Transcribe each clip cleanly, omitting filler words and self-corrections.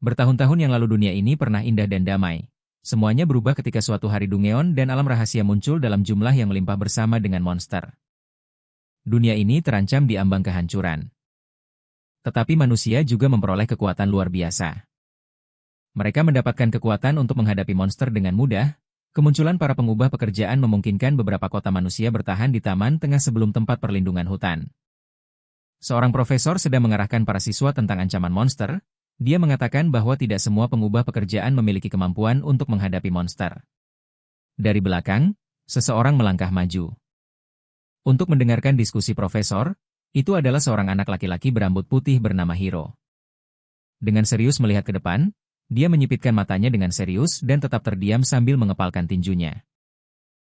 Bertahun-tahun yang lalu dunia ini pernah indah dan damai. Semuanya berubah ketika suatu hari Dungeon dan alam rahasia muncul dalam jumlah yang melimpah bersama dengan monster. Dunia ini terancam di ambang kehancuran. Tetapi manusia juga memperoleh kekuatan luar biasa. Mereka mendapatkan kekuatan untuk menghadapi monster dengan mudah. Kemunculan para pengubah pekerjaan memungkinkan beberapa kota manusia bertahan di taman tengah sebelum tempat perlindungan hutan. Seorang profesor sedang mengarahkan para siswa tentang ancaman monster. Dia mengatakan bahwa tidak semua pengubah pekerjaan memiliki kemampuan untuk menghadapi monster. Dari belakang, seseorang melangkah maju. Untuk mendengarkan diskusi profesor, itu adalah seorang anak laki-laki berambut putih bernama Hiro. Dengan serius melihat ke depan, dia menyipitkan matanya dengan serius dan tetap terdiam sambil mengepalkan tinjunya.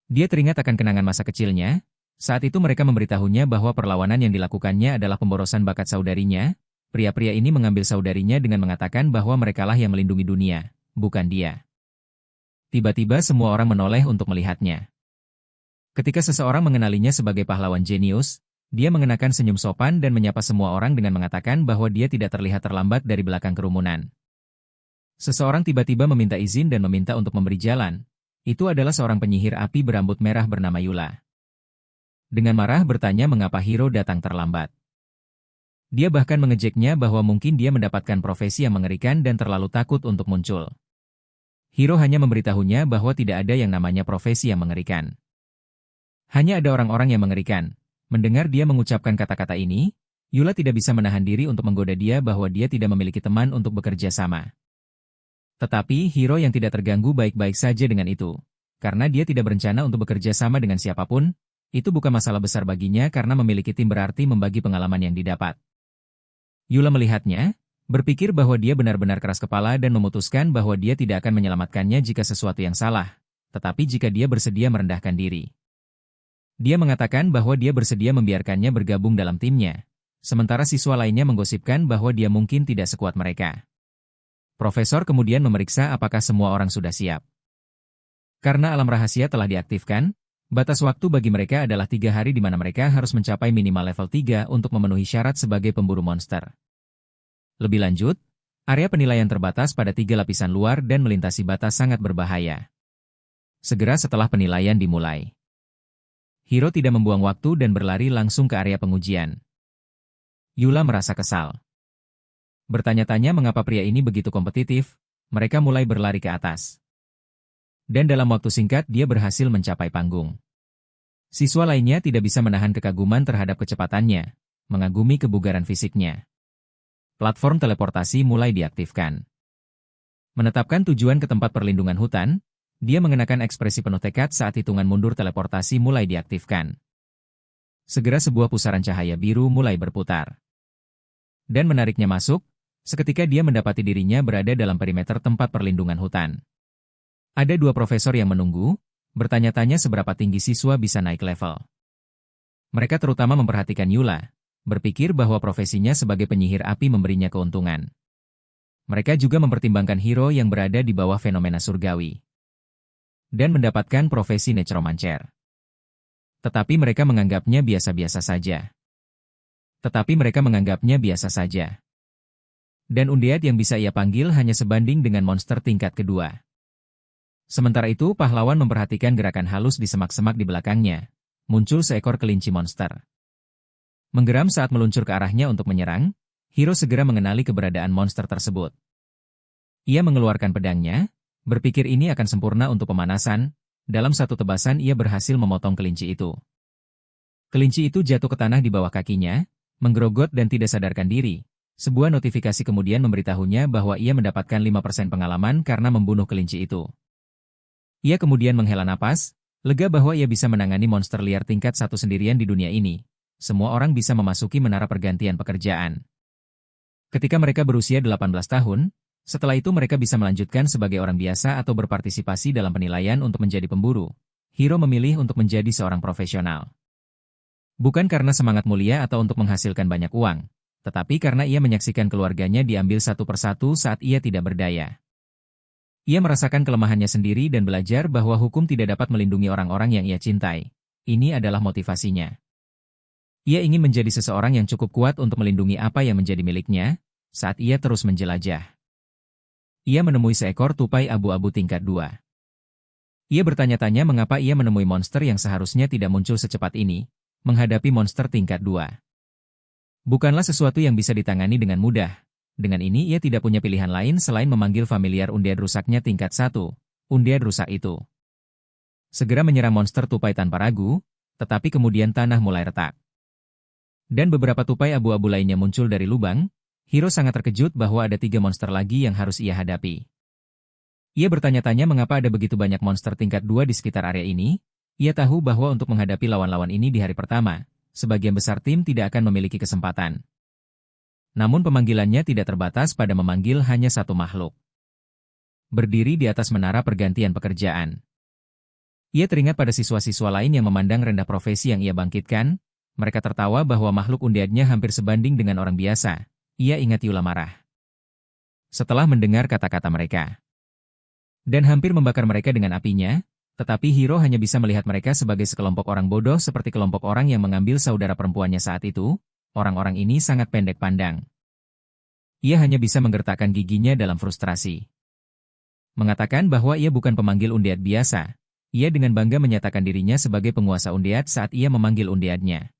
Dia teringat akan kenangan masa kecilnya. Saat itu mereka memberitahunya bahwa perlawanan yang dilakukannya adalah pemborosan bakat saudarinya. Pria-pria ini mengambil saudarinya dengan mengatakan bahwa merekalah yang melindungi dunia, bukan dia. Tiba-tiba semua orang menoleh untuk melihatnya. Ketika seseorang mengenalinya sebagai pahlawan jenius, dia mengenakan senyum sopan dan menyapa semua orang dengan mengatakan bahwa dia tidak terlihat terlambat dari belakang kerumunan. Seseorang tiba-tiba meminta izin dan meminta untuk memberi jalan. Itu adalah seorang penyihir api berambut merah bernama Yula. Dengan marah bertanya mengapa Hiro datang terlambat. Dia bahkan mengejeknya bahwa mungkin dia mendapatkan profesi yang mengerikan dan terlalu takut untuk muncul. Hiro hanya memberitahunya bahwa tidak ada yang namanya profesi yang mengerikan. Hanya ada orang-orang yang mengerikan. Mendengar dia mengucapkan kata-kata ini, Yula tidak bisa menahan diri untuk menggoda dia bahwa dia tidak memiliki teman untuk bekerja sama. Tetapi Hiro yang tidak terganggu baik-baik saja dengan itu. Karena dia tidak berencana untuk bekerja sama dengan siapapun, itu bukan masalah besar baginya karena memiliki tim berarti membagi pengalaman yang didapat. Yula melihatnya, berpikir bahwa dia benar-benar keras kepala dan memutuskan bahwa dia tidak akan menyelamatkannya jika sesuatu yang salah, tetapi jika dia bersedia merendahkan diri. Dia mengatakan bahwa dia bersedia membiarkannya bergabung dalam timnya, sementara siswa lainnya menggosipkan bahwa dia mungkin tidak sekuat mereka. Profesor kemudian memeriksa apakah semua orang sudah siap. Karena alam rahasia telah diaktifkan, batas waktu bagi mereka adalah 3 hari di mana mereka harus mencapai minimal level 3 untuk memenuhi syarat sebagai pemburu monster. Lebih lanjut, area penilaian terbatas pada 3 lapisan luar dan melintasi batas sangat berbahaya. Segera setelah penilaian dimulai, Hiro tidak membuang waktu dan berlari langsung ke area pengujian. Yula merasa kesal. Bertanya-tanya mengapa pria ini begitu kompetitif, mereka mulai berlari ke atas. Dan dalam waktu singkat dia berhasil mencapai panggung. Siswa lainnya tidak bisa menahan kekaguman terhadap kecepatannya, mengagumi kebugaran fisiknya. Platform teleportasi mulai diaktifkan. Menetapkan tujuan ke tempat perlindungan hutan, dia mengenakan ekspresi penuh tekad saat hitungan mundur teleportasi mulai diaktifkan. Segera sebuah pusaran cahaya biru mulai berputar. Dan menariknya masuk, seketika dia mendapati dirinya berada dalam perimeter tempat perlindungan hutan. Ada 2 profesor yang menunggu, bertanya-tanya seberapa tinggi siswa bisa naik level. Mereka terutama memperhatikan Yula, berpikir bahwa profesinya sebagai penyihir api memberinya keuntungan. Mereka juga mempertimbangkan Hiro yang berada di bawah fenomena surgawi. Dan mendapatkan profesi necromancer. Tetapi mereka menganggapnya biasa-biasa saja. Dan undead yang bisa ia panggil hanya sebanding dengan monster tingkat kedua. Sementara itu pahlawan memperhatikan gerakan halus di semak-semak di belakangnya. Muncul seekor kelinci monster. Menggeram saat meluncur ke arahnya untuk menyerang, Hiro segera mengenali keberadaan monster tersebut. Ia mengeluarkan pedangnya, berpikir ini akan sempurna untuk pemanasan. Dalam satu tebasan ia berhasil memotong kelinci itu. Kelinci itu jatuh ke tanah di bawah kakinya, menggerogot dan tidak sadarkan diri. Sebuah notifikasi kemudian memberitahunya bahwa ia mendapatkan 5% pengalaman karena membunuh kelinci itu. Ia kemudian menghela napas, lega bahwa ia bisa menangani monster liar tingkat 1 sendirian di dunia ini. Semua orang bisa memasuki menara pergantian pekerjaan. Ketika mereka berusia 18 tahun, setelah itu mereka bisa melanjutkan sebagai orang biasa atau berpartisipasi dalam penilaian untuk menjadi pemburu. Hiro memilih untuk menjadi seorang profesional. Bukan karena semangat mulia atau untuk menghasilkan banyak uang, tetapi karena ia menyaksikan keluarganya diambil satu persatu saat ia tidak berdaya. Ia merasakan kelemahannya sendiri dan belajar bahwa hukum tidak dapat melindungi orang-orang yang ia cintai. Ini adalah motivasinya. Ia ingin menjadi seseorang yang cukup kuat untuk melindungi apa yang menjadi miliknya, saat ia terus menjelajah. ia menemui seekor tupai abu-abu tingkat 2. Ia bertanya-tanya mengapa ia menemui monster yang seharusnya tidak muncul secepat ini, menghadapi monster tingkat 2. Bukanlah sesuatu yang bisa ditangani dengan mudah. Dengan ini ia tidak punya pilihan lain selain memanggil familiar undead rusaknya tingkat 1, undead rusak itu. Segera menyerang monster tupai tanpa ragu, tetapi kemudian tanah mulai retak. Dan beberapa tupai abu-abu lainnya muncul dari lubang. Hiro sangat terkejut bahwa ada 3 monster lagi yang harus ia hadapi. Ia bertanya-tanya mengapa ada begitu banyak monster tingkat 2 di sekitar area ini. Ia tahu bahwa untuk menghadapi lawan-lawan ini di hari pertama, sebagian besar tim tidak akan memiliki kesempatan. Namun pemanggilannya tidak terbatas pada memanggil hanya satu makhluk. Berdiri di atas menara pergantian pekerjaan. Ia teringat pada siswa-siswa lain yang memandang rendah profesi yang ia bangkitkan. Mereka tertawa bahwa makhluk undeadnya hampir sebanding dengan orang biasa. Ia ingat Yula marah setelah mendengar kata-kata mereka. Dan hampir membakar mereka dengan apinya, tetapi Hiro hanya bisa melihat mereka sebagai sekelompok orang bodoh seperti kelompok orang yang mengambil saudara perempuannya saat itu. Orang-orang ini sangat pendek pandang. Ia hanya bisa menggertakkan giginya dalam frustrasi. Mengatakan bahwa ia bukan pemanggil undead biasa. Ia dengan bangga menyatakan dirinya sebagai penguasa undead saat ia memanggil undeadnya.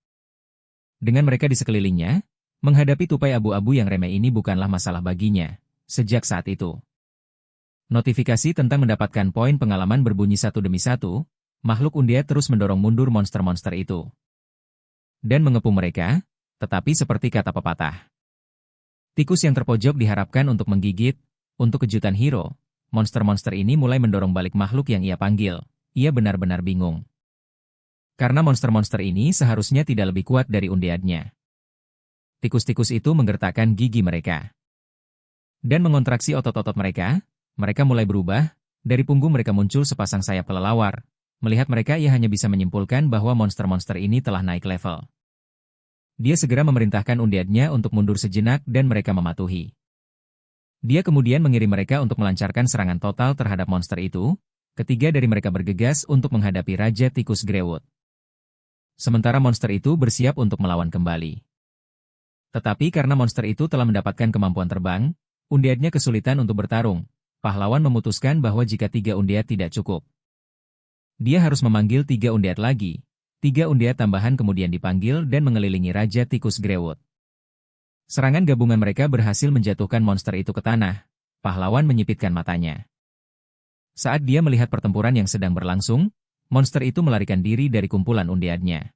Dengan mereka di sekelilingnya, menghadapi tupai abu-abu yang remeh ini bukanlah masalah baginya. Sejak saat itu, notifikasi tentang mendapatkan poin pengalaman berbunyi satu demi satu. Makhluk undead terus mendorong mundur monster-monster itu dan mengepung mereka, tetapi seperti kata pepatah, tikus yang terpojok diharapkan untuk menggigit. Untuk kejutan Hiro, monster-monster ini mulai mendorong balik makhluk yang ia panggil. Ia benar-benar bingung. Karena monster-monster ini seharusnya tidak lebih kuat dari undeadnya. Tikus-tikus itu menggertakkan gigi mereka dan mengontraksi otot-otot mereka. Mereka mulai berubah. Dari punggung mereka muncul sepasang sayap kelelawar. Melihat mereka, ia hanya bisa menyimpulkan bahwa monster-monster ini telah naik level. Dia segera memerintahkan undeadnya untuk mundur sejenak dan mereka mematuhi. Dia kemudian mengirim mereka untuk melancarkan serangan total terhadap monster itu. Ketiga dari mereka bergegas untuk menghadapi Raja Tikus Greywood. Sementara monster itu bersiap untuk melawan kembali. Tetapi karena monster itu telah mendapatkan kemampuan terbang, undeadnya kesulitan untuk bertarung. Pahlawan memutuskan bahwa jika 3 undead tidak cukup, dia harus memanggil 3 undead lagi. 3 undead tambahan kemudian dipanggil dan mengelilingi Raja Tikus Greywood. Serangan gabungan mereka berhasil menjatuhkan monster itu ke tanah. Pahlawan menyipitkan matanya. Saat dia melihat pertempuran yang sedang berlangsung, monster itu melarikan diri dari kumpulan undeadnya.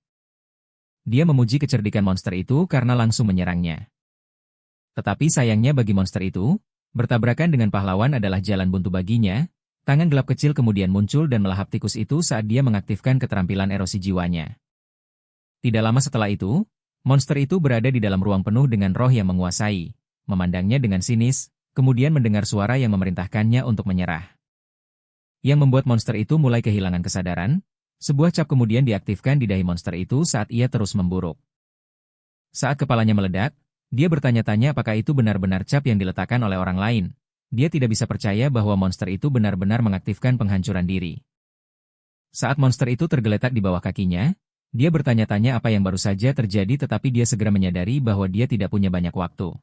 Dia memuji kecerdikan monster itu karena langsung menyerangnya. Tetapi sayangnya bagi monster itu, bertabrakan dengan pahlawan adalah jalan buntu baginya. Tangan gelap kecil kemudian muncul dan melahap tikus itu saat dia mengaktifkan keterampilan erosi jiwanya. Tidak lama setelah itu, monster itu berada di dalam ruang penuh dengan roh yang menguasai, memandangnya dengan sinis, kemudian mendengar suara yang memerintahkannya untuk menyerah. Yang membuat monster itu mulai kehilangan kesadaran. Sebuah cap kemudian diaktifkan di dahi monster itu saat ia terus memburuk. Saat kepalanya meledak, dia bertanya-tanya apakah itu benar-benar cap yang diletakkan oleh orang lain. Dia tidak bisa percaya bahwa monster itu benar-benar mengaktifkan penghancuran diri. Saat monster itu tergeletak di bawah kakinya, dia bertanya-tanya apa yang baru saja terjadi, tetapi dia segera menyadari bahwa dia tidak punya banyak waktu.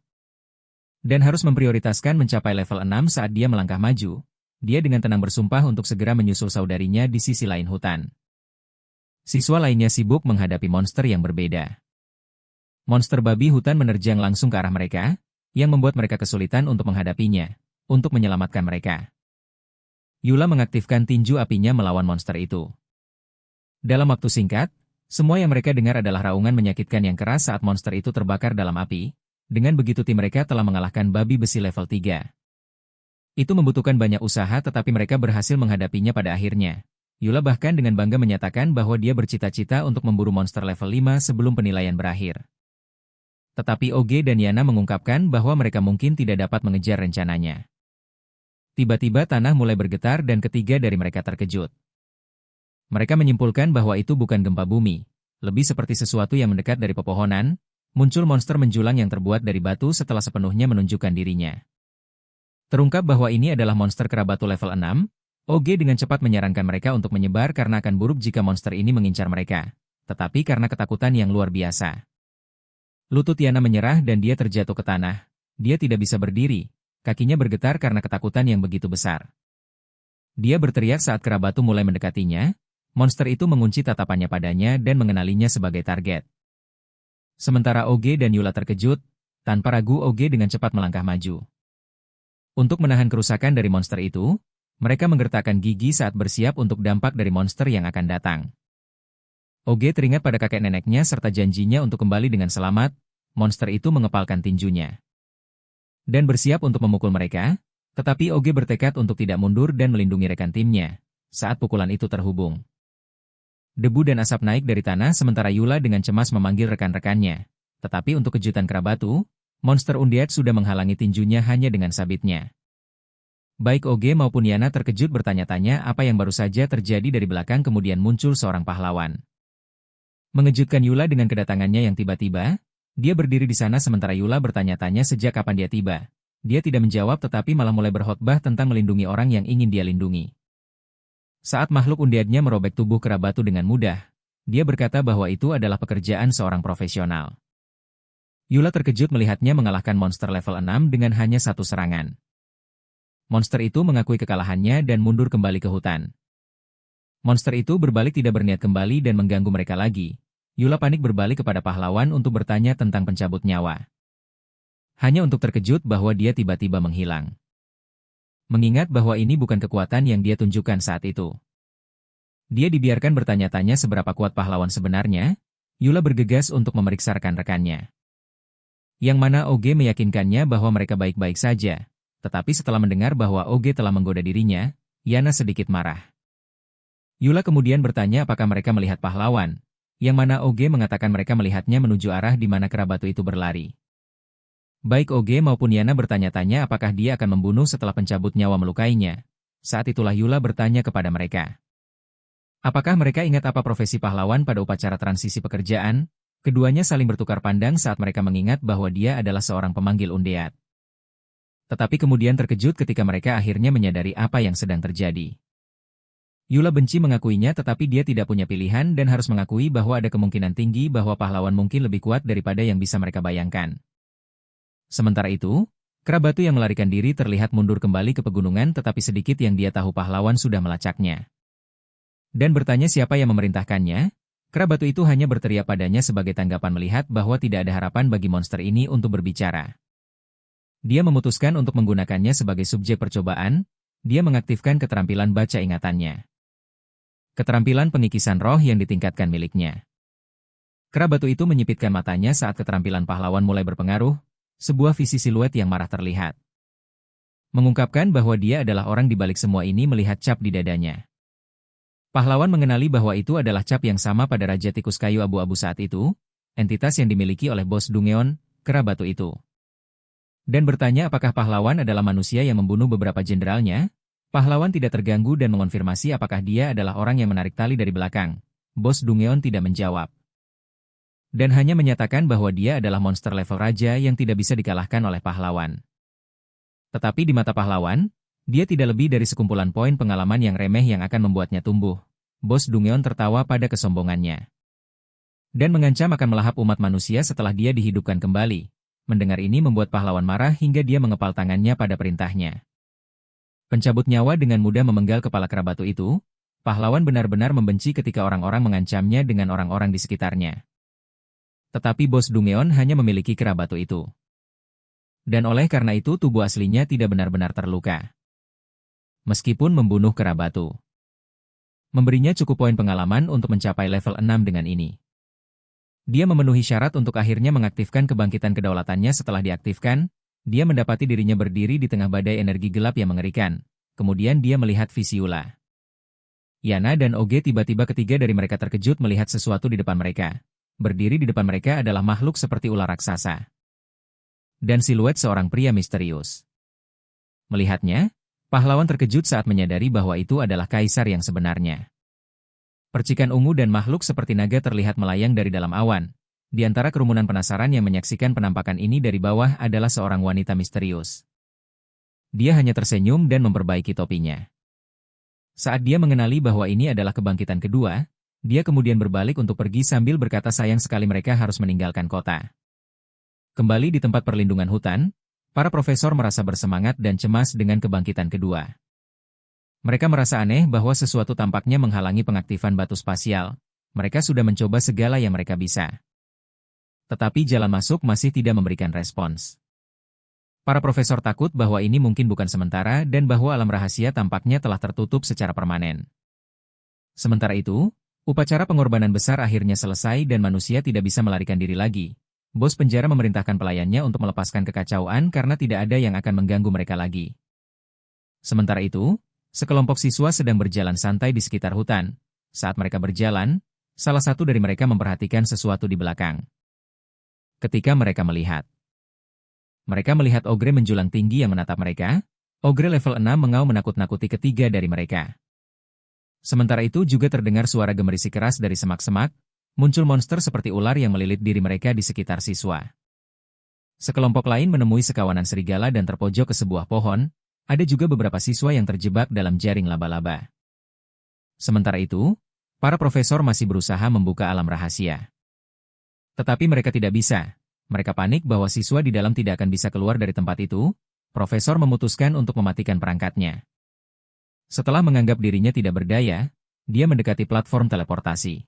Dan harus memprioritaskan mencapai level 6 saat dia melangkah maju. Dia dengan tenang bersumpah untuk segera menyusul saudarinya di sisi lain hutan. Siswa lainnya sibuk menghadapi monster yang berbeda. Monster babi hutan menerjang langsung ke arah mereka, yang membuat mereka kesulitan untuk menghadapinya. Untuk menyelamatkan mereka, Yula mengaktifkan tinju apinya melawan monster itu. Dalam waktu singkat, semua yang mereka dengar adalah raungan menyakitkan yang keras saat monster itu terbakar dalam api. Dengan begitu tim mereka telah mengalahkan babi besi level 3. Itu membutuhkan banyak usaha, tetapi mereka berhasil menghadapinya pada akhirnya. Yula bahkan dengan bangga menyatakan bahwa dia bercita-cita untuk memburu monster level 5 sebelum penilaian berakhir. Tetapi Oge dan Yana mengungkapkan bahwa mereka mungkin tidak dapat mengejar rencananya. Tiba-tiba tanah mulai bergetar dan ketiga dari mereka terkejut. Mereka menyimpulkan bahwa itu bukan gempa bumi, lebih seperti sesuatu yang mendekat dari pepohonan. Muncul monster menjulang yang terbuat dari batu setelah sepenuhnya menunjukkan dirinya. Terungkap bahwa ini adalah monster kerabatu level 6, Oge dengan cepat menyarankan mereka untuk menyebar karena akan buruk jika monster ini mengincar mereka. Tetapi karena ketakutan yang luar biasa, lutut Yana menyerah dan dia terjatuh ke tanah. Dia tidak bisa berdiri. Kakinya bergetar karena ketakutan yang begitu besar. Dia berteriak saat kera batu mulai mendekatinya. Monster itu mengunci tatapannya padanya dan mengenalinya sebagai target. Sementara Oge dan Yula terkejut, tanpa ragu Oge dengan cepat melangkah maju. Untuk menahan kerusakan dari monster itu, mereka menggertakkan gigi saat bersiap untuk dampak dari monster yang akan datang. Oge teringat pada kakek neneknya serta janjinya untuk kembali dengan selamat. Monster itu mengepalkan tinjunya dan bersiap untuk memukul mereka, tetapi Oge bertekad untuk tidak mundur dan melindungi rekan timnya saat pukulan itu terhubung. Debu dan asap naik dari tanah sementara Yula dengan cemas memanggil rekan-rekannya. Tetapi untuk kejutan kera batu, monster Undead sudah menghalangi tinjunya hanya dengan sabitnya. Baik Oge maupun Yana terkejut bertanya-tanya apa yang baru saja terjadi dari belakang kemudian muncul seorang pahlawan. Mengejutkan Yula dengan kedatangannya yang tiba-tiba, dia berdiri di sana sementara Yula bertanya-tanya sejak kapan dia tiba. Dia tidak menjawab tetapi malah mulai berkhotbah tentang melindungi orang yang ingin dia lindungi. Saat makhluk undeadnya merobek tubuh kera batu dengan mudah, dia berkata bahwa itu adalah pekerjaan seorang profesional. Yula terkejut melihatnya mengalahkan monster level 6 dengan hanya satu serangan. Monster itu mengakui kekalahannya dan mundur kembali ke hutan. Monster itu berbalik tidak berniat kembali dan mengganggu mereka lagi. Yula panik berbalik kepada pahlawan untuk bertanya tentang pencabut nyawa. Hanya untuk terkejut bahwa dia tiba-tiba menghilang. Mengingat bahwa ini bukan kekuatan yang dia tunjukkan saat itu. Dia dibiarkan bertanya-tanya seberapa kuat pahlawan sebenarnya. Yula bergegas untuk memeriksa rekan-rekannya. Yang mana Oge meyakinkannya bahwa mereka baik-baik saja. Tetapi setelah mendengar bahwa Oge telah menggoda dirinya, Yana sedikit marah. Yula kemudian bertanya apakah mereka melihat pahlawan. Yang mana Oge mengatakan mereka melihatnya menuju arah di mana kera batu itu berlari. Baik Oge maupun Yana bertanya-tanya apakah dia akan membunuh setelah pencabut nyawa melukainya. Saat itulah Yula bertanya kepada mereka. Apakah mereka ingat apa profesi pahlawan pada upacara transisi pekerjaan? Keduanya saling bertukar pandang saat mereka mengingat bahwa dia adalah seorang pemanggil undead. Tetapi kemudian terkejut ketika mereka akhirnya menyadari apa yang sedang terjadi. Yula benci mengakuinya tetapi dia tidak punya pilihan dan harus mengakui bahwa ada kemungkinan tinggi bahwa pahlawan mungkin lebih kuat daripada yang bisa mereka bayangkan. Sementara itu, kera batu yang melarikan diri terlihat mundur kembali ke pegunungan tetapi sedikit yang dia tahu pahlawan sudah melacaknya. Dan bertanya siapa yang memerintahkannya, kera batu itu hanya berteriak padanya sebagai tanggapan melihat bahwa tidak ada harapan bagi monster ini untuk berbicara. Dia memutuskan untuk menggunakannya sebagai subjek percobaan, dia mengaktifkan keterampilan baca ingatannya. Keterampilan pengikisan roh yang ditingkatkan miliknya. Kera batu itu menyipitkan matanya saat keterampilan pahlawan mulai berpengaruh. Sebuah visi siluet yang marah terlihat. Mengungkapkan bahwa dia adalah orang di balik semua ini melihat cap di dadanya. Pahlawan mengenali bahwa itu adalah cap yang sama pada Raja Tikus Kayu Abu-Abu saat itu, entitas yang dimiliki oleh bos Dungeon, kera batu itu. Dan bertanya apakah pahlawan adalah manusia yang membunuh beberapa jenderalnya? Pahlawan tidak terganggu dan mengonfirmasi apakah dia adalah orang yang menarik tali dari belakang. Bos Dungeon tidak menjawab. Dan hanya menyatakan bahwa dia adalah monster level raja yang tidak bisa dikalahkan oleh pahlawan. Tetapi di mata pahlawan, dia tidak lebih dari sekumpulan poin pengalaman yang remeh yang akan membuatnya tumbuh. Bos Dungeon tertawa pada kesombongannya. Dan mengancam akan melahap umat manusia setelah dia dihidupkan kembali. Mendengar ini membuat pahlawan marah hingga dia mengepal tangannya pada perintahnya. Pencabut nyawa dengan mudah memenggal kepala kera batu itu. Pahlawan benar-benar membenci ketika orang-orang mengancamnya dengan orang-orang di sekitarnya. Tetapi bos Dungeon hanya memiliki kera batu itu. Dan oleh karena itu tubuh aslinya tidak benar-benar terluka. Meskipun membunuh kera batu. Memberinya cukup poin pengalaman untuk mencapai level 6 dengan ini. Dia memenuhi syarat untuk akhirnya mengaktifkan kebangkitan kedaulatannya setelah diaktifkan, dia mendapati dirinya berdiri di tengah badai energi gelap yang mengerikan. Kemudian dia melihat visi Yula. Yana dan Oge tiba-tiba ketiga dari mereka terkejut melihat sesuatu di depan mereka. Berdiri di depan mereka adalah makhluk seperti ular raksasa. Dan siluet seorang pria misterius. Melihatnya, pahlawan terkejut saat menyadari bahwa itu adalah kaisar yang sebenarnya. Percikan ungu dan makhluk seperti naga terlihat melayang dari dalam awan. Di antara kerumunan penasaran yang menyaksikan penampakan ini dari bawah adalah seorang wanita misterius. Dia hanya tersenyum dan memperbaiki topinya. Saat dia mengenali bahwa ini adalah kebangkitan kedua, dia kemudian berbalik untuk pergi sambil berkata sayang sekali mereka harus meninggalkan kota. Kembali di tempat perlindungan hutan, Para profesor merasa bersemangat dan cemas dengan kebangkitan kedua. Mereka merasa aneh bahwa sesuatu tampaknya menghalangi pengaktifan batu spasial. Mereka sudah mencoba segala yang mereka bisa. Tetapi jalan masuk masih tidak memberikan respons. Para profesor takut bahwa ini mungkin bukan sementara dan bahwa alam rahasia tampaknya telah tertutup secara permanen. Sementara itu, upacara pengorbanan besar akhirnya selesai dan manusia tidak bisa melarikan diri lagi. Bos penjara memerintahkan pelayannya untuk melepaskan kekacauan karena tidak ada yang akan mengganggu mereka lagi. Sementara itu, sekelompok siswa sedang berjalan santai di sekitar hutan. Saat mereka berjalan, salah satu dari mereka memperhatikan sesuatu di belakang. Ketika mereka melihat ogre menjulang tinggi yang menatap mereka. Ogre level 6 mengaum menakut-nakuti ketiga dari mereka. Sementara itu juga terdengar suara gemerisi keras dari semak-semak. Muncul monster seperti ular yang melilit diri mereka di sekitar siswa. Sekelompok lain menemui sekawanan serigala dan terpojok ke sebuah pohon. Ada juga beberapa siswa yang terjebak dalam jaring laba-laba. Sementara itu, para profesor masih berusaha membuka alam rahasia. Tetapi mereka tidak bisa. Mereka panik bahwa siswa di dalam tidak akan bisa keluar dari tempat itu. Profesor memutuskan untuk mematikan perangkatnya. Setelah menganggap dirinya tidak berdaya, dia mendekati platform teleportasi.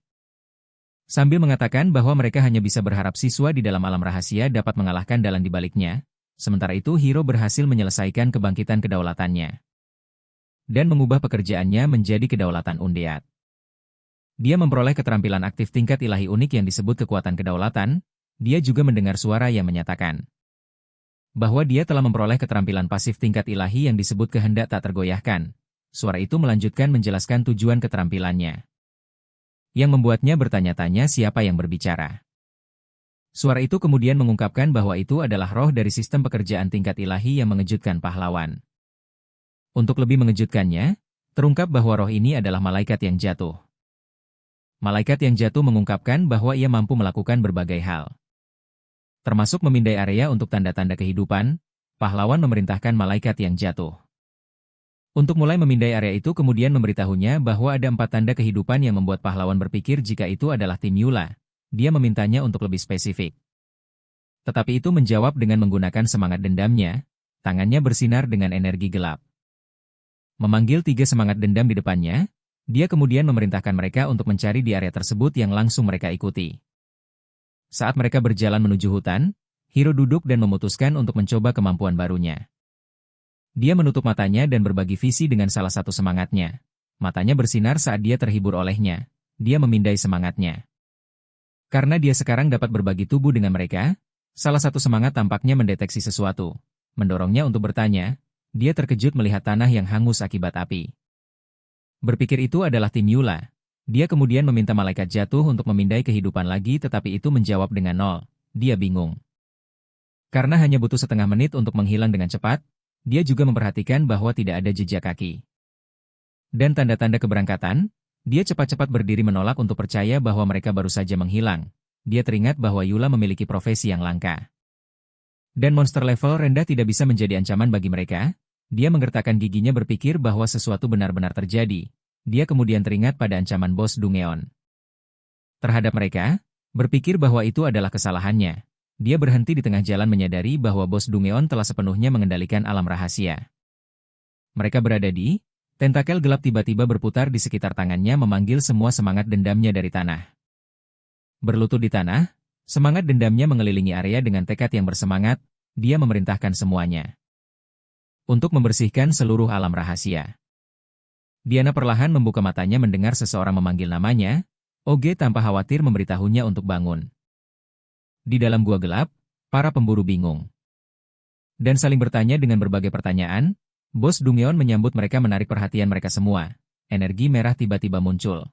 Sambil mengatakan bahwa mereka hanya bisa berharap siswa di dalam alam rahasia dapat mengalahkan dalang di baliknya, sementara itu Hiro berhasil menyelesaikan kebangkitan kedaulatannya. Dan mengubah pekerjaannya menjadi kedaulatan Undead. Dia memperoleh keterampilan aktif tingkat ilahi unik yang disebut kekuatan kedaulatan. Dia juga mendengar suara yang menyatakan bahwa dia telah memperoleh keterampilan pasif tingkat ilahi yang disebut kehendak tak tergoyahkan. Suara itu melanjutkan menjelaskan tujuan keterampilannya, yang membuatnya bertanya-tanya siapa yang berbicara. Suara itu kemudian mengungkapkan bahwa itu adalah roh dari sistem pekerjaan tingkat ilahi yang mengejutkan pahlawan. Untuk lebih mengejutkannya, terungkap bahwa roh ini adalah malaikat yang jatuh. Malaikat yang jatuh mengungkapkan bahwa ia mampu melakukan berbagai hal, termasuk memindai area untuk tanda-tanda kehidupan. Pahlawan memerintahkan malaikat yang jatuh untuk mulai memindai area itu, kemudian memberitahunya bahwa ada 4 tanda kehidupan yang membuat pahlawan berpikir jika itu adalah tim Yula. Dia memintanya untuk lebih spesifik. Tetapi itu menjawab dengan menggunakan semangat dendamnya. Tangannya bersinar dengan energi gelap. Memanggil 3 semangat dendam di depannya, dia kemudian memerintahkan mereka untuk mencari di area tersebut yang langsung mereka ikuti. Saat mereka berjalan menuju hutan, Hiro duduk dan memutuskan untuk mencoba kemampuan barunya. Dia menutup matanya dan berbagi visi dengan salah satu semangatnya. Matanya bersinar saat dia terhibur olehnya. Dia memindai semangatnya. Karena dia sekarang dapat berbagi tubuh dengan mereka, salah satu semangat tampaknya mendeteksi sesuatu. Mendorongnya untuk bertanya, dia terkejut melihat tanah yang hangus akibat api. Berpikir itu adalah tim Yula. Dia kemudian meminta malaikat jatuh untuk memindai kehidupan lagi, tetapi itu menjawab dengan 0. Dia bingung. Karena hanya butuh setengah menit untuk menghilang dengan cepat, dia juga memperhatikan bahwa tidak ada jejak kaki dan tanda-tanda keberangkatan. Dia cepat-cepat berdiri menolak untuk percaya bahwa mereka baru saja menghilang. Dia teringat bahwa Yula memiliki profesi yang langka. Dan monster level rendah tidak bisa menjadi ancaman bagi mereka. Dia menggertakkan giginya berpikir bahwa sesuatu benar-benar terjadi. Dia kemudian teringat pada ancaman bos Dungeon terhadap mereka, berpikir bahwa itu adalah kesalahannya. Dia berhenti di tengah jalan menyadari bahwa bos Dungeon telah sepenuhnya mengendalikan alam rahasia. Mereka berada di tentakel gelap tiba-tiba berputar di sekitar tangannya memanggil semua semangat dendamnya dari tanah. Berlutut di tanah, semangat dendamnya mengelilingi area dengan tekad yang bersemangat. Dia memerintahkan semuanya untuk membersihkan seluruh alam rahasia. Diana perlahan membuka matanya mendengar seseorang memanggil namanya. Oge tanpa khawatir memberitahunya untuk bangun. Di dalam gua gelap, para pemburu bingung dan saling bertanya dengan berbagai pertanyaan. Bos Dungeon menyambut mereka menarik perhatian mereka semua. Energi merah tiba-tiba muncul,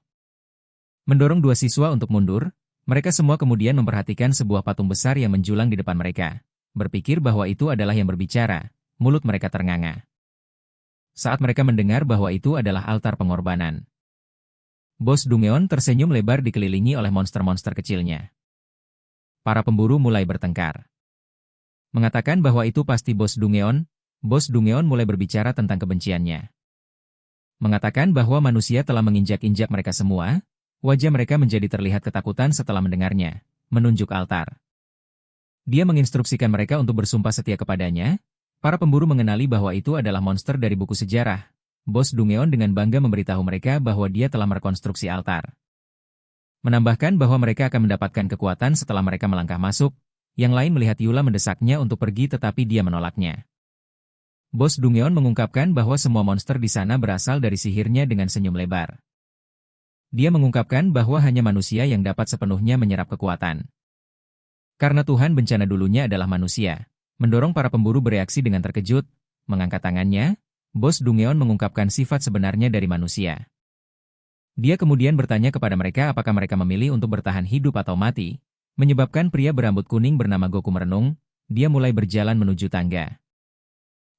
mendorong 2 siswa untuk mundur. Mereka semua kemudian memperhatikan sebuah patung besar yang menjulang di depan mereka. Berpikir bahwa itu adalah yang berbicara, mulut mereka ternganga saat mereka mendengar bahwa itu adalah altar pengorbanan. Bos Dungeon tersenyum lebar dikelilingi oleh monster-monster kecilnya. Para pemburu mulai bertengkar, mengatakan bahwa itu pasti bos Dungeon. Bos Dungeon mulai berbicara tentang kebenciannya, mengatakan bahwa manusia telah menginjak-injak mereka semua. Wajah mereka menjadi terlihat ketakutan setelah mendengarnya, menunjuk altar. Dia menginstruksikan mereka untuk bersumpah setia kepadanya. Para pemburu mengenali bahwa itu adalah monster dari buku sejarah. Bos Dungeon dengan bangga memberitahu mereka bahwa dia telah merekonstruksi altar. Menambahkan bahwa mereka akan mendapatkan kekuatan setelah mereka melangkah masuk. Yang lain melihat Yula mendesaknya untuk pergi tetapi dia menolaknya. Bos Dungeon mengungkapkan bahwa semua monster di sana berasal dari sihirnya dengan senyum lebar. Dia mengungkapkan bahwa hanya manusia yang dapat sepenuhnya menyerap kekuatan. Karena Tuhan bencana dulunya adalah manusia, mendorong para pemburu bereaksi dengan terkejut, mengangkat tangannya, Bos Dungeon mengungkapkan sifat sebenarnya dari manusia. Dia kemudian bertanya kepada mereka apakah mereka memilih untuk bertahan hidup atau mati, menyebabkan pria berambut kuning bernama Goku merenung, dia mulai berjalan menuju tangga.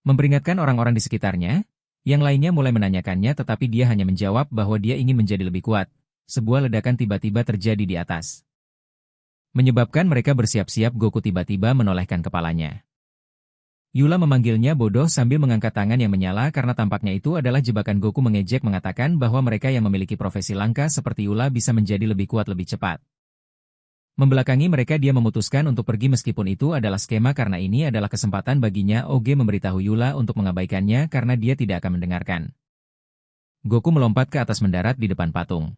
Memperingatkan orang-orang di sekitarnya, yang lainnya mulai menanyakannya tetapi dia hanya menjawab bahwa dia ingin menjadi lebih kuat. Sebuah ledakan tiba-tiba terjadi di atas. Menyebabkan mereka bersiap-siap. Goku tiba-tiba menolehkan kepalanya. Yula memanggilnya bodoh sambil mengangkat tangan yang menyala karena tampaknya itu adalah jebakan. Goku mengejek mengatakan bahwa mereka yang memiliki profesi langka seperti Yula bisa menjadi lebih kuat lebih cepat. Membelakangi mereka dia memutuskan untuk pergi meskipun itu adalah skema karena ini adalah kesempatan baginya. Oge memberitahu Yula untuk mengabaikannya karena dia tidak akan mendengarkan. Goku melompat ke atas mendarat di depan patung.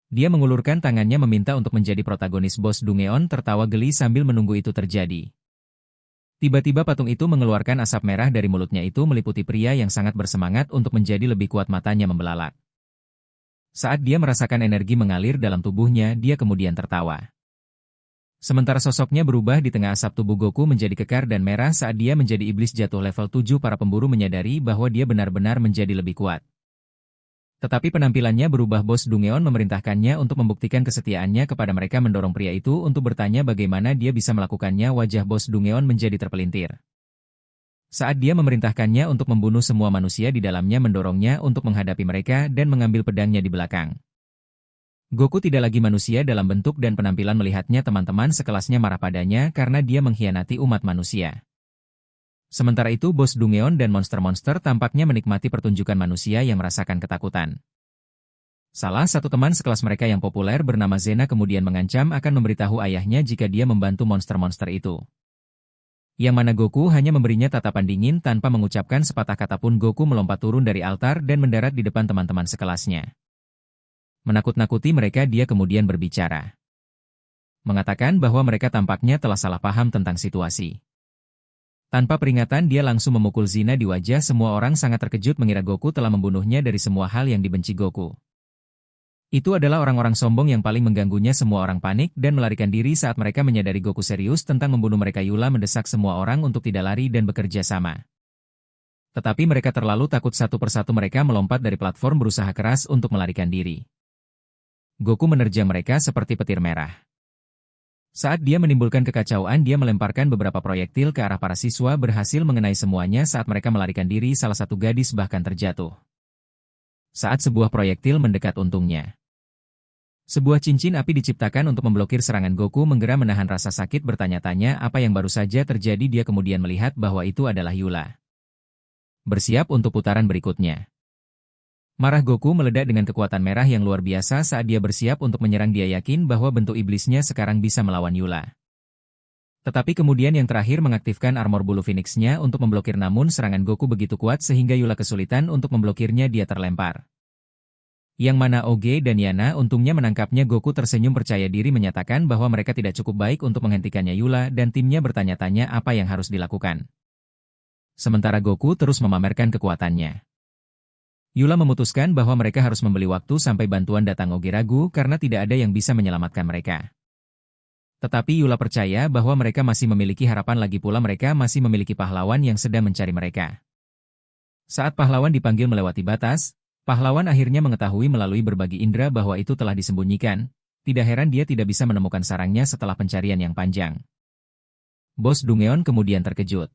Dia mengulurkan tangannya meminta untuk menjadi protagonis. Bos Dungeon tertawa geli sambil menunggu itu terjadi. Tiba-tiba patung itu mengeluarkan asap merah dari mulutnya itu meliputi pria yang sangat bersemangat untuk menjadi lebih kuat. Matanya membelalak. Saat dia merasakan energi mengalir dalam tubuhnya, dia kemudian tertawa. Sementara sosoknya berubah di tengah asap, tubuh Goku menjadi kekar dan merah saat dia menjadi iblis jatuh level 7. Para pemburu menyadari bahwa dia benar-benar menjadi lebih kuat. Tetapi penampilannya berubah. Bos Dungeon memerintahkannya untuk membuktikan kesetiaannya kepada mereka, mendorong pria itu untuk bertanya bagaimana dia bisa melakukannya. Wajah Bos Dungeon menjadi terpelintir. Saat dia memerintahkannya untuk membunuh semua manusia di dalamnya, mendorongnya untuk menghadapi mereka dan mengambil pedangnya di belakang. Goku tidak lagi manusia dalam bentuk dan penampilan. Melihatnya, teman-teman sekelasnya marah padanya karena dia mengkhianati umat manusia. Sementara itu Bos Dungeon dan monster-monster tampaknya menikmati pertunjukan manusia yang merasakan ketakutan. Salah satu teman sekelas mereka yang populer bernama Zena kemudian mengancam akan memberitahu ayahnya jika dia membantu monster-monster itu. Yang mana Goku hanya memberinya tatapan dingin tanpa mengucapkan sepatah kata pun. Goku melompat turun dari altar dan mendarat di depan teman-teman sekelasnya. Menakut-nakuti mereka, dia kemudian berbicara. Mengatakan bahwa mereka tampaknya telah salah paham tentang situasi. Tanpa peringatan dia langsung memukul Zina di wajah. Semua orang sangat terkejut mengira Goku telah membunuhnya dari semua hal yang dibenci Goku. Itu adalah orang-orang sombong yang paling mengganggunya. Semua orang panik dan melarikan diri saat mereka menyadari Goku serius tentang membunuh mereka. Yula mendesak semua orang untuk tidak lari dan bekerja sama. Tetapi mereka terlalu takut. Satu persatu mereka melompat dari platform berusaha keras untuk melarikan diri. Goku menerjang mereka seperti petir merah. Saat dia menimbulkan kekacauan, dia melemparkan beberapa proyektil ke arah para siswa, berhasil mengenai semuanya. Saat mereka melarikan diri, salah satu gadis bahkan terjatuh. Saat sebuah proyektil mendekat untungnya. Sebuah cincin api diciptakan untuk memblokir serangan. Goku menggera menahan rasa sakit, bertanya-tanya apa yang baru saja terjadi. Dia kemudian melihat bahwa itu adalah Yula. Bersiap untuk putaran berikutnya. Marah Goku meledak dengan kekuatan merah yang luar biasa saat dia bersiap untuk menyerang. Dia yakin bahwa bentuk iblisnya sekarang bisa melawan Yula. Tetapi kemudian yang terakhir mengaktifkan armor bulu Phoenix-nya untuk memblokir, namun serangan Goku begitu kuat sehingga Yula kesulitan untuk memblokirnya. Dia terlempar. Yang mana Oge dan Yana untungnya menangkapnya. Goku tersenyum percaya diri menyatakan bahwa mereka tidak cukup baik untuk menghentikannya. Yula dan timnya bertanya-tanya apa yang harus dilakukan. Sementara Goku terus memamerkan kekuatannya. Yula memutuskan bahwa mereka harus membeli waktu sampai bantuan datang. Oge ragu karena tidak ada yang bisa menyelamatkan mereka. Tetapi Yula percaya bahwa mereka masih memiliki harapan, lagi pula mereka masih memiliki pahlawan yang sedang mencari mereka. Saat pahlawan dipanggil melewati batas, pahlawan akhirnya mengetahui melalui berbagi indera bahwa itu telah disembunyikan. Tidak heran dia tidak bisa menemukan sarangnya setelah pencarian yang panjang. Bos Dungeon kemudian terkejut.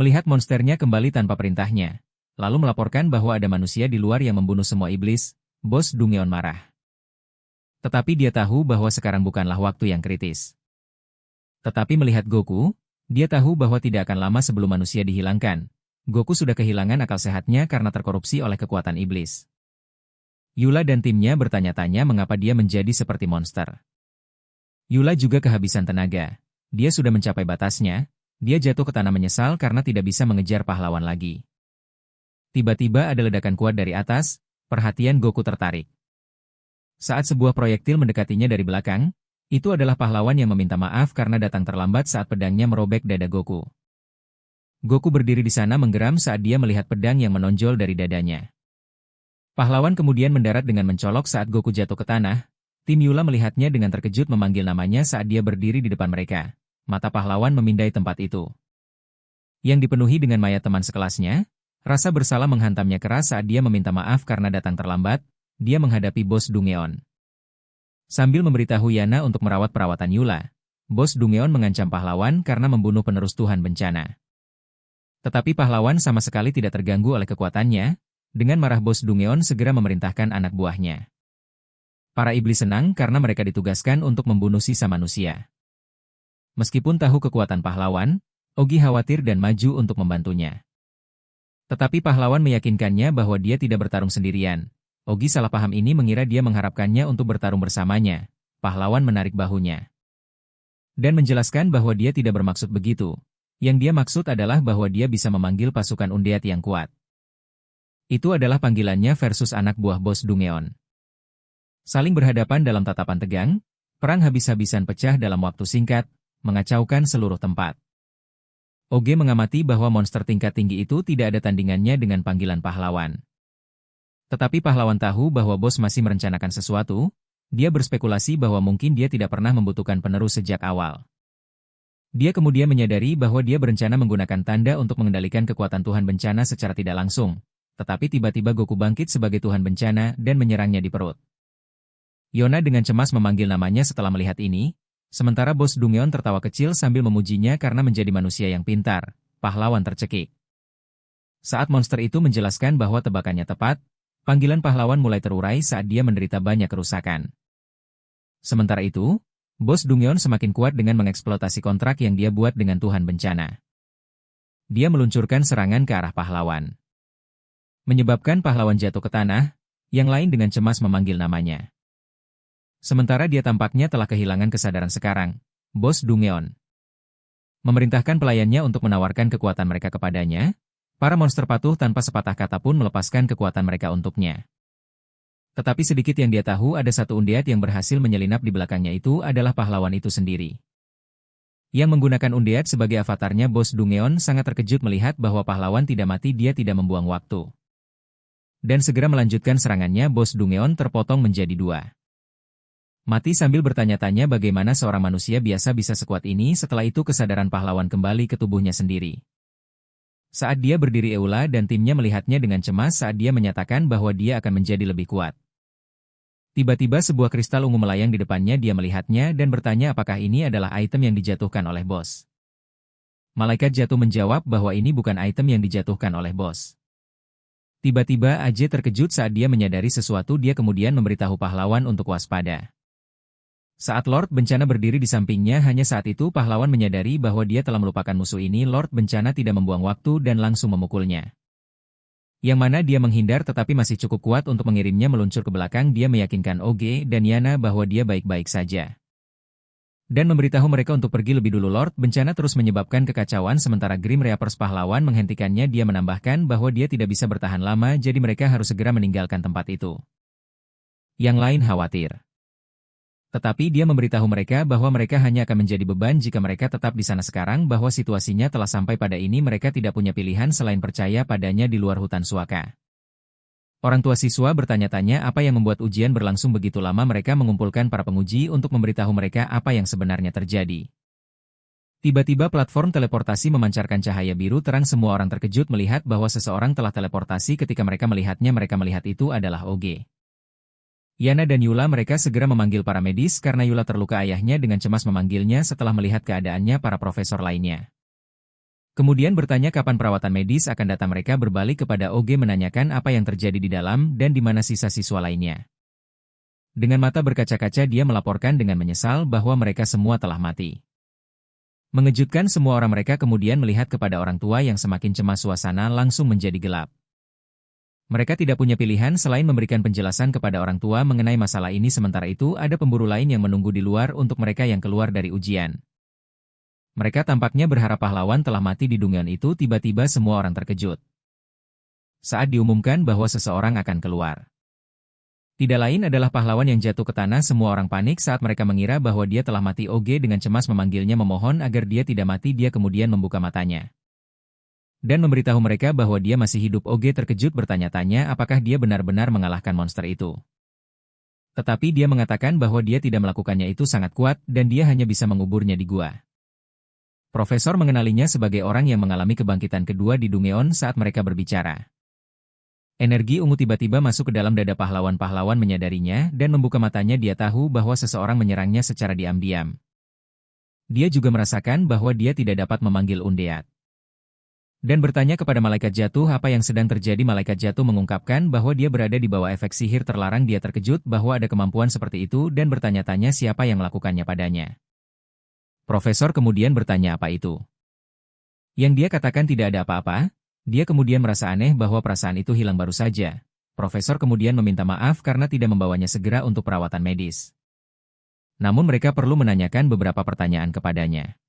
Melihat monsternya kembali tanpa perintahnya. Lalu melaporkan bahwa ada manusia di luar yang membunuh semua iblis. Bos Dungeon marah. Tetapi dia tahu bahwa sekarang bukanlah waktu yang kritis. Tetapi melihat Goku, dia tahu bahwa tidak akan lama sebelum manusia dihilangkan. Goku sudah kehilangan akal sehatnya karena terkorupsi oleh kekuatan iblis. Yula dan timnya bertanya-tanya mengapa dia menjadi seperti monster. Yula juga kehabisan tenaga. dia sudah mencapai batasnya, dia jatuh ke tanah menyesal karena tidak bisa mengejar pahlawan lagi. Tiba-tiba ada ledakan kuat dari atas, perhatian Goku tertarik. Saat sebuah proyektil mendekatinya dari belakang, itu adalah pahlawan yang meminta maaf karena datang terlambat saat pedangnya merobek dada Goku. Goku berdiri di sana menggeram saat dia melihat pedang yang menonjol dari dadanya. Pahlawan kemudian mendarat dengan mencolok saat Goku jatuh ke tanah. Tim Yula melihatnya dengan terkejut memanggil namanya saat dia berdiri di depan mereka. Mata pahlawan memindai tempat itu. Yang dipenuhi dengan mayat teman sekelasnya, rasa bersalah menghantamnya keras saat dia meminta maaf karena datang terlambat, dia menghadapi Bos Dungeon. Sambil memberitahu Yana untuk merawat perawatan Yula, Bos Dungeon mengancam pahlawan karena membunuh penerus Tuhan Bencana. Tetapi pahlawan sama sekali tidak terganggu oleh kekuatannya, dengan marah Bos Dungeon segera memerintahkan anak buahnya. Para iblis senang karena mereka ditugaskan untuk membunuh sisa manusia. Meskipun tahu kekuatan pahlawan, Ogi khawatir dan maju untuk membantunya. Tetapi pahlawan meyakinkannya bahwa dia tidak bertarung sendirian. Ogi salah paham ini mengira dia mengharapkannya untuk bertarung bersamanya. Pahlawan menarik bahunya. Dan menjelaskan bahwa dia tidak bermaksud begitu. Yang dia maksud adalah bahwa dia bisa memanggil pasukan undead yang kuat. Itu adalah panggilannya versus anak buah Bos Dungeon. Saling berhadapan dalam tatapan tegang, perang habis-habisan pecah dalam waktu singkat, mengacaukan seluruh tempat. Oge mengamati bahwa monster tingkat tinggi itu tidak ada tandingannya dengan panggilan pahlawan. Tetapi pahlawan tahu bahwa bos masih merencanakan sesuatu, dia berspekulasi bahwa mungkin dia tidak pernah membutuhkan penerus sejak awal. Dia kemudian menyadari bahwa dia berencana menggunakan tanda untuk mengendalikan kekuatan Tuhan Bencana secara tidak langsung, tetapi tiba-tiba Goku bangkit sebagai Tuhan Bencana dan menyerangnya di perut. Yona dengan cemas memanggil namanya setelah melihat ini, sementara Bos Dungeon tertawa kecil sambil memujinya karena menjadi manusia yang pintar. Pahlawan tercekik. Saat monster itu menjelaskan bahwa tebakannya tepat, panggilan pahlawan mulai terurai saat dia menderita banyak kerusakan. Sementara itu, Bos Dungeon semakin kuat dengan mengeksploitasi kontrak yang dia buat dengan Tuhan Bencana. Dia meluncurkan serangan ke arah pahlawan. Menyebabkan pahlawan jatuh ke tanah, yang lain dengan cemas memanggil namanya. Sementara dia tampaknya telah kehilangan kesadaran sekarang, Bos Dungeon memerintahkan pelayannya untuk menawarkan kekuatan mereka kepadanya. Para monster patuh tanpa sepatah kata pun melepaskan kekuatan mereka untuknya. Tetapi sedikit yang dia tahu ada satu undead yang berhasil menyelinap di belakangnya itu adalah pahlawan itu sendiri. Yang menggunakan undead sebagai avatarnya Bos Dungeon sangat terkejut melihat bahwa pahlawan tidak mati. Dia tidak membuang waktu. Dan segera melanjutkan serangannya. Bos Dungeon terpotong menjadi dua. Mati sambil bertanya-tanya bagaimana seorang manusia biasa bisa sekuat ini. Setelah itu kesadaran pahlawan kembali ke tubuhnya sendiri. Saat dia berdiri Eula dan timnya melihatnya dengan cemas saat dia menyatakan bahwa dia akan menjadi lebih kuat. Tiba-tiba sebuah kristal ungu melayang di depannya. Dia melihatnya dan bertanya apakah ini adalah item yang dijatuhkan oleh bos. Malaikat jatuh menjawab bahwa ini bukan item yang dijatuhkan oleh bos. Tiba-tiba Aje terkejut saat dia menyadari sesuatu. Dia kemudian memberitahu pahlawan untuk waspada. Saat Lord Bencana berdiri di sampingnya, hanya saat itu pahlawan menyadari bahwa dia telah melupakan musuh ini. Lord Bencana tidak membuang waktu dan langsung memukulnya. Yang mana dia menghindar tetapi masih cukup kuat untuk mengirimnya meluncur ke belakang. Dia meyakinkan Oge dan Yana bahwa dia baik-baik saja. Dan memberitahu mereka untuk pergi lebih dulu. Lord Bencana terus menyebabkan kekacauan sementara Grim Reapers pahlawan menghentikannya. Dia menambahkan bahwa dia tidak bisa bertahan lama jadi mereka harus segera meninggalkan tempat itu. Yang lain khawatir. Tetapi dia memberitahu mereka bahwa mereka hanya akan menjadi beban jika mereka tetap di sana sekarang, bahwa situasinya telah sampai pada ini mereka tidak punya pilihan selain percaya padanya di luar hutan suaka. Orang tua siswa bertanya-tanya apa yang membuat ujian berlangsung begitu lama. Mereka mengumpulkan para penguji untuk memberitahu mereka apa yang sebenarnya terjadi. Tiba-tiba platform teleportasi memancarkan cahaya biru terang. Semua orang terkejut melihat bahwa seseorang telah teleportasi. Ketika mereka melihatnya, mereka melihat itu adalah Oge. Yana dan Yula mereka segera memanggil para medis karena Yula terluka. Ayahnya dengan cemas memanggilnya setelah melihat keadaannya. Para profesor lainnya kemudian bertanya kapan perawatan medis akan datang. Mereka berbalik kepada Oge menanyakan apa yang terjadi di dalam dan di mana sisa siswa lainnya. Dengan mata berkaca-kaca dia melaporkan dengan menyesal bahwa mereka semua telah mati. Mengejutkan semua orang, mereka kemudian melihat kepada orang tua yang semakin cemas. Suasana langsung menjadi gelap. Mereka tidak punya pilihan selain memberikan penjelasan kepada orang tua mengenai masalah ini. Sementara itu ada pemburu lain yang menunggu di luar untuk mereka yang keluar dari ujian. Mereka tampaknya berharap pahlawan telah mati di Dungeon itu. Tiba-tiba semua orang terkejut saat diumumkan bahwa seseorang akan keluar. Tidak lain adalah pahlawan yang jatuh ke tanah. Semua orang panik saat mereka mengira bahwa dia telah mati. Oge dengan cemas memanggilnya memohon agar dia tidak mati. Dia kemudian membuka matanya dan memberitahu mereka bahwa dia masih hidup. Oge terkejut bertanya-tanya apakah dia benar-benar mengalahkan monster itu. Tetapi dia mengatakan bahwa dia tidak melakukannya. Itu sangat kuat dan dia hanya bisa menguburnya di gua. Profesor mengenalinya sebagai orang yang mengalami kebangkitan kedua di Dungeon. Saat mereka berbicara, energi ungu tiba-tiba masuk ke dalam dada pahlawan. Pahlawan menyadarinya dan membuka matanya. Dia tahu bahwa seseorang menyerangnya secara diam-diam. Dia juga merasakan bahwa dia tidak dapat memanggil undead dan bertanya kepada malaikat jatuh apa yang sedang terjadi. Malaikat jatuh mengungkapkan bahwa dia berada di bawah efek sihir terlarang. Dia terkejut bahwa ada kemampuan seperti itu dan bertanya-tanya siapa yang melakukannya padanya. Profesor kemudian bertanya apa itu. Yang dia katakan tidak ada apa-apa. Dia kemudian merasa aneh bahwa perasaan itu hilang baru saja. Profesor kemudian meminta maaf karena tidak membawanya segera untuk perawatan medis. Namun mereka perlu menanyakan beberapa pertanyaan kepadanya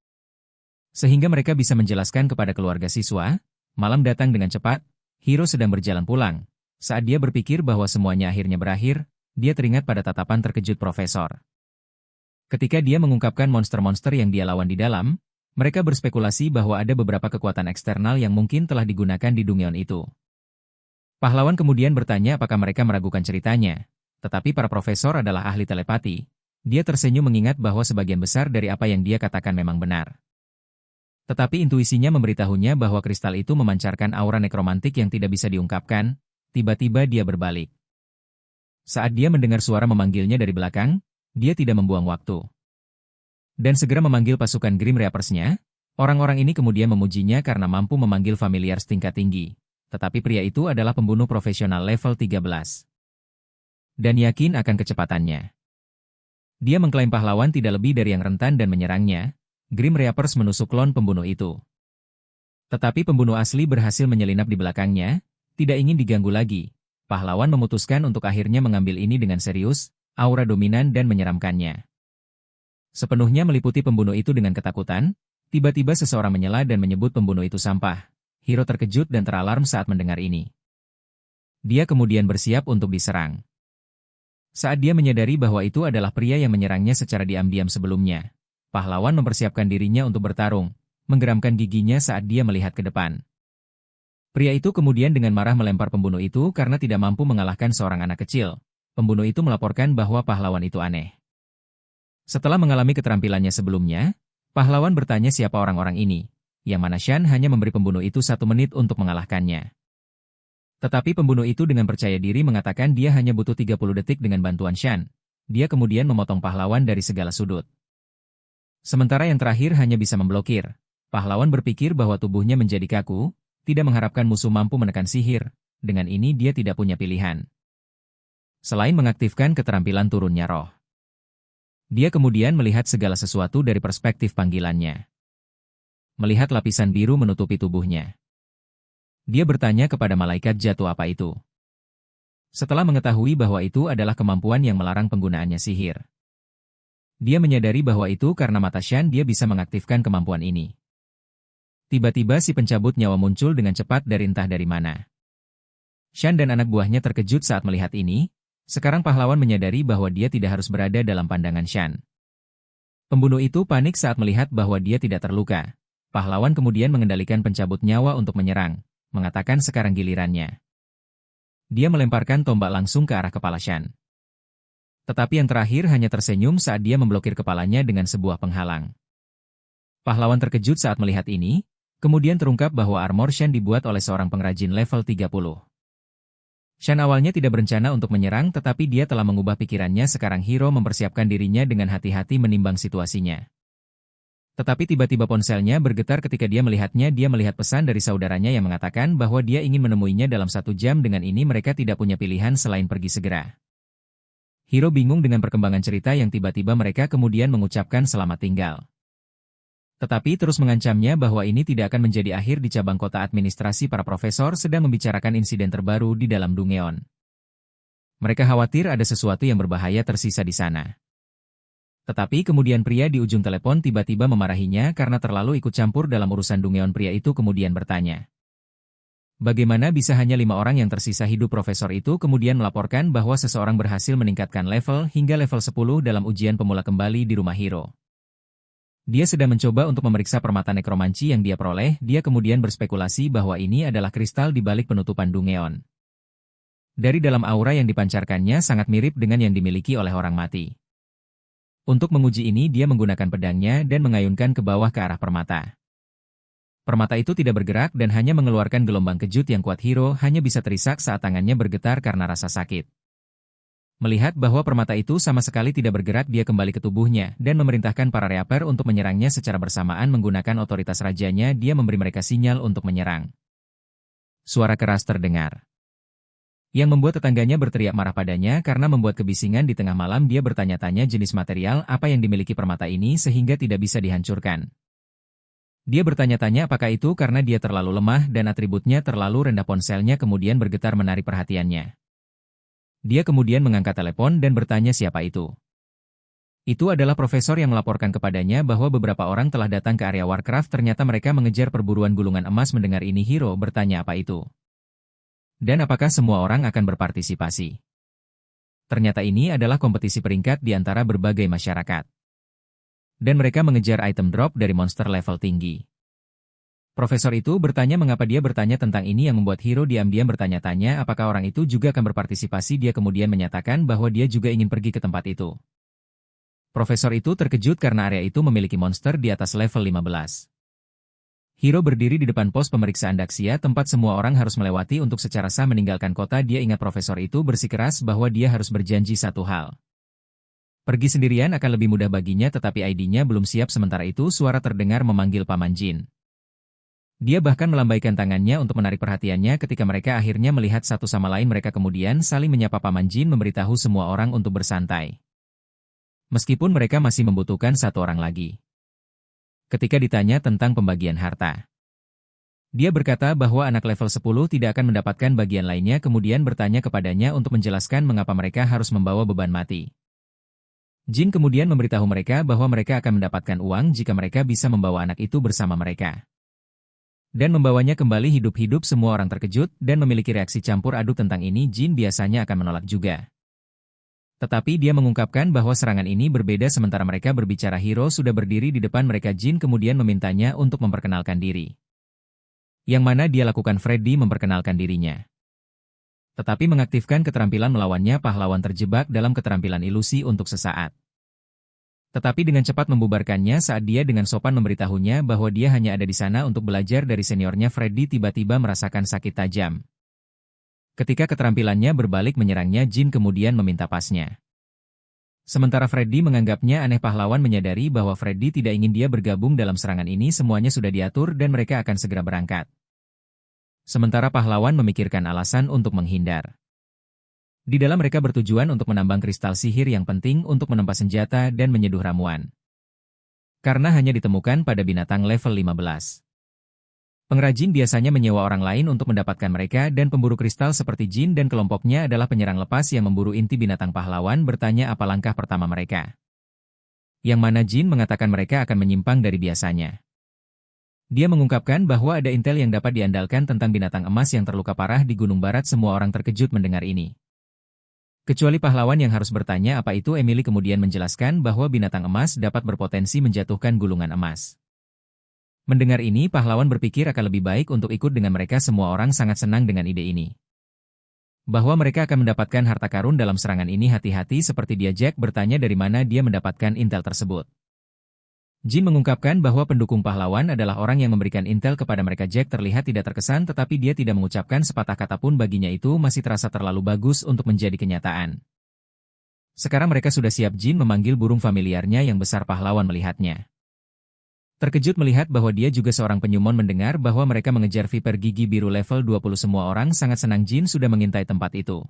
sehingga mereka bisa menjelaskan kepada keluarga siswa. Malam datang dengan cepat. Hiro sedang berjalan pulang. Saat dia berpikir bahwa semuanya akhirnya berakhir, dia teringat pada tatapan terkejut profesor. Ketika dia mengungkapkan monster-monster yang dia lawan di dalam, mereka berspekulasi bahwa ada beberapa kekuatan eksternal yang mungkin telah digunakan di Dungeon itu. Pahlawan kemudian bertanya apakah mereka meragukan ceritanya. Tetapi para profesor adalah ahli telepati. Dia tersenyum mengingat bahwa sebagian besar dari apa yang dia katakan memang benar. Tetapi intuisinya memberitahunya bahwa kristal itu memancarkan aura nekromantik yang tidak bisa diungkapkan. Tiba-tiba dia berbalik. Saat dia mendengar suara memanggilnya dari belakang, dia tidak membuang waktu dan segera memanggil pasukan Grim Reapers-nya. Orang-orang ini kemudian memujinya karena mampu memanggil familiar tingkat tinggi. Tetapi pria itu adalah pembunuh profesional level 13 dan yakin akan kecepatannya. Dia mengklaim pahlawan tidak lebih dari yang rentan dan menyerangnya. Grim Reapers menusuk klon pembunuh itu. Tetapi pembunuh asli berhasil menyelinap di belakangnya. Tidak ingin diganggu lagi, pahlawan memutuskan untuk akhirnya mengambil ini dengan serius. Aura dominan dan menyeramkannya sepenuhnya meliputi pembunuh itu. Dengan ketakutan, tiba-tiba seseorang menyela dan menyebut pembunuh itu sampah. Hiro terkejut dan teralarm saat mendengar ini. Dia kemudian bersiap untuk diserang. Saat dia menyadari bahwa itu adalah pria yang menyerangnya secara diam-diam sebelumnya, pahlawan mempersiapkan dirinya untuk bertarung, menggeramkan giginya saat dia melihat ke depan. Pria itu kemudian dengan marah melempar pembunuh itu karena tidak mampu mengalahkan seorang anak kecil. Pembunuh itu melaporkan bahwa pahlawan itu aneh. Setelah mengalami keterampilannya sebelumnya, pahlawan bertanya siapa orang-orang ini, yang mana Shan hanya memberi pembunuh itu 1 menit untuk mengalahkannya. Tetapi pembunuh itu dengan percaya diri mengatakan dia hanya butuh 30 detik dengan bantuan Shan. Dia kemudian memotong pahlawan dari segala sudut. Sementara yang terakhir hanya bisa memblokir. Pahlawan berpikir bahwa tubuhnya menjadi kaku, tidak mengharapkan musuh mampu menekan sihir. Dengan ini dia tidak punya pilihan selain mengaktifkan keterampilan turunnya roh. Dia kemudian melihat segala sesuatu dari perspektif panggilannya. Melihat lapisan biru menutupi tubuhnya. Dia bertanya kepada malaikat jatuh apa itu. Setelah mengetahui bahwa itu adalah kemampuan yang melarang penggunaannya sihir. Dia menyadari bahwa itu karena mata Shan dia bisa mengaktifkan kemampuan ini. Tiba-tiba si pencabut nyawa muncul dengan cepat dari entah dari mana. Shan dan anak buahnya terkejut saat melihat ini. Sekarang pahlawan menyadari bahwa dia tidak harus berada dalam pandangan Shan. Pembunuh itu panik saat melihat bahwa dia tidak terluka. Pahlawan kemudian mengendalikan pencabut nyawa untuk menyerang, mengatakan sekarang gilirannya. Dia melemparkan tombak langsung ke arah kepala Shan. Tetapi yang terakhir hanya tersenyum saat dia memblokir kepalanya dengan sebuah penghalang. Pahlawan terkejut saat melihat ini, kemudian terungkap bahwa armor Shan dibuat oleh seorang pengrajin level 30. Shan awalnya tidak berencana untuk menyerang tetapi dia telah mengubah pikirannya. Sekarang Hiro mempersiapkan dirinya dengan hati-hati menimbang situasinya. Tetapi tiba-tiba ponselnya bergetar ketika dia melihatnya. Dia melihat pesan dari saudaranya yang mengatakan bahwa dia ingin menemuinya dalam 1 jam. Dengan ini mereka tidak punya pilihan selain pergi segera. Hiro bingung dengan perkembangan cerita yang tiba-tiba mereka kemudian mengucapkan selamat tinggal. Tetapi terus mengancamnya bahwa ini tidak akan menjadi akhir di cabang kota administrasi. Para profesor sedang membicarakan insiden terbaru di dalam Dungeon. Mereka khawatir ada sesuatu yang berbahaya tersisa di sana. Tetapi kemudian pria di ujung telepon tiba-tiba memarahinya karena terlalu ikut campur dalam urusan Dungeon. Pria itu kemudian bertanya, bagaimana bisa hanya 5 orang yang tersisa hidup? Profesor itu kemudian melaporkan bahwa seseorang berhasil meningkatkan level hingga level 10 dalam ujian pemula kembali di rumah Hiro. Dia sedang mencoba untuk memeriksa permata nekromanci yang dia peroleh. Dia kemudian berspekulasi bahwa ini adalah kristal di balik penutupan Dungeon. Dari dalam aura yang dipancarkannya sangat mirip dengan yang dimiliki oleh orang mati. Untuk menguji ini dia menggunakan pedangnya dan mengayunkan ke bawah ke arah permata. Permata itu tidak bergerak dan hanya mengeluarkan gelombang kejut yang kuat. Hiro hanya bisa terisak saat tangannya bergetar karena rasa sakit. Melihat bahwa permata itu sama sekali tidak bergerak, dia kembali ke tubuhnya dan memerintahkan para reaper untuk menyerangnya secara bersamaan menggunakan otoritas rajanya. Dia memberi mereka sinyal untuk menyerang. Suara keras terdengar, yang membuat tetangganya berteriak marah padanya karena membuat kebisingan di tengah malam. Dia bertanya-tanya jenis material apa yang dimiliki permata ini sehingga tidak bisa dihancurkan. Dia bertanya-tanya apakah itu karena dia terlalu lemah dan atributnya terlalu rendah. Ponselnya kemudian bergetar menarik perhatiannya. Dia kemudian mengangkat telepon dan bertanya siapa itu. Itu adalah profesor yang melaporkan kepadanya bahwa beberapa orang telah datang ke area Warcraft. Ternyata mereka mengejar perburuan gulungan emas. Mendengar ini Hiro bertanya apa itu. Dan apakah semua orang akan berpartisipasi? Ternyata ini adalah kompetisi peringkat di antara berbagai masyarakat. Dan mereka mengejar item drop dari monster level tinggi. Profesor itu bertanya mengapa dia bertanya tentang ini yang membuat Hiro diam-diam bertanya-tanya apakah orang itu juga akan berpartisipasi. Dia kemudian menyatakan bahwa dia juga ingin pergi ke tempat itu. Profesor itu terkejut karena area itu memiliki monster di atas level 15. Hiro berdiri di depan pos pemeriksaan Daxia, tempat semua orang harus melewati untuk secara sah meninggalkan kota. Dia ingat profesor itu bersikeras bahwa dia harus berjanji satu hal. Pergi sendirian akan lebih mudah baginya, tetapi ID-nya belum siap. Sementara itu suara terdengar memanggil Paman Jin. Dia bahkan melambaikan tangannya untuk menarik perhatiannya ketika mereka akhirnya melihat satu sama lain. Mereka kemudian saling menyapa. Paman Jin memberitahu semua orang untuk bersantai. Meskipun mereka masih membutuhkan satu orang lagi. Ketika ditanya tentang pembagian harta, dia berkata bahwa anak level 10 tidak akan mendapatkan bagian lainnya. Kemudian bertanya kepadanya untuk menjelaskan mengapa mereka harus membawa beban mati. Jin kemudian memberitahu mereka bahwa mereka akan mendapatkan uang jika mereka bisa membawa anak itu bersama mereka. Dan membawanya kembali hidup-hidup. Semua orang terkejut dan memiliki reaksi campur aduk tentang ini. Jin biasanya akan menolak juga. Tetapi dia mengungkapkan bahwa serangan ini berbeda. Sementara mereka berbicara, Hiro sudah berdiri di depan mereka. Jin kemudian memintanya untuk memperkenalkan diri. Yang mana dia lakukan. Freddy memperkenalkan dirinya. Tetapi mengaktifkan keterampilan melawannya. Pahlawan terjebak dalam keterampilan ilusi untuk sesaat. Tetapi dengan cepat membubarkannya saat dia dengan sopan memberitahunya bahwa dia hanya ada di sana untuk belajar dari seniornya. Freddy tiba-tiba merasakan sakit tajam. Ketika keterampilannya berbalik menyerangnya, Jin kemudian meminta pasnya. Sementara Freddy menganggapnya aneh, pahlawan menyadari bahwa Freddy tidak ingin dia bergabung dalam serangan ini. Semuanya sudah diatur dan mereka akan segera berangkat. Sementara pahlawan memikirkan alasan untuk menghindar. Di dalam mereka bertujuan untuk menambang kristal sihir yang penting untuk menempa senjata dan menyeduh ramuan. Karena hanya ditemukan pada binatang level 15. Pengrajin biasanya menyewa orang lain untuk mendapatkan mereka, dan pemburu kristal seperti Jin dan kelompoknya adalah penyerang lepas yang memburu inti binatang. Pahlawan bertanya apa langkah pertama mereka. Yang mana Jin mengatakan mereka akan menyimpang dari biasanya. Dia mengungkapkan bahwa ada intel yang dapat diandalkan tentang binatang emas yang terluka parah di Gunung Barat. Semua orang terkejut mendengar ini. Kecuali pahlawan yang harus bertanya apa itu. Emily kemudian menjelaskan bahwa binatang emas dapat berpotensi menjatuhkan gulungan emas. Mendengar ini, pahlawan berpikir akan lebih baik untuk ikut dengan mereka. Semua orang sangat senang dengan ide ini. Bahwa mereka akan mendapatkan harta karun dalam serangan ini. Hati-hati seperti dia. Jack bertanya dari mana dia mendapatkan intel tersebut. Jin mengungkapkan bahwa pendukung pahlawan adalah orang yang memberikan intel kepada mereka. Jack terlihat tidak terkesan, tetapi dia tidak mengucapkan sepatah kata pun. Baginya itu masih terasa terlalu bagus untuk menjadi kenyataan. Sekarang mereka sudah siap. Jin memanggil burung familiarnya yang besar. Pahlawan melihatnya. Terkejut melihat bahwa dia juga seorang penyumon. Mendengar bahwa mereka mengejar Viper gigi biru level 20. Semua orang sangat senang. Jin sudah mengintai tempat itu.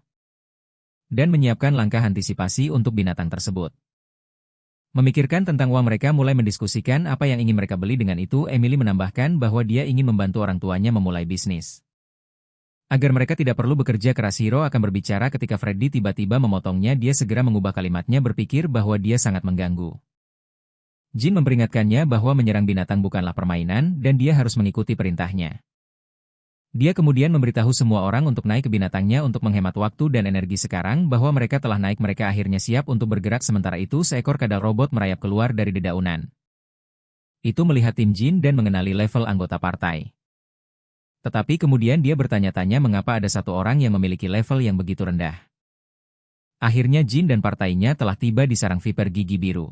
Dan menyiapkan langkah antisipasi untuk binatang tersebut. Memikirkan tentang uang, mereka mulai mendiskusikan apa yang ingin mereka beli. Dengan itu, Emily menambahkan bahwa dia ingin membantu orang tuanya memulai bisnis. Agar mereka tidak perlu bekerja keras, Hiro akan berbicara ketika Freddy tiba-tiba memotongnya. Dia segera mengubah kalimatnya, berpikir bahwa dia sangat mengganggu. Jin memperingatkannya bahwa menyerang binatang bukanlah permainan dan dia harus mengikuti perintahnya. Dia kemudian memberitahu semua orang untuk naik ke binatangnya untuk menghemat waktu dan energi. Sekarang bahwa mereka telah naik, mereka akhirnya siap untuk bergerak. Sementara itu seekor kadal robot merayap keluar dari dedaunan. Itu melihat tim Jin dan mengenali level anggota partai. Tetapi kemudian dia bertanya-tanya mengapa ada satu orang yang memiliki level yang begitu rendah. Akhirnya Jin dan partainya telah tiba di sarang viper gigi biru.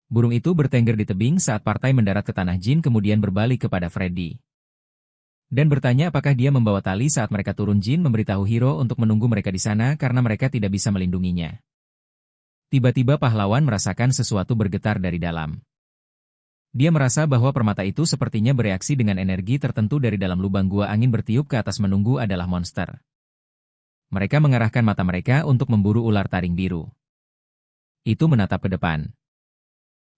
Burung itu bertengger di tebing saat partai mendarat ke tanah. Jin kemudian berbalik kepada Freddy dan bertanya apakah dia membawa tali saat mereka turun. Jin memberitahu Hiro untuk menunggu mereka di sana karena mereka tidak bisa melindunginya. Tiba-tiba pahlawan merasakan sesuatu bergetar dari dalam. Dia merasa bahwa permata itu sepertinya bereaksi dengan energi tertentu dari dalam lubang gua. Angin bertiup ke atas, menunggu adalah monster. Mereka mengarahkan mata mereka untuk memburu ular taring biru. Itu menatap ke depan,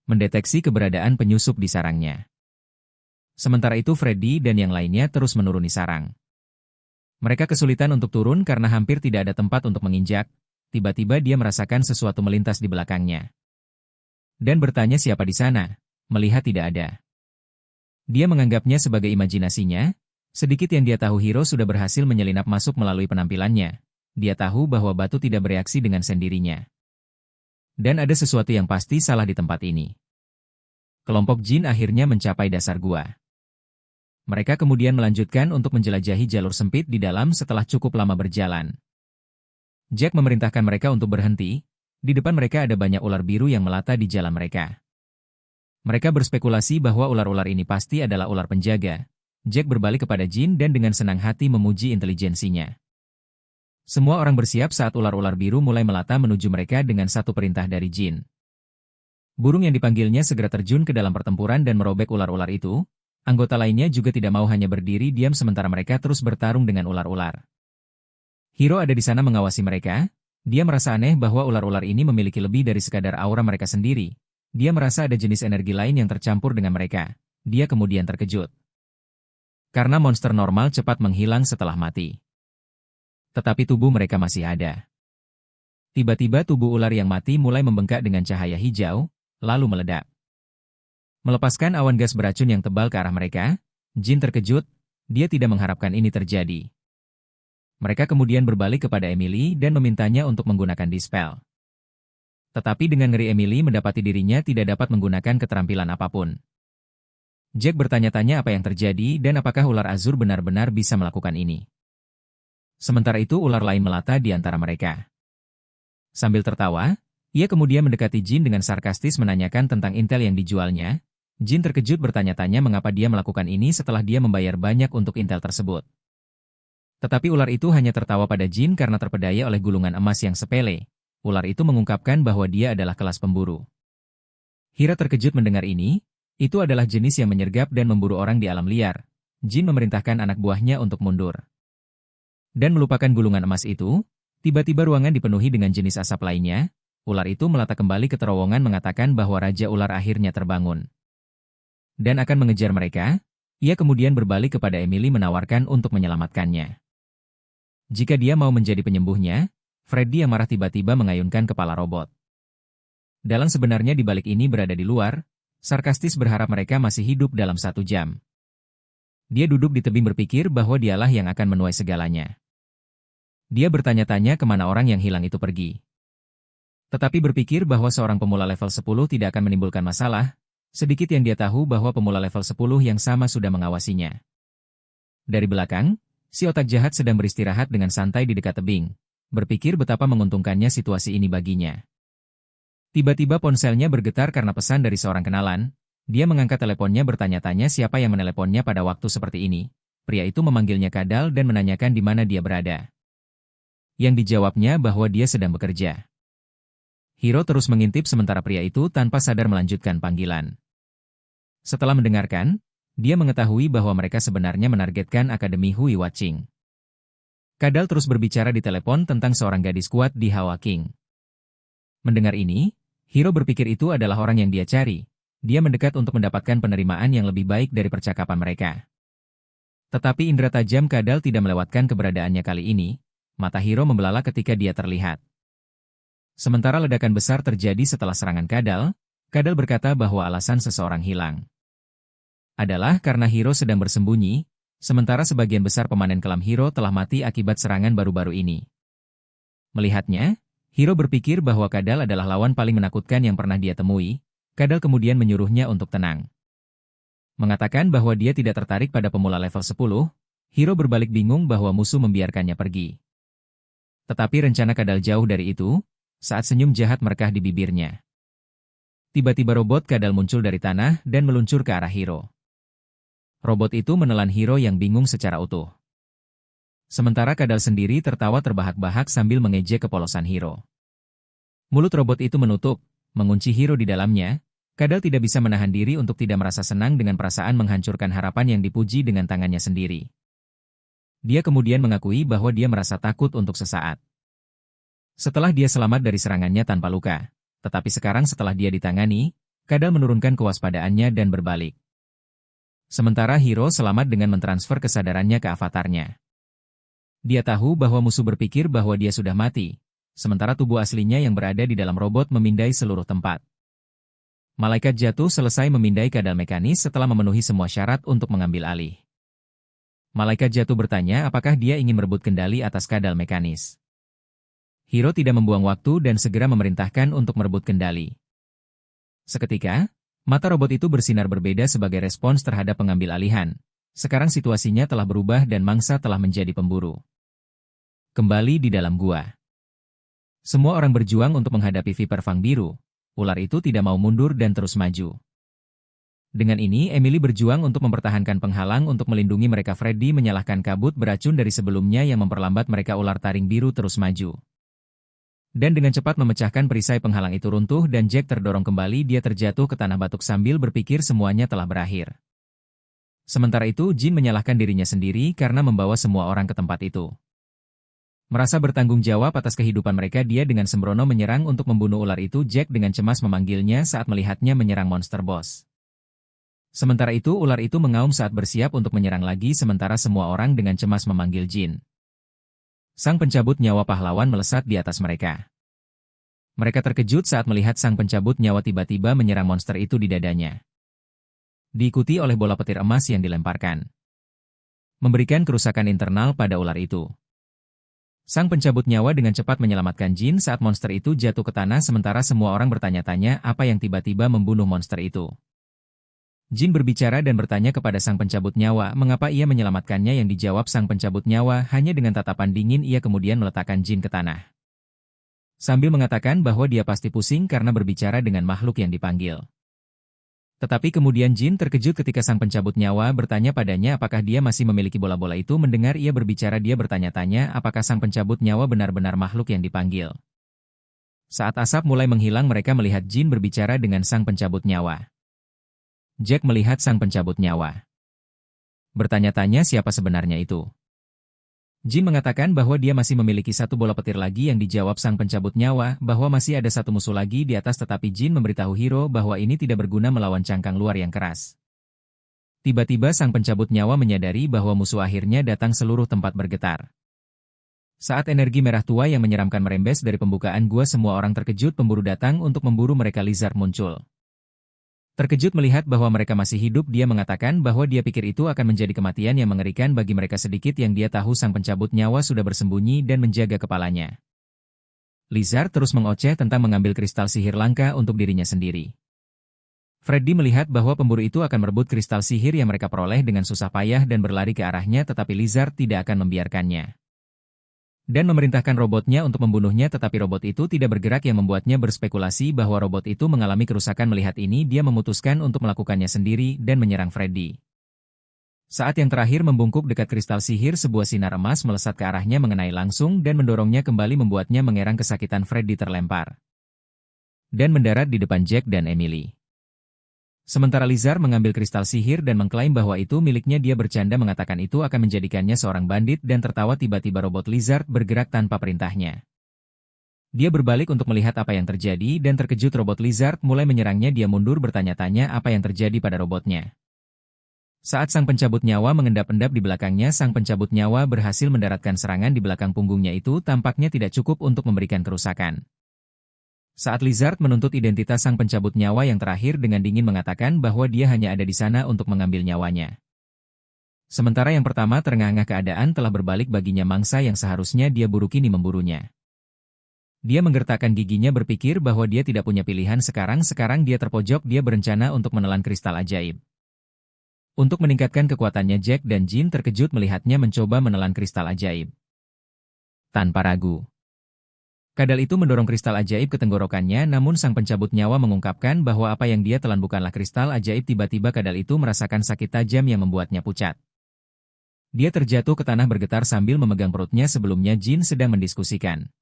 mendeteksi keberadaan penyusup di sarangnya. Sementara itu Freddy dan yang lainnya terus menuruni sarang. Mereka kesulitan untuk turun karena hampir tidak ada tempat untuk menginjak. Tiba-tiba dia merasakan sesuatu melintas di belakangnya. Dan bertanya siapa di sana. Melihat tidak ada, dia menganggapnya sebagai imajinasinya. Sedikit yang dia tahu, Hiro sudah berhasil menyelinap masuk melalui penampilannya. Dia tahu bahwa batu tidak bereaksi dengan sendirinya. Dan ada sesuatu yang pasti salah di tempat ini. Kelompok Jin akhirnya mencapai dasar gua. Mereka kemudian melanjutkan untuk menjelajahi jalur sempit di dalam. Setelah cukup lama berjalan, Jack memerintahkan mereka untuk berhenti. Di depan mereka ada banyak ular biru yang melata di jalan mereka. Mereka berspekulasi bahwa ular-ular ini pasti adalah ular penjaga. Jack berbalik kepada Jin dan dengan senang hati memuji intelijensinya. Semua orang bersiap saat ular-ular biru mulai melata menuju mereka dengan satu perintah dari Jin. Burung yang dipanggilnya segera terjun ke dalam pertempuran dan merobek ular-ular itu. Anggota lainnya juga tidak mau hanya berdiri diam sementara mereka terus bertarung dengan ular-ular. Hiro ada di sana mengawasi mereka. Dia merasa aneh bahwa ular-ular ini memiliki lebih dari sekadar aura mereka sendiri. Dia merasa ada jenis energi lain yang tercampur dengan mereka. Dia kemudian terkejut karena monster normal cepat menghilang setelah mati. Tetapi tubuh mereka masih ada. Tiba-tiba tubuh ular yang mati mulai membengkak dengan cahaya hijau, lalu meledak, melepaskan awan gas beracun yang tebal ke arah mereka. Jin terkejut, dia tidak mengharapkan ini terjadi. Mereka kemudian berbalik kepada Emily dan memintanya untuk menggunakan dispel. Tetapi dengan ngeri Emily mendapati dirinya tidak dapat menggunakan keterampilan apapun. Jack bertanya-tanya apa yang terjadi dan apakah ular azur benar-benar bisa melakukan ini. Sementara itu ular lain melata di antara mereka. Sambil tertawa, ia kemudian mendekati Jin dengan sarkastis menanyakan tentang intel yang dijualnya. Jin terkejut bertanya-tanya mengapa dia melakukan ini setelah dia membayar banyak untuk intel tersebut. Tetapi ular itu hanya tertawa pada Jin karena terpedaya oleh gulungan emas yang sepele. Ular itu mengungkapkan bahwa dia adalah kelas pemburu. Hiro terkejut mendengar ini. Itu adalah jenis yang menyergap dan memburu orang di alam liar. Jin memerintahkan anak buahnya untuk mundur dan melupakan gulungan emas itu. Tiba-tiba ruangan dipenuhi dengan jenis asap lainnya. Ular itu melata kembali ke terowongan mengatakan bahwa Raja Ular akhirnya terbangun dan akan mengejar mereka. Ia kemudian berbalik kepada Emily menawarkan untuk menyelamatkannya jika dia mau menjadi penyembuhnya. Freddy yang marah tiba-tiba mengayunkan kepala robot. Dalang sebenarnya di balik ini berada di luar, sarkastis berharap mereka masih hidup dalam 1 jam. Dia duduk di tebing berpikir bahwa dialah yang akan menuai segalanya. Dia bertanya-tanya kemana orang yang hilang itu pergi. Tetapi berpikir bahwa seorang pemula level 10 tidak akan menimbulkan masalah, sedikit yang dia tahu bahwa pemula level 10 yang sama sudah mengawasinya. Dari belakang, si otak jahat sedang beristirahat dengan santai di dekat tebing. Berpikir betapa menguntungkannya situasi ini baginya. Tiba-tiba ponselnya bergetar karena pesan dari seorang kenalan. Dia mengangkat teleponnya bertanya-tanya siapa yang meneleponnya pada waktu seperti ini. Pria itu memanggilnya Kadal dan menanyakan di mana dia berada. Yang dijawabnya bahwa dia sedang bekerja. Hiro terus mengintip sementara pria itu tanpa sadar melanjutkan panggilan. Setelah mendengarkan, dia mengetahui bahwa mereka sebenarnya menargetkan Akademi Hui Watching. Kadal terus berbicara di telepon tentang seorang gadis kuat di Hawa King. Mendengar ini, Hiro berpikir itu adalah orang yang dia cari. Dia mendekat untuk mendapatkan penerimaan yang lebih baik dari percakapan mereka. Tetapi indera tajam kadal tidak melewatkan keberadaannya kali ini. Mata Hiro membelalak ketika dia terlihat. Sementara ledakan besar terjadi setelah serangan kadal, kadal berkata bahwa alasan seseorang hilang adalah karena Hiro sedang bersembunyi, sementara sebagian besar pemanen kelam Hiro telah mati akibat serangan baru-baru ini. Melihatnya, Hiro berpikir bahwa kadal adalah lawan paling menakutkan yang pernah dia temui. Kadal kemudian menyuruhnya untuk tenang. Mengatakan bahwa dia tidak tertarik pada pemula level 10, Hiro berbalik bingung bahwa musuh membiarkannya pergi. Tetapi rencana kadal jauh dari itu, saat senyum jahat merekah di bibirnya. Tiba-tiba robot kadal muncul dari tanah dan meluncur ke arah Hiro. Robot itu menelan Hiro yang bingung secara utuh. Sementara kadal sendiri tertawa terbahak-bahak sambil mengejek kepolosan Hiro. Mulut robot itu menutup, mengunci Hiro di dalamnya. Kadal tidak bisa menahan diri untuk tidak merasa senang dengan perasaan menghancurkan harapan yang dipuji dengan tangannya sendiri. Dia kemudian mengakui bahwa dia merasa takut untuk sesaat. Setelah dia selamat dari serangannya tanpa luka, tetapi sekarang setelah dia ditangani, kadal menurunkan kewaspadaannya dan berbalik. Sementara Hiro selamat dengan mentransfer kesadarannya ke avatarnya. Dia tahu bahwa musuh berpikir bahwa dia sudah mati, sementara tubuh aslinya yang berada di dalam robot memindai seluruh tempat. Malaikat jatuh selesai memindai kadal mekanis setelah memenuhi semua syarat untuk mengambil alih. Malaikat jatuh bertanya apakah dia ingin merebut kendali atas kadal mekanis. Hiro tidak membuang waktu dan segera memerintahkan untuk merebut kendali. Seketika, mata robot itu bersinar berbeda sebagai respons terhadap pengambil alihan. Sekarang situasinya telah berubah dan mangsa telah menjadi pemburu. Kembali di dalam gua. Semua orang berjuang untuk menghadapi Viper Fang biru. Ular itu tidak mau mundur dan terus maju. Dengan ini Emily berjuang untuk mempertahankan penghalang untuk melindungi mereka. Freddy menyalahkan kabut beracun dari sebelumnya yang memperlambat mereka. Ular taring biru terus maju. Dan dengan cepat memecahkan perisai penghalang itu runtuh dan Jack terdorong kembali. Dia terjatuh ke tanah batuk sambil berpikir semuanya telah berakhir. Sementara itu Jin menyalahkan dirinya sendiri karena membawa semua orang ke tempat itu. Merasa bertanggung jawab atas kehidupan mereka, dia dengan sembrono menyerang untuk membunuh ular itu. Jack dengan cemas memanggilnya saat melihatnya menyerang monster boss. Sementara itu ular itu mengaum saat bersiap untuk menyerang lagi, sementara semua orang dengan cemas memanggil Jin. Sang pencabut nyawa pahlawan melesat di atas mereka. Mereka terkejut saat melihat sang pencabut nyawa tiba-tiba menyerang monster itu di dadanya. Diikuti oleh bola petir emas yang dilemparkan, memberikan kerusakan internal pada ular itu. Sang pencabut nyawa dengan cepat menyelamatkan Jin saat monster itu jatuh ke tanah, sementara semua orang bertanya-tanya apa yang tiba-tiba membunuh monster itu. Jin berbicara dan bertanya kepada sang pencabut nyawa mengapa ia menyelamatkannya. Yang dijawab sang pencabut nyawa hanya dengan tatapan dingin. Ia kemudian meletakkan Jin ke tanah, sambil mengatakan bahwa dia pasti pusing karena berbicara dengan makhluk yang dipanggil. Tetapi kemudian Jin terkejut ketika sang pencabut nyawa bertanya padanya apakah dia masih memiliki bola-bola itu. Mendengar ia berbicara, dia bertanya-tanya apakah sang pencabut nyawa benar-benar makhluk yang dipanggil. Saat asap mulai menghilang, mereka melihat Jin berbicara dengan sang pencabut nyawa. Jack melihat sang pencabut nyawa, bertanya-tanya siapa sebenarnya itu. Jin mengatakan bahwa dia masih memiliki satu bola petir lagi. Yang dijawab sang pencabut nyawa bahwa masih ada satu musuh lagi di atas, tetapi Jin memberitahu Hiro bahwa ini tidak berguna melawan cangkang luar yang keras. Tiba-tiba sang pencabut nyawa menyadari bahwa musuh akhirnya datang. Seluruh tempat bergetar. Saat energi merah tua yang menyeramkan merembes dari pembukaan gua, semua orang terkejut. Pemburu datang untuk memburu mereka. Lizard muncul. Terkejut melihat bahwa mereka masih hidup, dia mengatakan bahwa dia pikir itu akan menjadi kematian yang mengerikan bagi mereka. Sedikit yang dia tahu, sang pencabut nyawa sudah bersembunyi dan menjaga kepalanya. Lizard terus mengoceh tentang mengambil kristal sihir langka untuk dirinya sendiri. Freddy melihat bahwa pemburu itu akan merebut kristal sihir yang mereka peroleh dengan susah payah dan berlari ke arahnya, tetapi Lizard tidak akan membiarkannya. Dan memerintahkan robotnya untuk membunuhnya, tetapi robot itu tidak bergerak yang membuatnya berspekulasi bahwa robot itu mengalami kerusakan. Melihat ini, dia memutuskan untuk melakukannya sendiri dan menyerang Freddy. Saat yang terakhir membungkuk dekat kristal sihir, sebuah sinar emas melesat ke arahnya mengenai langsung dan mendorongnya kembali, membuatnya mengerang. Kesakitan, Freddy terlempar dan mendarat di depan Jack dan Emily. Sementara Lizard mengambil kristal sihir dan mengklaim bahwa itu miliknya. Dia bercanda mengatakan itu akan menjadikannya seorang bandit dan tertawa. Tiba-tiba robot Lizard bergerak tanpa perintahnya. Dia berbalik untuk melihat apa yang terjadi dan terkejut robot Lizard mulai menyerangnya. Dia mundur bertanya-tanya apa yang terjadi pada robotnya. Saat sang pencabut nyawa mengendap-endap di belakangnya, sang pencabut nyawa berhasil mendaratkan serangan di belakang punggungnya itu tampaknya tidak cukup untuk memberikan kerusakan. Saat Lizard menuntut identitas sang pencabut nyawa yang terakhir dengan dingin mengatakan bahwa dia hanya ada di sana untuk mengambil nyawanya. Sementara yang pertama terengah-engah keadaan telah berbalik baginya, mangsa yang seharusnya dia buru kini memburunya. Dia menggertakkan giginya berpikir bahwa dia tidak punya pilihan sekarang dia terpojok, dia berencana untuk menelan kristal ajaib. Untuk meningkatkan kekuatannya, Jack dan Jin terkejut melihatnya mencoba menelan kristal ajaib. Tanpa ragu, kadal itu mendorong kristal ajaib ke tenggorokannya, namun sang pencabut nyawa mengungkapkan bahwa apa yang dia telan bukanlah kristal ajaib. Tiba-tiba kadal itu merasakan sakit tajam yang membuatnya pucat. Dia terjatuh ke tanah bergetar sambil memegang perutnya. Sebelumnya Jin sedang mendiskusikan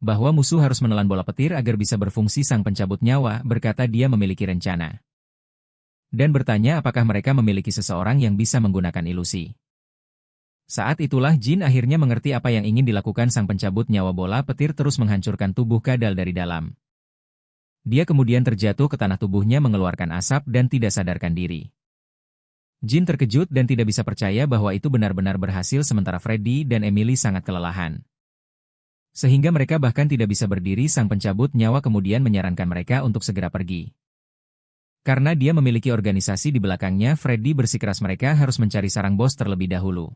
bahwa musuh harus menelan bola petir agar bisa berfungsi. Sang pencabut nyawa berkata dia memiliki rencana dan bertanya apakah mereka memiliki seseorang yang bisa menggunakan ilusi. Saat itulah Jin akhirnya mengerti apa yang ingin dilakukan sang pencabut nyawa. Bola petir terus menghancurkan tubuh kadal dari dalam. Dia kemudian terjatuh ke tanah, tubuhnya mengeluarkan asap dan tidak sadarkan diri. Jin terkejut dan tidak bisa percaya bahwa itu benar-benar berhasil, sementara Freddy dan Emily sangat kelelahan. Sehingga mereka bahkan tidak bisa berdiri. Sang pencabut nyawa kemudian menyarankan mereka untuk segera pergi. Karena dia memiliki organisasi di belakangnya, Freddy bersikeras mereka harus mencari sarang bos terlebih dahulu.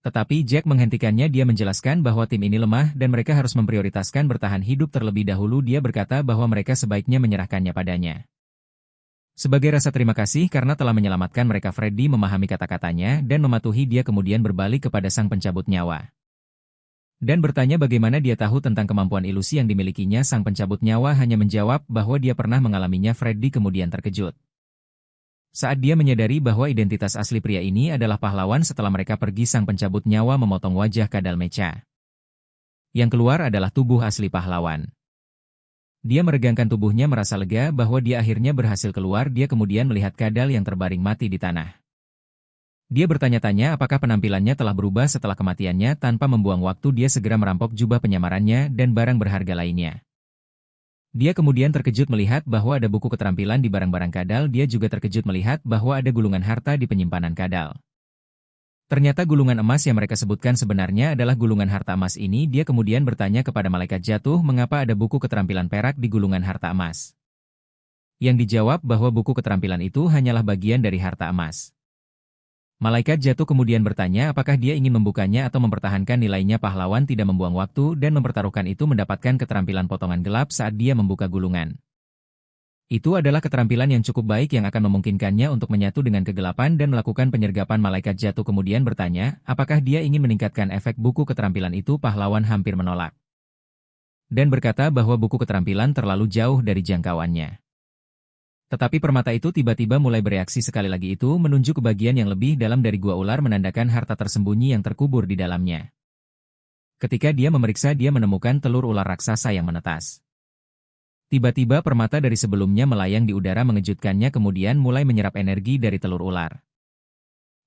Tetapi Jack menghentikannya. Dia menjelaskan bahwa tim ini lemah dan mereka harus memprioritaskan bertahan hidup terlebih dahulu. Dia berkata bahwa mereka sebaiknya menyerahkannya padanya. Sebagai rasa terima kasih karena telah menyelamatkan mereka, Freddy memahami kata-katanya dan mematuhi. Dia kemudian berbalik kepada sang pencabut nyawa dan bertanya bagaimana dia tahu tentang kemampuan ilusi yang dimilikinya. Sang pencabut nyawa hanya menjawab bahwa dia pernah mengalaminya. Freddy kemudian terkejut saat dia menyadari bahwa identitas asli pria ini adalah pahlawan. Setelah mereka pergi, sang pencabut nyawa memotong wajah kadal mecha. Yang keluar adalah tubuh asli pahlawan. Dia meregangkan tubuhnya merasa lega bahwa dia akhirnya berhasil keluar. Dia kemudian melihat kadal yang terbaring mati di tanah. Dia bertanya-tanya apakah penampilannya telah berubah setelah kematiannya. Tanpa membuang waktu, dia segera merampok jubah penyamarannya dan barang berharga lainnya. Dia kemudian terkejut melihat bahwa ada buku keterampilan di barang-barang kadal. Dia juga terkejut melihat bahwa ada gulungan harta di penyimpanan kadal. Ternyata gulungan emas yang mereka sebutkan sebenarnya adalah gulungan harta emas ini. Dia kemudian bertanya kepada malaikat jatuh mengapa ada buku keterampilan perak di gulungan harta emas. Yang dijawab bahwa buku keterampilan itu hanyalah bagian dari harta emas. Malaikat jatuh kemudian bertanya apakah dia ingin membukanya atau mempertahankan nilainya. Pahlawan tidak membuang waktu dan mempertaruhkan itu mendapatkan keterampilan potongan gelap saat dia membuka gulungan. Itu adalah keterampilan yang cukup baik yang akan memungkinkannya untuk menyatu dengan kegelapan dan melakukan penyergapan. Malaikat jatuh kemudian bertanya apakah dia ingin meningkatkan efek buku keterampilan itu. Pahlawan hampir menolak dan berkata bahwa buku keterampilan terlalu jauh dari jangkauannya. Tetapi permata itu tiba-tiba mulai bereaksi. Sekali lagi itu menunjuk ke bagian yang lebih dalam dari gua ular, menandakan harta tersembunyi yang terkubur di dalamnya. Ketika dia memeriksa, dia menemukan telur ular raksasa yang menetas. Tiba-tiba permata dari sebelumnya melayang di udara mengejutkannya kemudian mulai menyerap energi dari telur ular.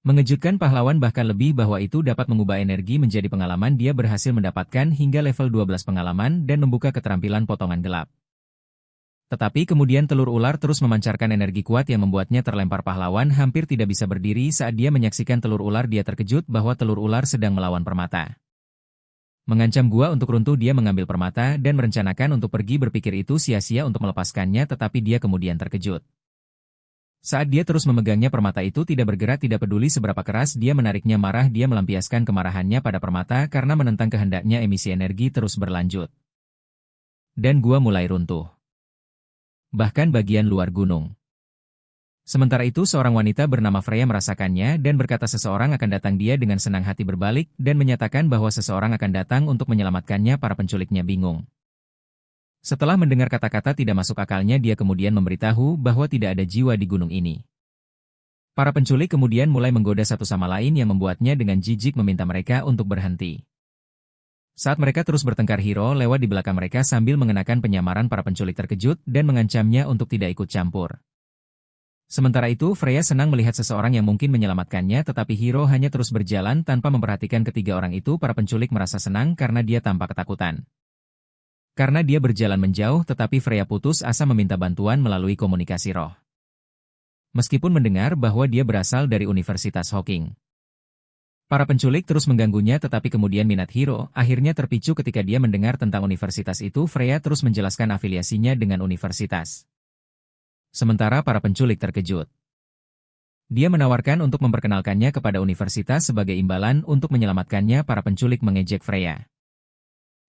Mengejutkan pahlawan bahkan lebih bahwa itu dapat mengubah energi menjadi pengalaman. Dia berhasil mendapatkan hingga level 12 pengalaman dan membuka keterampilan potongan gelap. Tetapi kemudian telur ular terus memancarkan energi kuat yang membuatnya terlempar. Pahlawan hampir tidak bisa berdiri saat dia menyaksikan telur ular. Dia terkejut bahwa telur ular sedang melawan permata. Mengancam gua untuk runtuh. Dia mengambil permata dan merencanakan untuk pergi, berpikir itu sia-sia untuk melepaskannya, tetapi dia kemudian terkejut. Saat dia terus memegangnya, permata itu tidak bergerak. Tidak peduli seberapa keras dia menariknya. Marah, dia melampiaskan kemarahannya pada permata karena menentang kehendaknya. Emisi energi terus berlanjut dan gua mulai runtuh, bahkan bagian luar gunung. Sementara itu seorang wanita bernama Freya merasakannya dan berkata seseorang akan datang. Dia dengan senang hati berbalik dan menyatakan bahwa seseorang akan datang untuk menyelamatkannya. Para penculiknya bingung. Setelah mendengar kata-kata tidak masuk akalnya, dia kemudian memberitahu bahwa tidak ada jiwa di gunung ini. Para penculik kemudian mulai menggoda satu sama lain yang membuatnya dengan jijik meminta mereka untuk berhenti. Saat mereka terus bertengkar, Hiro lewat di belakang mereka sambil mengenakan penyamaran. Para penculik terkejut dan mengancamnya untuk tidak ikut campur. Sementara itu Freya senang melihat seseorang yang mungkin menyelamatkannya, tetapi Hiro hanya terus berjalan tanpa memperhatikan ketiga orang itu. Para penculik merasa senang karena dia tampak ketakutan. Karena dia berjalan menjauh, tetapi Freya putus asa meminta bantuan melalui komunikasi roh. meskipun mendengar bahwa dia berasal dari Universitas Hawking. Para penculik terus mengganggunya tetapi kemudian minat Hiro akhirnya terpicu ketika dia mendengar tentang universitas itu. Freya terus menjelaskan afiliasinya dengan universitas. Sementara para penculik terkejut. Dia menawarkan untuk memperkenalkannya kepada universitas sebagai imbalan untuk menyelamatkannya. Para penculik mengejek Freya.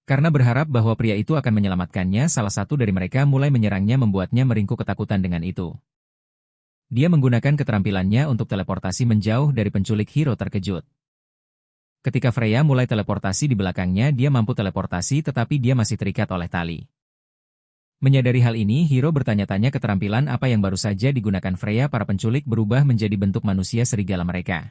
Karena berharap bahwa pria itu akan menyelamatkannya, salah satu dari mereka mulai menyerangnya membuatnya meringkuk ketakutan dengan itu. Dia menggunakan keterampilannya untuk teleportasi menjauh dari penculik. Hiro terkejut. Ketika Freya mulai teleportasi di belakangnya, dia mampu teleportasi tetapi dia masih terikat oleh tali. Menyadari hal ini, Hiro bertanya-tanya keterampilan apa yang baru saja digunakan Freya. Para penculik berubah menjadi bentuk manusia serigala mereka.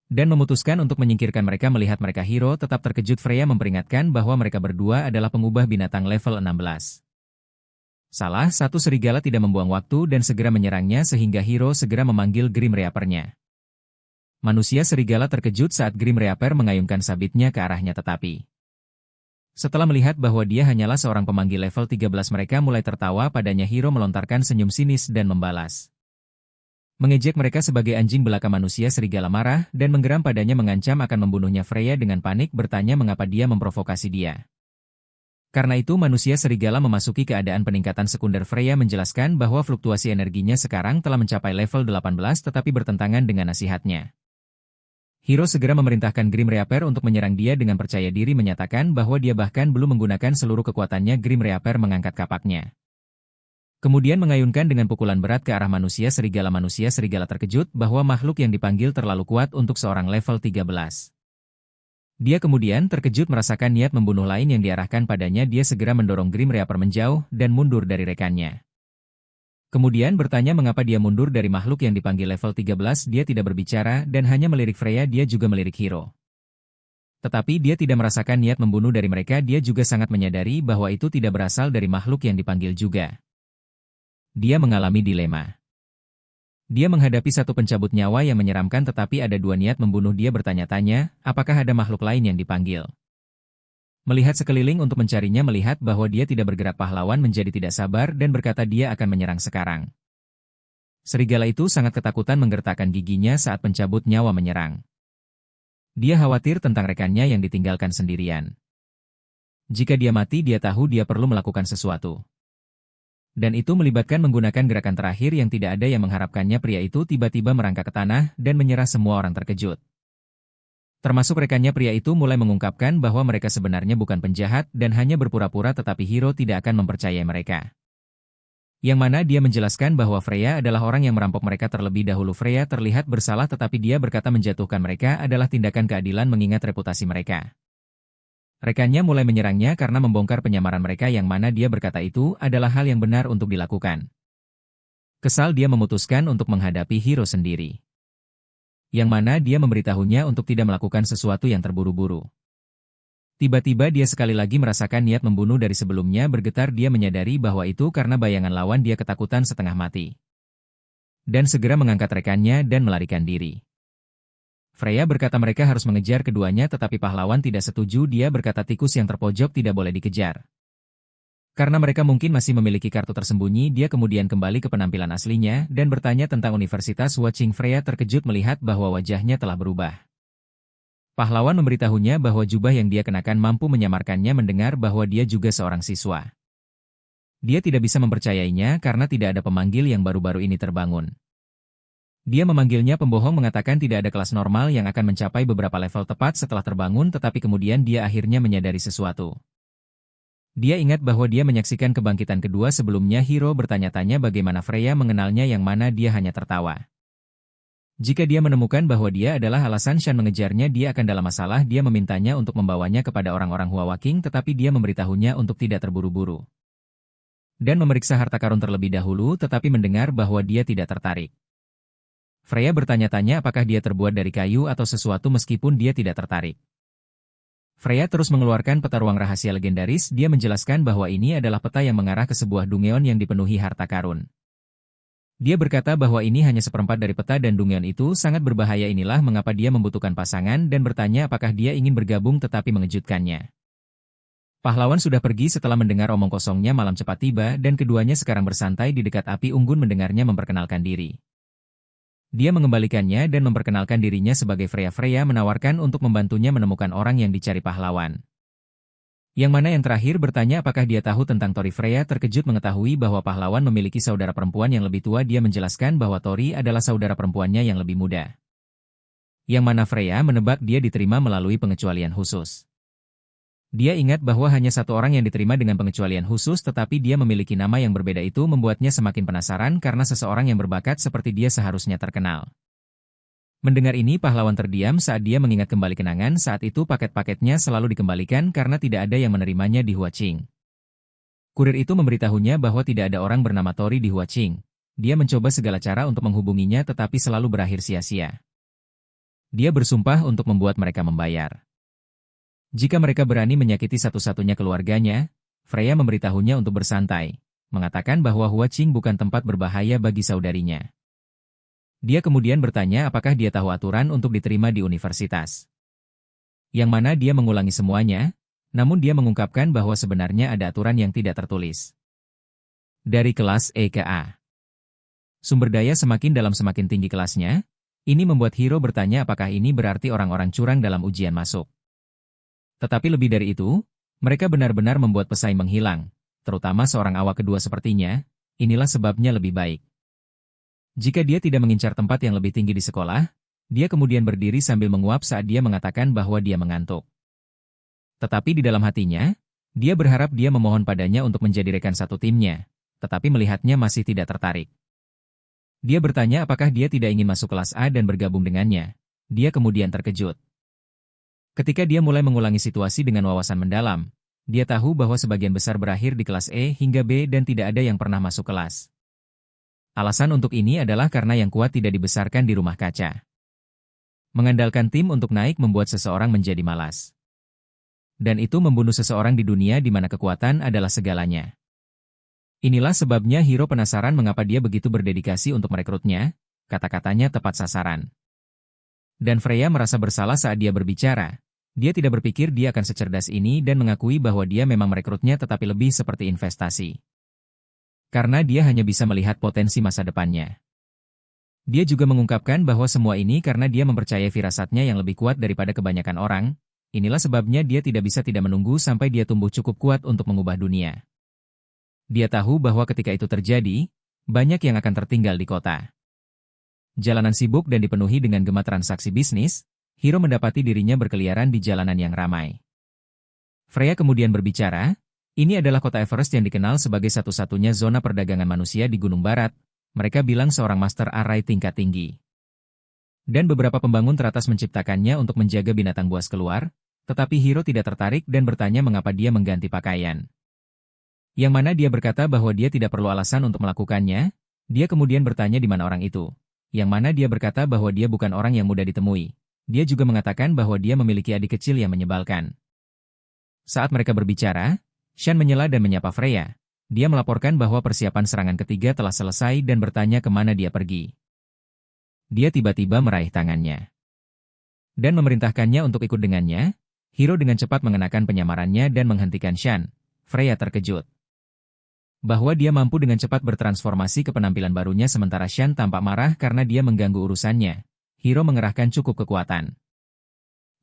Dan memutuskan untuk menyingkirkan mereka. Melihat mereka, Hiro tetap terkejut. Freya memperingatkan bahwa mereka berdua adalah pengubah binatang level 16. Salah satu serigala tidak membuang waktu dan segera menyerangnya sehingga Hiro segera memanggil Grim Reaper-nya. Manusia serigala terkejut saat Grim Reaper mengayunkan sabitnya ke arahnya tetapi setelah melihat bahwa dia hanyalah seorang pemanggil level 13 mereka mulai tertawa padanya. Hiro melontarkan senyum sinis dan membalas. Mengejek mereka sebagai anjing belaka. Manusia serigala marah dan menggeram padanya mengancam akan membunuhnya. Freya dengan panik bertanya mengapa dia memprovokasi dia. Karena itu manusia serigala memasuki keadaan peningkatan sekunder. Freya menjelaskan bahwa fluktuasi energinya sekarang telah mencapai level 18 tetapi bertentangan dengan nasihatnya. Hiro segera memerintahkan Grim Reaper untuk menyerang dia dengan percaya diri menyatakan bahwa dia bahkan belum menggunakan seluruh kekuatannya. Grim Reaper mengangkat kapaknya. Kemudian mengayunkan dengan pukulan berat ke arah manusia serigala. Manusia serigala terkejut bahwa makhluk yang dipanggil terlalu kuat untuk seorang level 13. Dia kemudian terkejut merasakan niat membunuh lain yang diarahkan padanya. Dia segera mendorong Grim Reaper menjauh dan mundur dari rekannya. Kemudian bertanya mengapa dia mundur dari makhluk yang dipanggil level 13. Dia tidak berbicara dan hanya melirik Freya. Dia juga melirik Hiro. Tetapi dia tidak merasakan niat membunuh dari mereka. Dia juga sangat menyadari bahwa itu tidak berasal dari makhluk yang dipanggil juga. Dia mengalami dilema. Dia menghadapi satu pencabut nyawa yang menyeramkan tetapi ada dua niat membunuh. Dia bertanya-tanya, apakah ada makhluk lain yang dipanggil? Melihat sekeliling untuk mencarinya, melihat bahwa dia tidak bergerak, pahlawan menjadi tidak sabar dan berkata dia akan menyerang sekarang. Serigala itu sangat ketakutan menggertakkan giginya saat pencabut nyawa menyerang. Dia khawatir tentang rekannya yang ditinggalkan sendirian. Jika dia mati, dia tahu dia perlu melakukan sesuatu. Dan itu melibatkan menggunakan gerakan terakhir yang tidak ada yang mengharapkannya. Pria itu tiba-tiba merangkak ke tanah dan menyerah. Semua orang terkejut. Termasuk rekannya. Pria itu mulai mengungkapkan bahwa mereka sebenarnya bukan penjahat dan hanya berpura-pura tetapi Hiro tidak akan mempercayai mereka. Yang mana dia menjelaskan bahwa Freya adalah orang yang merampok mereka terlebih dahulu. Freya terlihat bersalah tetapi dia berkata menjatuhkan mereka adalah tindakan keadilan mengingat reputasi mereka. Rekannya mulai menyerangnya karena membongkar penyamaran mereka yang mana dia berkata itu adalah hal yang benar untuk dilakukan. Kesal dia memutuskan untuk menghadapi Hiro sendiri. Yang mana dia memberitahunya untuk tidak melakukan sesuatu yang terburu-buru. Tiba-tiba dia sekali lagi merasakan niat membunuh dari sebelumnya bergetar. Dia menyadari bahwa itu karena bayangan lawan. Dia ketakutan setengah mati. Dan segera mengangkat rekannya dan melarikan diri. Freya berkata mereka harus mengejar keduanya tetapi pahlawan tidak setuju. Dia berkata tikus yang terpojok tidak boleh dikejar. Karena mereka mungkin masih memiliki kartu tersembunyi. Dia kemudian kembali ke penampilan aslinya dan bertanya tentang Universitas Watching. Freya terkejut melihat bahwa wajahnya telah berubah. Pahlawan memberitahunya bahwa jubah yang dia kenakan mampu menyamarkannya. Mendengar bahwa dia juga seorang siswa. Dia tidak bisa mempercayainya karena tidak ada pemanggil yang baru-baru ini terbangun. Dia memanggilnya pembohong, mengatakan tidak ada kelas normal yang akan mencapai beberapa level tepat setelah terbangun tetapi kemudian dia akhirnya menyadari sesuatu. Dia ingat bahwa dia menyaksikan kebangkitan kedua sebelumnya. Hiro bertanya-tanya bagaimana Freya mengenalnya yang mana dia hanya tertawa. Jika dia menemukan bahwa dia adalah alasan Shan mengejarnya, dia akan dalam masalah. Dia memintanya untuk membawanya kepada orang-orang Hua Waking tetapi dia memberitahunya untuk tidak terburu-buru. Dan memeriksa harta karun terlebih dahulu tetapi mendengar bahwa dia tidak tertarik. Freya bertanya-tanya apakah dia terbuat dari kayu atau sesuatu meskipun dia tidak tertarik. Freya terus mengeluarkan peta ruang rahasia legendaris. Dia menjelaskan bahwa ini adalah peta yang mengarah ke sebuah dungeon yang dipenuhi harta karun. Dia berkata bahwa ini hanya seperempat dari peta dan dungeon itu sangat berbahaya. Inilah mengapa dia membutuhkan pasangan dan bertanya apakah dia ingin bergabung tetapi mengejutkannya. Pahlawan sudah pergi setelah mendengar omong kosongnya malam cepat tiba dan keduanya sekarang bersantai di dekat api unggun mendengarnya memperkenalkan diri. Dia mengembalikannya dan memperkenalkan dirinya sebagai Freya. Freya menawarkan untuk membantunya menemukan orang yang dicari pahlawan. Yang mana yang terakhir bertanya apakah dia tahu tentang Tori. Freya terkejut mengetahui bahwa pahlawan memiliki saudara perempuan yang lebih tua. Dia menjelaskan bahwa Tori adalah saudara perempuannya yang lebih muda. Yang mana Freya menebak dia diterima melalui pengecualian khusus. Dia ingat bahwa hanya satu orang yang diterima dengan pengecualian khusus tetapi dia memiliki nama yang berbeda. Itu membuatnya semakin penasaran karena seseorang yang berbakat seperti dia seharusnya terkenal. Mendengar ini pahlawan terdiam saat dia mengingat kembali kenangan saat itu paket-paketnya selalu dikembalikan karena tidak ada yang menerimanya di Huaqing. Kurir itu memberitahunya bahwa tidak ada orang bernama Tori di Huaqing. Dia mencoba segala cara untuk menghubunginya tetapi selalu berakhir sia-sia. Dia bersumpah untuk membuat mereka membayar. Jika mereka berani menyakiti satu-satunya keluarganya, Freya memberitahunya untuk bersantai, mengatakan bahwa Huaqing bukan tempat berbahaya bagi saudarinya. Dia kemudian bertanya apakah dia tahu aturan untuk diterima di universitas. Yang mana dia mengulangi semuanya, namun dia mengungkapkan bahwa sebenarnya ada aturan yang tidak tertulis. Dari kelas E ke A. Sumber daya semakin dalam semakin tinggi kelasnya, ini membuat Hiro bertanya apakah ini berarti orang-orang curang dalam ujian masuk. Tetapi lebih dari itu, mereka benar-benar membuat pesaing menghilang, terutama seorang awak kedua sepertinya, inilah sebabnya lebih baik. Jika dia tidak mengincar tempat yang lebih tinggi di sekolah, dia kemudian berdiri sambil menguap saat dia mengatakan bahwa dia mengantuk. Tetapi di dalam hatinya, dia berharap dia memohon padanya untuk menjadi rekan satu timnya, tetapi melihatnya masih tidak tertarik. Dia bertanya apakah dia tidak ingin masuk kelas A dan bergabung dengannya. Dia kemudian terkejut. Ketika dia mulai mengulangi situasi dengan wawasan mendalam, dia tahu bahwa sebagian besar berakhir di kelas E hingga B dan tidak ada yang pernah masuk kelas. Alasan untuk ini adalah karena yang kuat tidak dibesarkan di rumah kaca. Mengandalkan tim untuk naik membuat seseorang menjadi malas. Dan itu membunuh seseorang di dunia di mana kekuatan adalah segalanya. Inilah sebabnya Hiro penasaran mengapa dia begitu berdedikasi untuk merekrutnya, kata-katanya tepat sasaran. Dan Freya merasa bersalah saat dia berbicara. Dia tidak berpikir dia akan secerdas ini dan mengakui bahwa dia memang merekrutnya tetapi lebih seperti investasi. Karena dia hanya bisa melihat potensi masa depannya. Dia juga mengungkapkan bahwa semua ini karena dia mempercayai firasatnya yang lebih kuat daripada kebanyakan orang. Inilah sebabnya dia tidak bisa tidak menunggu sampai dia tumbuh cukup kuat untuk mengubah dunia. Dia tahu bahwa ketika itu terjadi, banyak yang akan tertinggal di kota. Jalanan sibuk dan dipenuhi dengan gema transaksi bisnis, Hiro mendapati dirinya berkeliaran di jalanan yang ramai. Freya kemudian berbicara, ini adalah kota Everest yang dikenal sebagai satu-satunya zona perdagangan manusia di Gunung Barat, mereka bilang seorang master array tingkat tinggi. Dan beberapa pembangun teratas menciptakannya untuk menjaga binatang buas keluar, tetapi Hiro tidak tertarik dan bertanya mengapa dia mengganti pakaian. Yang mana dia berkata bahwa dia tidak perlu alasan untuk melakukannya, dia kemudian bertanya di mana orang itu. Yang mana dia berkata bahwa dia bukan orang yang mudah ditemui. Dia juga mengatakan bahwa dia memiliki adik kecil yang menyebalkan. Saat mereka berbicara, Shan menyela dan menyapa Freya. Dia melaporkan bahwa persiapan serangan ketiga telah selesai dan bertanya kemana dia pergi. Dia tiba-tiba meraih tangannya. Dan memerintahkannya untuk ikut dengannya. Hiro dengan cepat mengenakan penyamarannya dan menghentikan Shan. Freya terkejut bahwa dia mampu dengan cepat bertransformasi ke penampilan barunya sementara Shan tampak marah karena dia mengganggu urusannya. Hiro mengerahkan cukup kekuatan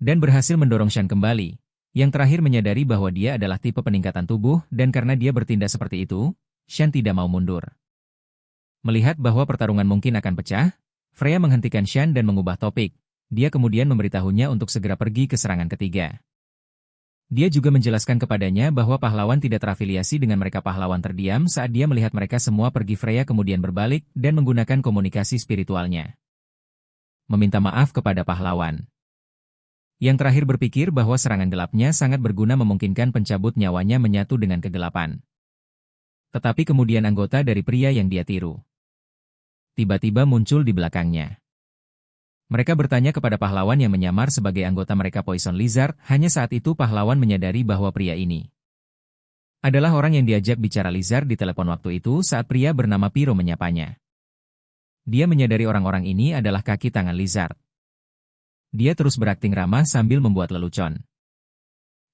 dan berhasil mendorong Shan kembali. Yang terakhir menyadari bahwa dia adalah tipe peningkatan tubuh dan karena dia bertindak seperti itu, Shan tidak mau mundur. Melihat bahwa pertarungan mungkin akan pecah, Freya menghentikan Shan dan mengubah topik. Dia kemudian memberitahunya untuk segera pergi ke serangan ketiga. Dia juga menjelaskan kepadanya bahwa pahlawan tidak terafiliasi dengan mereka. Pahlawan terdiam saat dia melihat mereka semua pergi. Freya kemudian berbalik dan menggunakan komunikasi spiritualnya. Meminta maaf kepada pahlawan. Yang terakhir berpikir bahwa serangan gelapnya sangat berguna memungkinkan pencabut nyawanya menyatu dengan kegelapan. Tetapi kemudian anggota dari pria yang dia tiru tiba-tiba muncul di belakangnya. Mereka bertanya kepada pahlawan yang menyamar sebagai anggota mereka Poison Lizard, hanya saat itu pahlawan menyadari bahwa pria ini adalah orang yang diajak bicara Lizard di telepon waktu itu saat pria bernama Piro menyapanya. Dia menyadari orang-orang ini adalah kaki tangan Lizard. Dia terus berakting ramah sambil membuat lelucon.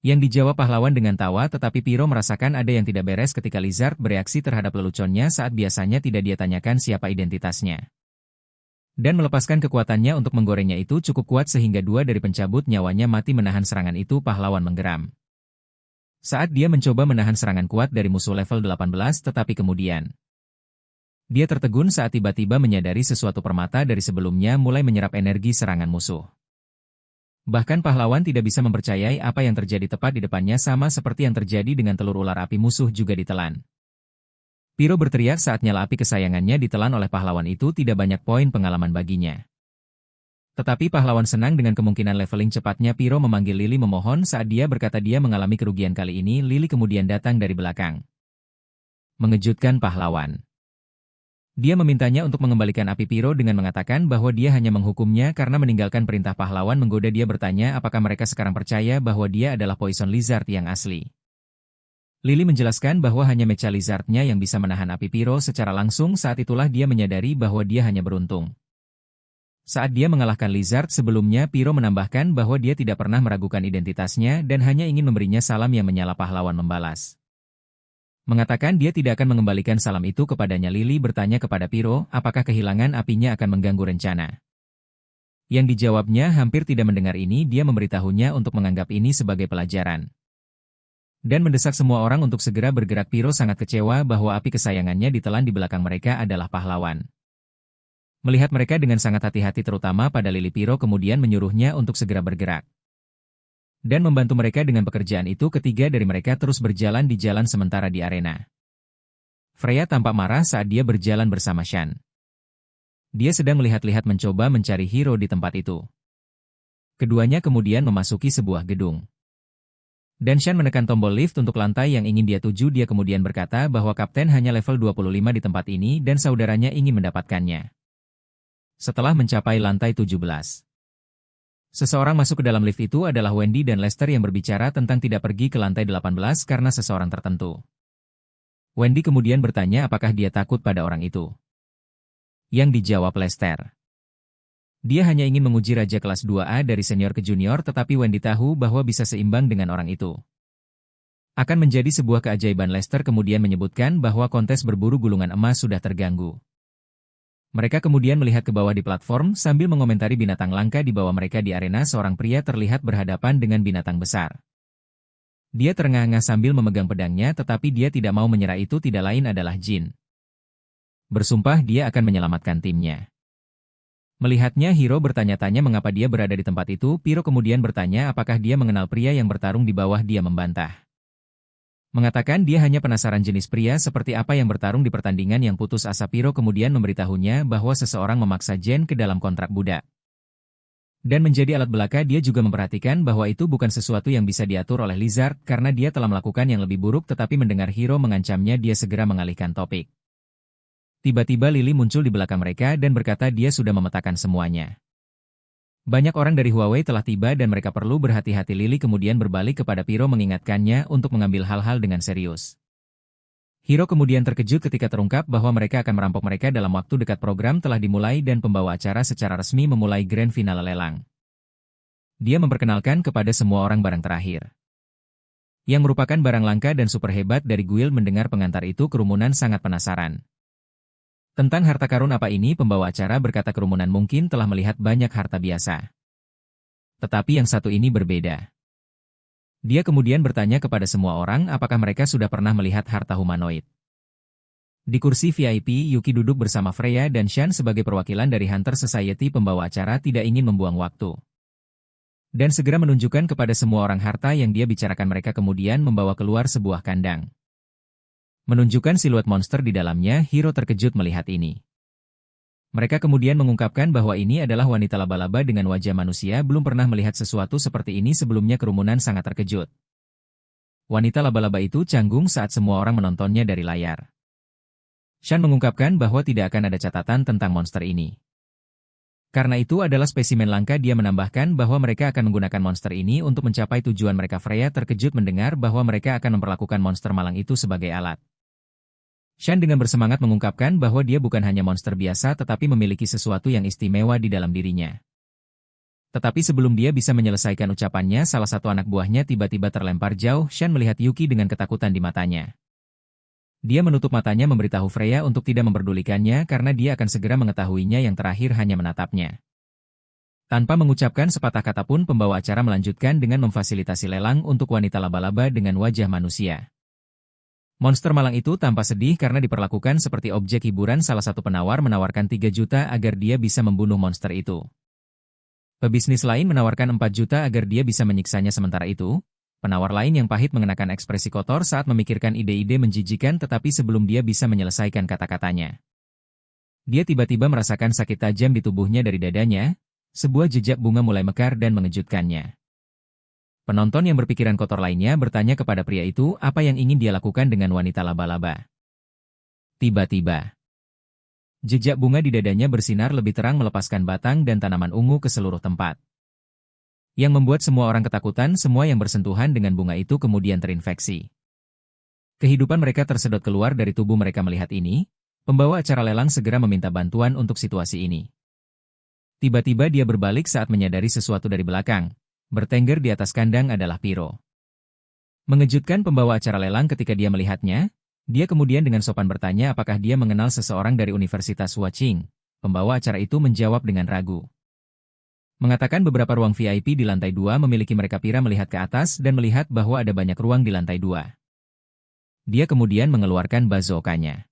Yang dijawab pahlawan dengan tawa, tetapi Piro merasakan ada yang tidak beres ketika Lizard bereaksi terhadap leluconnya saat biasanya tidak dia tanyakan siapa identitasnya. Dan melepaskan kekuatannya untuk menggorengnya itu cukup kuat sehingga dua dari pencabut nyawanya mati menahan serangan itu. Pahlawan menggeram saat dia mencoba menahan serangan kuat dari musuh level 18, tetapi kemudian dia tertegun saat tiba-tiba menyadari sesuatu. Permata dari sebelumnya mulai menyerap energi serangan musuh. Bahkan pahlawan tidak bisa mempercayai apa yang terjadi tepat di depannya, sama seperti yang terjadi dengan telur ular api musuh juga ditelan. Piro berteriak saat nyala api kesayangannya ditelan oleh pahlawan itu. Tidak banyak poin pengalaman baginya. Tetapi pahlawan senang dengan kemungkinan leveling cepatnya. Piro memanggil Lily memohon saat dia berkata dia mengalami kerugian kali ini. Lily kemudian datang dari belakang, mengejutkan pahlawan. Dia memintanya untuk mengembalikan api Piro dengan mengatakan bahwa dia hanya menghukumnya karena meninggalkan perintah. Pahlawan menggoda dia bertanya apakah mereka sekarang percaya bahwa dia adalah Poison Lizard yang asli. Lily menjelaskan bahwa hanya mecha lizardnya yang bisa menahan api Piro secara langsung. Saat itulah dia menyadari bahwa dia hanya beruntung saat dia mengalahkan Lizard sebelumnya. Piro menambahkan bahwa dia tidak pernah meragukan identitasnya dan hanya ingin memberinya salam yang menyala. Pahlawan membalas, mengatakan dia tidak akan mengembalikan salam itu kepadanya. Lily bertanya kepada Piro, apakah kehilangan apinya akan mengganggu rencana. Yang dijawabnya hampir tidak mendengar ini. Dia memberitahunya untuk menganggap ini sebagai pelajaran dan mendesak semua orang untuk segera bergerak. Piro sangat kecewa bahwa api kesayangannya ditelan di belakang mereka adalah pahlawan. Melihat mereka dengan sangat hati-hati terutama pada Lily, Piro kemudian menyuruhnya untuk segera bergerak dan membantu mereka dengan pekerjaan itu. Ketiga dari mereka terus berjalan di jalan sementara di arena. Freya tampak marah saat dia berjalan bersama Shan. Dia sedang melihat-lihat mencoba mencari hero di tempat itu. Keduanya kemudian memasuki sebuah gedung. Dan Shan menekan tombol lift untuk lantai yang ingin dia tuju. Dia kemudian berkata bahwa kapten hanya level 25 di tempat ini dan saudaranya ingin mendapatkannya. Setelah mencapai lantai 17. Seseorang masuk ke dalam lift. Itu adalah Wendy dan Lester yang berbicara tentang tidak pergi ke lantai 18 karena seseorang tertentu. Wendy kemudian bertanya apakah dia takut pada orang itu. Yang dijawab Lester, dia hanya ingin menguji raja kelas 2A dari senior ke junior, tetapi Wendy tahu bahwa bisa seimbang dengan orang itu akan menjadi sebuah keajaiban. Lester kemudian menyebutkan bahwa kontes berburu gulungan emas sudah terganggu. Mereka kemudian melihat ke bawah di platform sambil mengomentari binatang langka di bawah mereka. Di arena seorang pria terlihat berhadapan dengan binatang besar. Dia terengah-engah sambil memegang pedangnya, tetapi dia tidak mau menyerah. Itu tidak lain adalah Jin. Bersumpah dia akan menyelamatkan timnya. Melihatnya, Hiro bertanya-tanya mengapa dia berada di tempat itu. Piro kemudian bertanya apakah dia mengenal pria yang bertarung di bawah. Dia membantah, mengatakan dia hanya penasaran jenis pria seperti apa yang bertarung di pertandingan yang putus asa. Piro kemudian memberitahunya bahwa seseorang memaksa Jen ke dalam kontrak budak dan menjadi alat belaka. Dia juga memperhatikan bahwa itu bukan sesuatu yang bisa diatur oleh Lizard karena dia telah melakukan yang lebih buruk. Tetapi mendengar Hiro mengancamnya, dia segera mengalihkan topik. Tiba-tiba Lily muncul di belakang mereka dan berkata dia sudah memetakan semuanya. Banyak orang dari Huawei telah tiba dan mereka perlu berhati-hati. Lily kemudian berbalik kepada Piro mengingatkannya untuk mengambil hal-hal dengan serius. Hiro kemudian terkejut ketika terungkap bahwa mereka akan merampok mereka dalam waktu dekat. Program telah dimulai dan pembawa acara secara resmi memulai grand finale lelang. Dia memperkenalkan kepada semua orang barang terakhir, yang merupakan barang langka dan super hebat dari guild. Mendengar pengantar itu, kerumunan sangat penasaran. Tentang harta karun apa ini? Pembawa acara berkata kerumunan mungkin telah melihat banyak harta biasa, tetapi yang satu ini berbeda. Dia kemudian bertanya kepada semua orang apakah mereka sudah pernah melihat harta humanoid. Di kursi VIP, Yuki duduk bersama Freya dan Shan sebagai perwakilan dari Hunter Society. Pembawa acara tidak ingin membuang waktu dan segera menunjukkan kepada semua orang harta yang dia bicarakan. Mereka kemudian membawa keluar sebuah kandang, menunjukkan siluet monster di dalamnya. Hiro terkejut melihat ini. Mereka kemudian mengungkapkan bahwa ini adalah wanita laba-laba dengan wajah manusia. Belum pernah melihat sesuatu seperti ini sebelumnya. Kerumunan sangat terkejut. Wanita laba-laba itu canggung saat semua orang menontonnya dari layar. Shan mengungkapkan bahwa tidak akan ada catatan tentang monster ini karena itu adalah spesimen langka. Dia menambahkan bahwa mereka akan menggunakan monster ini untuk mencapai tujuan mereka. Freya terkejut mendengar bahwa mereka akan memperlakukan monster malang itu sebagai alat. Shan dengan bersemangat mengungkapkan bahwa dia bukan hanya monster biasa tetapi memiliki sesuatu yang istimewa di dalam dirinya. Tetapi sebelum dia bisa menyelesaikan ucapannya, salah satu anak buahnya tiba-tiba terlempar jauh. Shan melihat Yuki dengan ketakutan di matanya. Dia menutup matanya memberitahu Freya untuk tidak memperdulikannya karena dia akan segera mengetahuinya, yang terakhir hanya menatapnya. Tanpa mengucapkan sepatah kata pun, pembawa acara melanjutkan dengan memfasilitasi lelang untuk wanita laba-laba dengan wajah manusia. Monster malang itu tampak sedih karena diperlakukan seperti objek hiburan. Salah satu penawar menawarkan 3 juta agar dia bisa membunuh monster itu. Pebisnis lain menawarkan 4 juta agar dia bisa menyiksanya. Sementara itu, penawar lain yang pahit mengenakan ekspresi kotor saat memikirkan ide-ide menjijikan, tetapi sebelum dia bisa menyelesaikan kata-katanya, dia tiba-tiba merasakan sakit tajam di tubuhnya. Dari dadanya, sebuah jejak bunga mulai mekar dan mengejutkannya. Penonton yang berpikiran kotor lainnya bertanya kepada pria itu apa yang ingin dia lakukan dengan wanita laba-laba. Tiba-tiba, jejak bunga di dadanya bersinar lebih terang, melepaskan batang dan tanaman ungu ke seluruh tempat, yang membuat semua orang ketakutan. Semua yang bersentuhan dengan bunga itu kemudian terinfeksi. Kehidupan mereka tersedot keluar dari tubuh mereka. Melihat ini, pembawa acara lelang segera meminta bantuan untuk situasi ini. Tiba-tiba dia berbalik saat menyadari sesuatu dari belakang. Bertengger di atas kandang adalah Piro. Mengejutkan pembawa acara lelang ketika dia melihatnya, dia kemudian dengan sopan bertanya apakah dia mengenal seseorang dari Universitas Huaqing. Pembawa acara itu menjawab dengan ragu, mengatakan beberapa ruang VIP di lantai 2 memiliki mereka. Pira melihat ke atas dan melihat bahwa ada banyak ruang di lantai 2. Dia kemudian mengeluarkan bazooka-nya,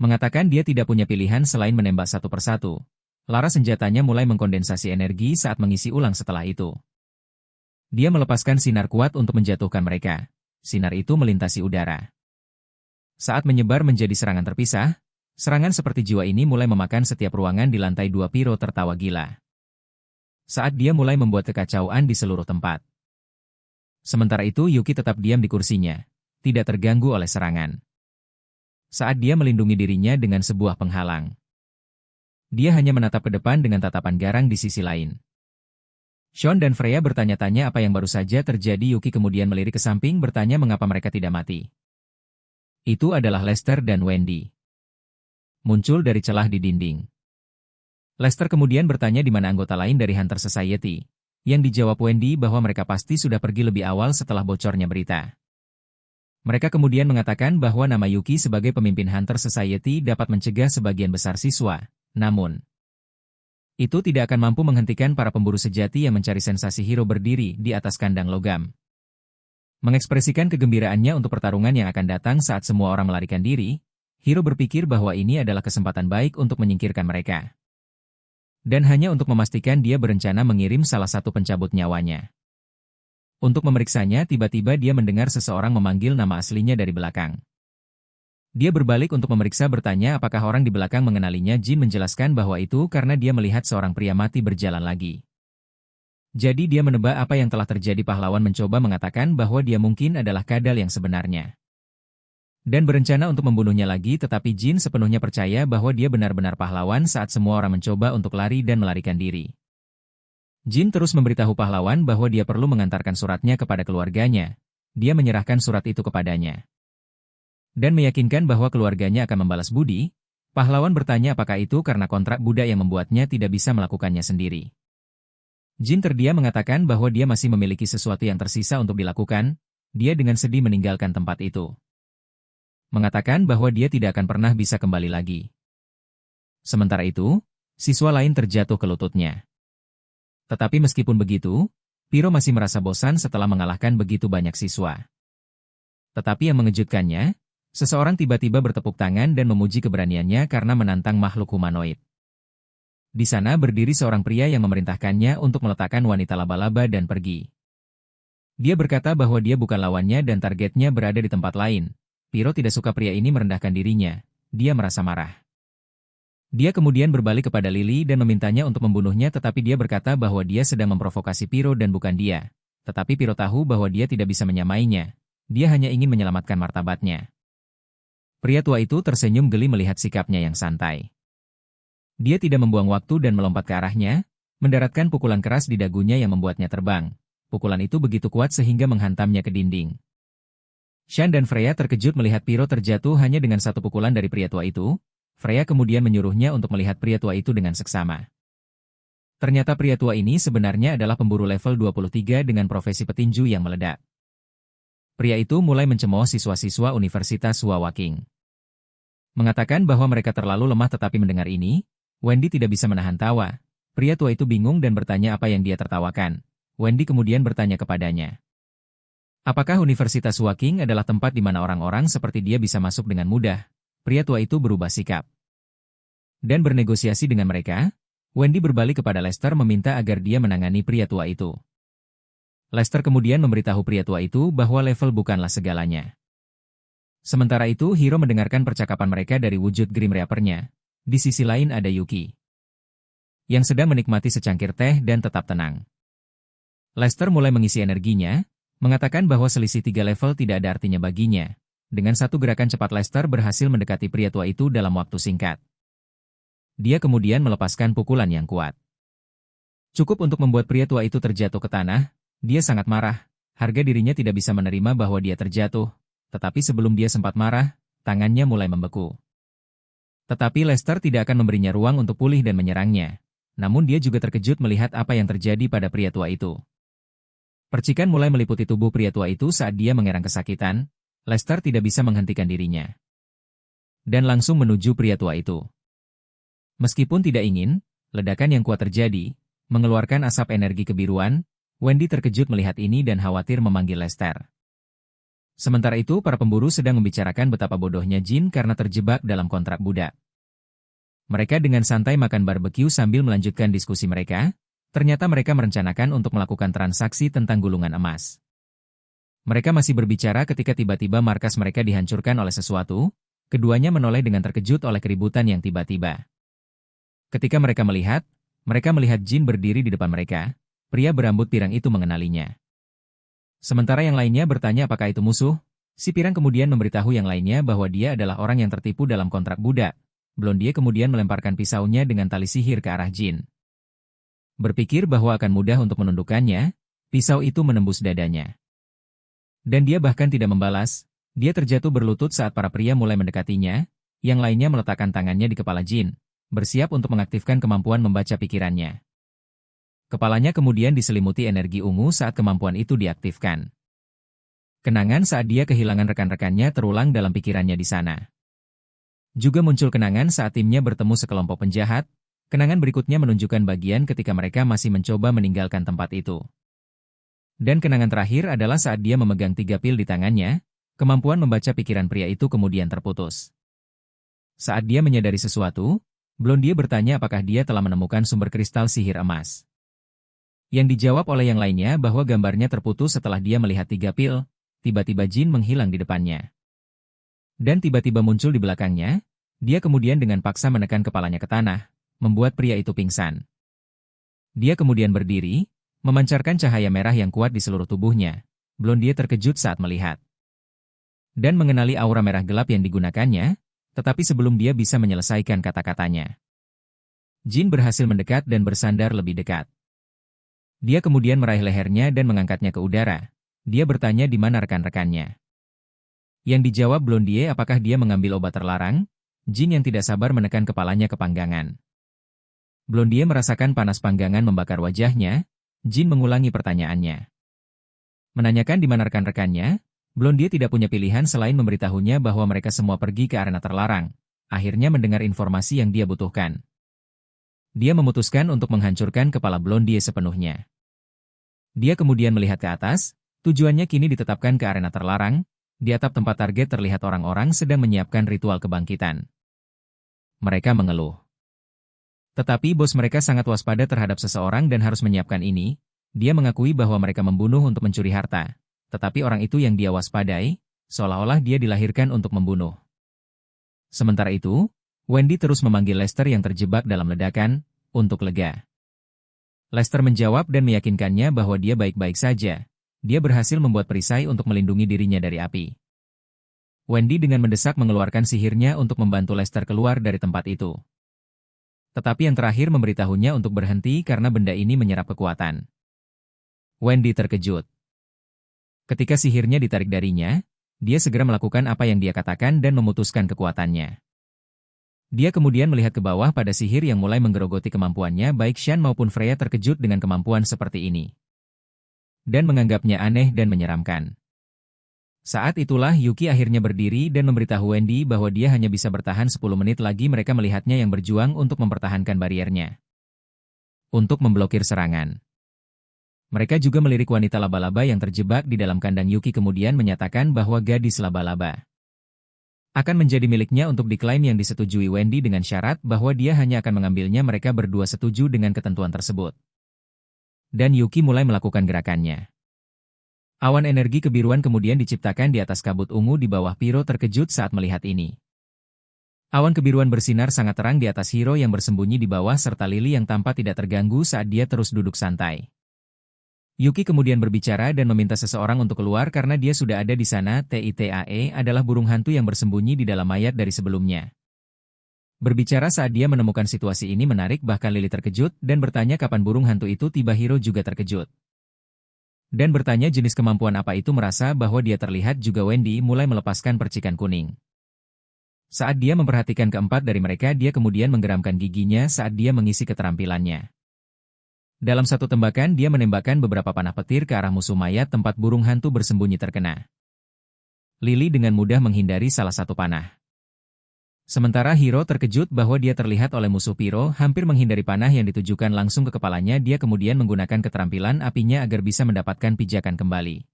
mengatakan dia tidak punya pilihan selain menembak satu persatu. Laras senjatanya mulai mengkondensasi energi saat mengisi ulang. Setelah itu, dia melepaskan sinar kuat untuk menjatuhkan mereka. Sinar itu melintasi udara. Saat menyebar menjadi serangan terpisah, serangan seperti jiwa ini mulai memakan setiap ruangan di lantai 2. Piro tertawa gila saat dia mulai membuat kekacauan di seluruh tempat. Sementara itu Yuki tetap diam di kursinya, tidak terganggu oleh serangan. Saat dia melindungi dirinya dengan sebuah penghalang, dia hanya menatap ke depan dengan tatapan garang di sisi lain. Sean dan Freya bertanya-tanya apa yang baru saja terjadi. Yuki kemudian melirik ke samping bertanya mengapa mereka tidak mati. Itu adalah Lester dan Wendy, muncul dari celah di dinding. Lester kemudian bertanya di mana anggota lain dari Hunter Society. Yang dijawab Wendy bahwa mereka pasti sudah pergi lebih awal setelah bocornya berita. Mereka kemudian mengatakan bahwa nama Yuki sebagai pemimpin Hunter Society dapat mencegah sebagian besar siswa. Namun, itu tidak akan mampu menghentikan para pemburu sejati yang mencari sensasi. Hiro berdiri di atas kandang logam, mengekspresikan kegembiraannya untuk pertarungan yang akan datang. Saat semua orang melarikan diri, Hiro berpikir bahwa ini adalah kesempatan baik untuk menyingkirkan mereka. Dan hanya untuk memastikan, dia berencana mengirim salah satu pencabut nyawanya untuk memeriksanya. Tiba-tiba dia mendengar seseorang memanggil nama aslinya dari belakang. Dia berbalik untuk memeriksa, bertanya apakah orang di belakang mengenalinya. Jin menjelaskan bahwa itu karena dia melihat seorang pria mati berjalan lagi. Jadi dia menebak apa yang telah terjadi. Pahlawan mencoba mengatakan bahwa dia mungkin adalah kadal yang sebenarnya dan berencana untuk membunuhnya lagi, tetapi Jin sepenuhnya percaya bahwa dia benar-benar pahlawan. Saat semua orang mencoba untuk lari dan melarikan diri, Jin terus memberitahu pahlawan bahwa dia perlu mengantarkan suratnya kepada keluarganya. Dia menyerahkan surat itu kepadanya dan meyakinkan bahwa keluarganya akan membalas budi. Pahlawan bertanya apakah itu karena kontrak budak yang membuatnya tidak bisa melakukannya sendiri. Jin terdiam mengatakan bahwa dia masih memiliki sesuatu yang tersisa untuk dilakukan. Dia dengan sedih meninggalkan tempat itu, mengatakan bahwa dia tidak akan pernah bisa kembali lagi. Sementara itu, siswa lain terjatuh ke lututnya. Tetapi meskipun begitu, Piro masih merasa bosan setelah mengalahkan begitu banyak siswa. Tetapi yang mengejutkannya, seseorang tiba-tiba bertepuk tangan dan memuji keberaniannya karena menantang makhluk humanoid. Di sana berdiri seorang pria yang memerintahkannya untuk meletakkan wanita laba-laba dan pergi. Dia berkata bahwa dia bukan lawannya dan targetnya berada di tempat lain. Piro tidak suka pria ini merendahkan dirinya. Dia merasa marah. Dia kemudian berbalik kepada Lily dan memintanya untuk membunuhnya, tetapi dia berkata bahwa dia sedang memprovokasi Piro dan bukan dia. Tetapi Piro tahu bahwa dia tidak bisa menyamainya. Dia hanya ingin menyelamatkan martabatnya. Pria tua itu tersenyum geli melihat sikapnya yang santai. Dia tidak membuang waktu dan melompat ke arahnya, mendaratkan pukulan keras di dagunya yang membuatnya terbang. Pukulan itu begitu kuat sehingga menghantamnya ke dinding. Shan dan Freya terkejut melihat Piro terjatuh hanya dengan satu pukulan dari pria tua itu. Freya kemudian menyuruhnya untuk melihat pria tua itu dengan seksama. Ternyata pria tua ini sebenarnya adalah pemburu level 23 dengan profesi petinju yang meledak. Pria itu mulai mencemooh siswa-siswa Universitas Suawaking. Mengatakan bahwa mereka terlalu lemah, tetapi mendengar ini, Wendy tidak bisa menahan tawa. Pria tua itu bingung dan bertanya apa yang dia tertawakan. Wendy kemudian bertanya kepadanya, apakah Universitas Suawaking adalah tempat di mana orang-orang seperti dia bisa masuk dengan mudah? Pria tua itu berubah sikap dan bernegosiasi dengan mereka. Wendy berbalik kepada Lester meminta agar dia menangani pria tua itu. Lester kemudian memberitahu pria tua itu bahwa level bukanlah segalanya. Sementara itu, Hiro mendengarkan percakapan mereka dari wujud Grim Reaper-nya. Di sisi lain ada Yuki, yang sedang menikmati secangkir teh dan tetap tenang. Lester mulai mengisi energinya, mengatakan bahwa selisih 3 level tidak ada artinya baginya. Dengan satu gerakan cepat, Lester berhasil mendekati pria tua itu dalam waktu singkat. Dia kemudian melepaskan pukulan yang kuat. Cukup untuk membuat pria tua itu terjatuh ke tanah. Dia sangat marah, harga dirinya tidak bisa menerima bahwa dia terjatuh, tetapi sebelum dia sempat marah, tangannya mulai membeku. Tetapi Lester tidak akan memberinya ruang untuk pulih dan menyerangnya. Namun dia juga terkejut melihat apa yang terjadi pada pria tua itu. Percikan mulai meliputi tubuh pria tua itu saat dia mengerang kesakitan. Lester tidak bisa menghentikan dirinya dan langsung menuju pria tua itu. Meskipun tidak ingin, ledakan yang kuat terjadi, mengeluarkan asap energi kebiruan. Wendy terkejut melihat ini dan khawatir memanggil Lester. Sementara itu, para pemburu sedang membicarakan betapa bodohnya Jin karena terjebak dalam kontrak budak. Mereka dengan santai makan barbeque sambil melanjutkan diskusi mereka. Ternyata mereka merencanakan untuk melakukan transaksi tentang gulungan emas. Mereka masih berbicara ketika tiba-tiba markas mereka dihancurkan oleh sesuatu. Keduanya menoleh dengan terkejut oleh keributan yang tiba-tiba. Ketika mereka melihat Jin berdiri di depan mereka. Pria berambut pirang itu mengenalinya. Sementara yang lainnya bertanya apakah itu musuh, si pirang kemudian memberitahu yang lainnya bahwa dia adalah orang yang tertipu dalam kontrak budak. Blondie kemudian melemparkan pisaunya dengan tali sihir ke arah Jin. Berpikir bahwa akan mudah untuk menundukkannya, pisau itu menembus dadanya. Dan dia bahkan tidak membalas, dia terjatuh berlutut saat para pria mulai mendekatinya, yang lainnya meletakkan tangannya di kepala Jin, bersiap untuk mengaktifkan kemampuan membaca pikirannya. Kepalanya kemudian diselimuti energi ungu saat kemampuan itu diaktifkan. Kenangan saat dia kehilangan rekan-rekannya terulang dalam pikirannya di sana. Juga muncul kenangan saat timnya bertemu sekelompok penjahat. Kenangan berikutnya menunjukkan bagian ketika mereka masih mencoba meninggalkan tempat itu. Dan kenangan terakhir adalah saat dia memegang 3 pil di tangannya, kemampuan membaca pikiran pria itu kemudian terputus. Saat dia menyadari sesuatu, Blondie bertanya apakah dia telah menemukan sumber kristal sihir emas. Yang dijawab oleh yang lainnya bahwa gambarnya terputus setelah dia melihat 3 pil. Tiba-tiba Jin menghilang di depannya. Dan tiba-tiba muncul di belakangnya. Dia kemudian dengan paksa menekan kepalanya ke tanah, membuat pria itu pingsan. Dia kemudian berdiri, memancarkan cahaya merah yang kuat di seluruh tubuhnya. Blondie terkejut saat melihat dan mengenali aura merah gelap yang digunakannya, tetapi sebelum dia bisa menyelesaikan kata-katanya, Jin berhasil mendekat dan bersandar lebih dekat. Dia kemudian meraih lehernya dan mengangkatnya ke udara. Dia bertanya di mana rekan-rekannya. Yang dijawab Blondie apakah dia mengambil obat terlarang. Jin yang tidak sabar menekan kepalanya ke panggangan. Blondie merasakan panas panggangan membakar wajahnya. Jin mengulangi pertanyaannya. Menanyakan di mana rekan-rekannya, Blondie tidak punya pilihan selain memberitahunya bahwa mereka semua pergi ke arena terlarang. Akhirnya mendengar informasi yang dia butuhkan. Dia memutuskan untuk menghancurkan kepala Blondie sepenuhnya. Dia kemudian melihat ke atas, tujuannya kini ditetapkan ke arena terlarang. Di atap tempat target terlihat orang-orang sedang menyiapkan ritual kebangkitan. Mereka mengeluh. Tetapi bos mereka sangat waspada terhadap seseorang dan harus menyiapkan ini. Dia mengakui bahwa mereka membunuh untuk mencuri harta. Tetapi orang itu yang dia waspadai, seolah-olah dia dilahirkan untuk membunuh. Sementara itu, Wendy terus memanggil Lester yang terjebak dalam ledakan, untuk lega. Lester menjawab dan meyakinkannya bahwa dia baik-baik saja. Dia berhasil membuat perisai untuk melindungi dirinya dari api. Wendy dengan mendesak mengeluarkan sihirnya untuk membantu Lester keluar dari tempat itu. Tetapi yang terakhir memberitahunya untuk berhenti karena benda ini menyerap kekuatan. Wendy terkejut. Ketika sihirnya ditarik darinya, dia segera melakukan apa yang dia katakan dan memutuskan kekuatannya. Dia kemudian melihat ke bawah pada sihir yang mulai menggerogoti kemampuannya, baik Shan maupun Freya terkejut dengan kemampuan seperti ini. Dan menganggapnya aneh dan menyeramkan. Saat itulah Yuki akhirnya berdiri dan memberitahu Wendy bahwa dia hanya bisa bertahan 10 menit lagi. Mereka melihatnya yang berjuang untuk mempertahankan bariernya. Untuk memblokir serangan. Mereka juga melirik wanita laba-laba yang terjebak di dalam kandang. Yuki kemudian menyatakan bahwa gadis laba-laba akan menjadi miliknya untuk diklaim yang disetujui Wendy dengan syarat bahwa dia hanya akan mengambilnya. Mereka berdua setuju dengan ketentuan tersebut. Dan Yuki mulai melakukan gerakannya. Awan energi kebiruan kemudian diciptakan di atas kabut ungu di bawah. Piro terkejut saat melihat ini. Awan kebiruan bersinar sangat terang di atas Hiro yang bersembunyi di bawah serta Lily yang tampak tidak terganggu saat dia terus duduk santai. Yuki kemudian berbicara dan meminta seseorang untuk keluar karena dia sudah ada di sana. Titae adalah burung hantu yang bersembunyi di dalam mayat dari sebelumnya. Berbicara saat dia menemukan situasi ini menarik, bahkan Lily terkejut dan bertanya kapan burung hantu itu tiba. Hiro juga terkejut. Dan bertanya jenis kemampuan apa itu. Merasa bahwa dia terlihat juga. Wendy mulai melepaskan percikan kuning. Saat dia memperhatikan keempat dari mereka, dia kemudian menggeramkan giginya saat dia mengisi keterampilannya. Dalam satu tembakan dia menembakkan beberapa panah petir ke arah musuh mayat tempat burung hantu bersembunyi terkena. Lily dengan mudah menghindari salah satu panah. Sementara Hiro terkejut bahwa dia terlihat oleh musuh. Piro hampir menghindari panah yang ditujukan langsung ke kepalanya. Dia kemudian menggunakan keterampilan apinya agar bisa mendapatkan pijakan kembali.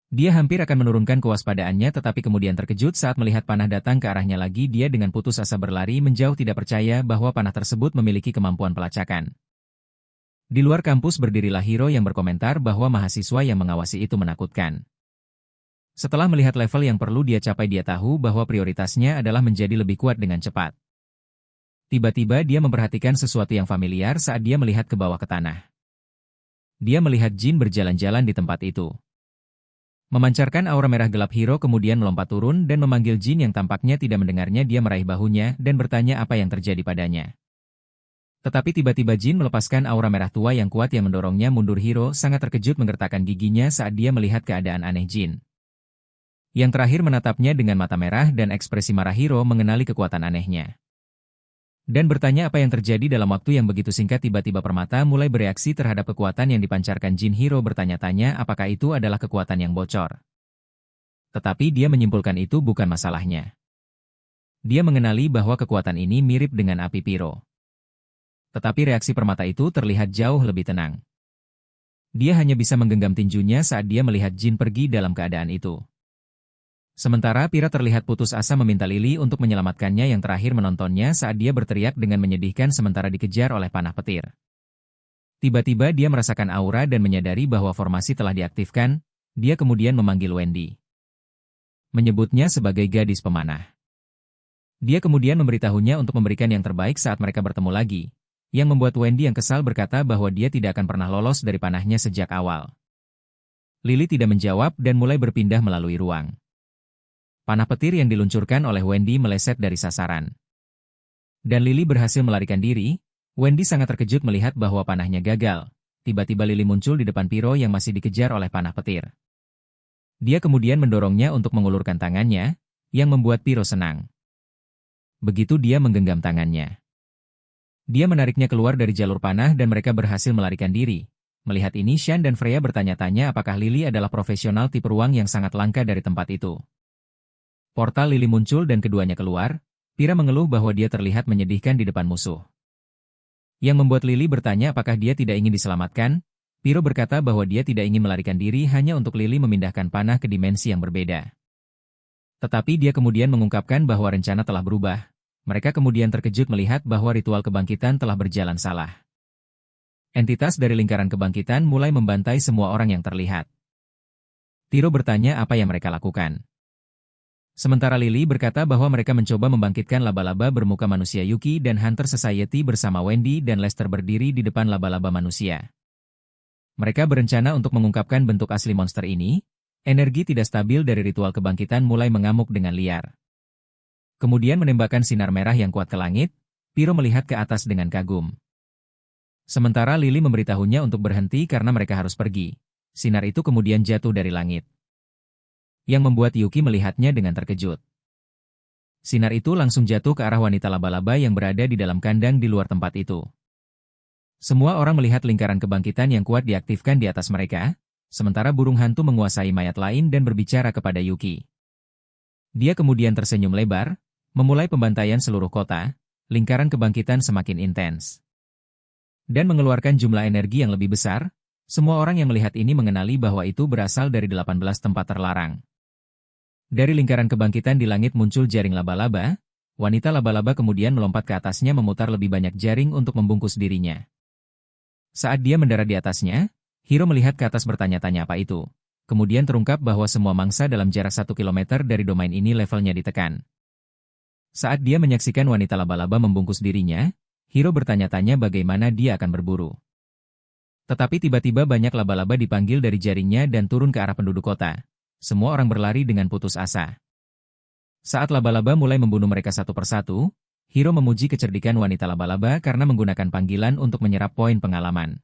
Dia hampir akan menurunkan kewaspadaannya tetapi kemudian terkejut saat melihat panah datang ke arahnya lagi. Dia dengan putus asa berlari menjauh, tidak percaya bahwa panah tersebut memiliki kemampuan pelacakan. Di luar kampus berdirilah Hiro yang berkomentar bahwa mahasiswa yang mengawasi itu menakutkan. Setelah melihat level yang perlu dia capai, dia tahu bahwa prioritasnya adalah menjadi lebih kuat dengan cepat. Tiba-tiba dia memperhatikan sesuatu yang familiar saat dia melihat ke bawah ke tanah. Dia melihat jin berjalan-jalan di tempat itu. Memancarkan aura merah gelap, Hiro kemudian melompat turun dan memanggil jin yang tampaknya tidak mendengarnya. Dia meraih bahunya dan bertanya apa yang terjadi padanya. Tetapi tiba-tiba jin melepaskan aura merah tua yang kuat yang mendorongnya mundur. Hiro sangat terkejut menggertakkan giginya saat dia melihat keadaan aneh jin. Yang terakhir menatapnya dengan mata merah dan ekspresi marah. Hiro mengenali kekuatan anehnya. Dan bertanya apa yang terjadi dalam waktu yang begitu singkat. Tiba-tiba permata mulai bereaksi terhadap kekuatan yang dipancarkan jin. Hiro bertanya-tanya apakah itu adalah kekuatan yang bocor. Tetapi dia menyimpulkan itu bukan masalahnya. Dia mengenali bahwa kekuatan ini mirip dengan api Piro. Tetapi reaksi permata itu terlihat jauh lebih tenang. Dia hanya bisa menggenggam tinjunya saat dia melihat jin pergi dalam keadaan itu. Sementara Pira terlihat putus asa meminta Lily untuk menyelamatkannya, yang terakhir menontonnya saat dia berteriak dengan menyedihkan sementara dikejar oleh panah petir. Tiba-tiba dia merasakan aura dan menyadari bahwa formasi telah diaktifkan. Dia kemudian memanggil Wendy. Menyebutnya sebagai gadis pemanah. Dia kemudian memberitahunya untuk memberikan yang terbaik saat mereka bertemu lagi. Yang membuat Wendy yang kesal berkata bahwa dia tidak akan pernah lolos dari panahnya sejak awal. Lily tidak menjawab dan mulai berpindah melalui ruang. Panah petir yang diluncurkan oleh Wendy meleset dari sasaran. Dan Lily berhasil melarikan diri. Wendy sangat terkejut melihat bahwa panahnya gagal. Tiba-tiba Lily muncul di depan Piro yang masih dikejar oleh panah petir. Dia kemudian mendorongnya untuk mengulurkan tangannya, yang membuat Piro senang. Begitu dia menggenggam tangannya, dia menariknya keluar dari jalur panah dan mereka berhasil melarikan diri. Melihat ini, Shan dan Freya bertanya-tanya apakah Lily adalah profesional tipe ruang yang sangat langka dari tempat itu. Portal Lily muncul dan keduanya keluar. Pira mengeluh bahwa dia terlihat menyedihkan di depan musuh. Yang membuat Lily bertanya apakah dia tidak ingin diselamatkan. Piro berkata bahwa dia tidak ingin melarikan diri hanya untuk Lily memindahkan panah ke dimensi yang berbeda. Tetapi dia kemudian mengungkapkan bahwa rencana telah berubah. Mereka kemudian terkejut melihat bahwa ritual kebangkitan telah berjalan salah. Entitas dari lingkaran kebangkitan mulai membantai semua orang yang terlihat. Tiro bertanya apa yang mereka lakukan. Sementara Lily berkata bahwa mereka mencoba membangkitkan laba-laba bermuka manusia. Yuki dan Hunter Society bersama Wendy dan Lester berdiri di depan laba-laba manusia. Mereka berencana untuk mengungkapkan bentuk asli monster ini. Energi tidak stabil dari ritual kebangkitan mulai mengamuk dengan liar. Kemudian menembakkan sinar merah yang kuat ke langit. Piro melihat ke atas dengan kagum. Sementara Lily memberitahunya untuk berhenti karena mereka harus pergi. Sinar itu kemudian jatuh dari langit. Yang membuat Yuki melihatnya dengan terkejut. Sinar itu langsung jatuh ke arah wanita laba-laba yang berada di dalam kandang di luar tempat itu. Semua orang melihat lingkaran kebangkitan yang kuat diaktifkan di atas mereka, sementara burung hantu menguasai mayat lain dan berbicara kepada Yuki. Dia kemudian tersenyum lebar, memulai pembantaian seluruh kota, lingkaran kebangkitan semakin intens. Dan mengeluarkan jumlah energi yang lebih besar, semua orang yang melihat ini mengenali bahwa itu berasal dari 18 tempat terlarang. Dari lingkaran kebangkitan di langit muncul jaring laba-laba, wanita laba-laba kemudian melompat ke atasnya memutar lebih banyak jaring untuk membungkus dirinya. Saat dia mendarat di atasnya, Hiro melihat ke atas bertanya-tanya apa itu. Kemudian terungkap bahwa semua mangsa dalam jarak 1 kilometer dari domain ini levelnya ditekan. Saat dia menyaksikan wanita laba-laba membungkus dirinya, Hiro bertanya-tanya bagaimana dia akan berburu. Tetapi tiba-tiba banyak laba-laba dipanggil dari jaringnya dan turun ke arah penduduk kota. Semua orang berlari dengan putus asa. Saat laba-laba mulai membunuh mereka satu persatu, Hiro memuji kecerdikan wanita laba-laba karena menggunakan panggilan untuk menyerap poin pengalaman.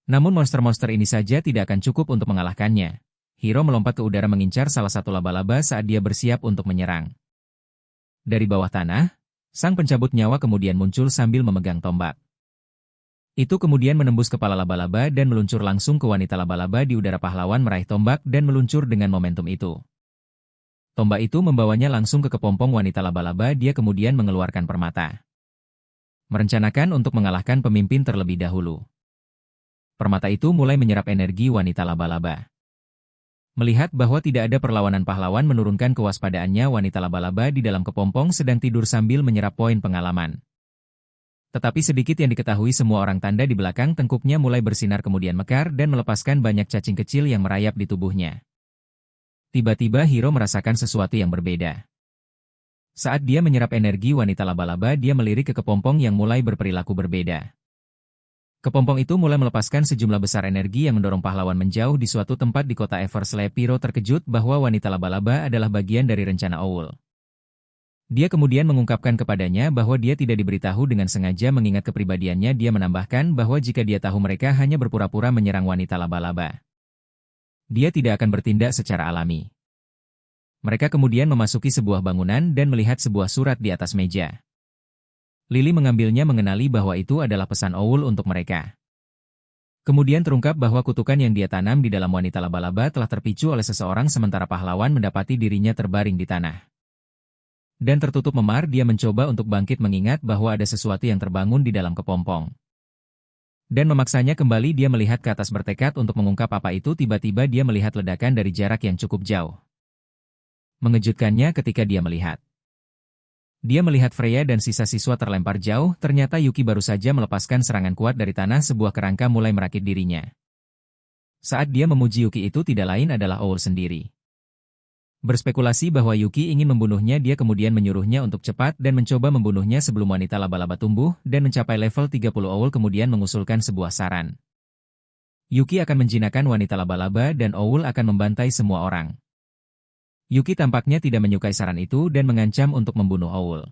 Namun monster-monster ini saja tidak akan cukup untuk mengalahkannya. Hiro melompat ke udara mengincar salah satu laba-laba saat dia bersiap untuk menyerang. Dari bawah tanah, sang pencabut nyawa kemudian muncul sambil memegang tombak. Itu kemudian menembus kepala laba-laba dan meluncur langsung ke wanita laba-laba di udara. Pahlawan meraih tombak dan meluncur dengan momentum itu. Tombak itu membawanya langsung ke kepompong wanita laba-laba. Dia kemudian mengeluarkan permata. Merencanakan untuk mengalahkan pemimpin terlebih dahulu. Permata itu mulai menyerap energi wanita laba-laba. Melihat bahwa tidak ada perlawanan, pahlawan menurunkan kewaspadaannya. Wanita laba-laba di dalam kepompong sedang tidur sambil menyerap poin pengalaman. Tetapi sedikit yang diketahui semua orang, tanda di belakang tengkuknya mulai bersinar kemudian mekar dan melepaskan banyak cacing kecil yang merayap di tubuhnya. Tiba-tiba Hiro merasakan sesuatu yang berbeda. Saat dia menyerap energi wanita laba-laba, dia melirik ke kepompong yang mulai berperilaku berbeda. Kepompong itu mulai melepaskan sejumlah besar energi yang mendorong pahlawan menjauh di suatu tempat di kota Eversley. Hiro terkejut bahwa wanita laba-laba adalah bagian dari rencana Owl. Dia kemudian mengungkapkan kepadanya bahwa dia tidak diberitahu dengan sengaja. Mengingat kepribadiannya, dia menambahkan bahwa jika dia tahu mereka hanya berpura-pura menyerang wanita laba-laba, dia tidak akan bertindak secara alami. Mereka kemudian memasuki sebuah bangunan dan melihat sebuah surat di atas meja. Lily mengambilnya, mengenali bahwa itu adalah pesan Owl untuk mereka. Kemudian terungkap bahwa kutukan yang dia tanam di dalam wanita laba-laba telah terpicu oleh seseorang, sementara pahlawan mendapati dirinya terbaring di tanah. Dan tertutup memar. Dia mencoba untuk bangkit mengingat bahwa ada sesuatu yang terbangun di dalam kepompong. Dan memaksanya kembali. Dia melihat ke atas bertekad untuk mengungkap apa itu. Tiba-tiba dia melihat ledakan dari jarak yang cukup jauh. Mengejutkannya ketika dia melihat Freya dan sisa siswa terlempar jauh. Ternyata Yuki baru saja melepaskan serangan kuat dari tanah. Sebuah kerangka mulai merakit dirinya. Saat dia memuji Yuki, itu tidak lain adalah Owl sendiri. Berspekulasi bahwa Yuki ingin membunuhnya, dia kemudian menyuruhnya untuk cepat dan mencoba membunuhnya sebelum wanita laba-laba tumbuh dan mencapai level 30. Owl kemudian mengusulkan sebuah saran. Yuki akan menjinakkan wanita laba-laba dan Owl akan membantai semua orang. Yuki tampaknya tidak menyukai saran itu dan mengancam untuk membunuh Owl.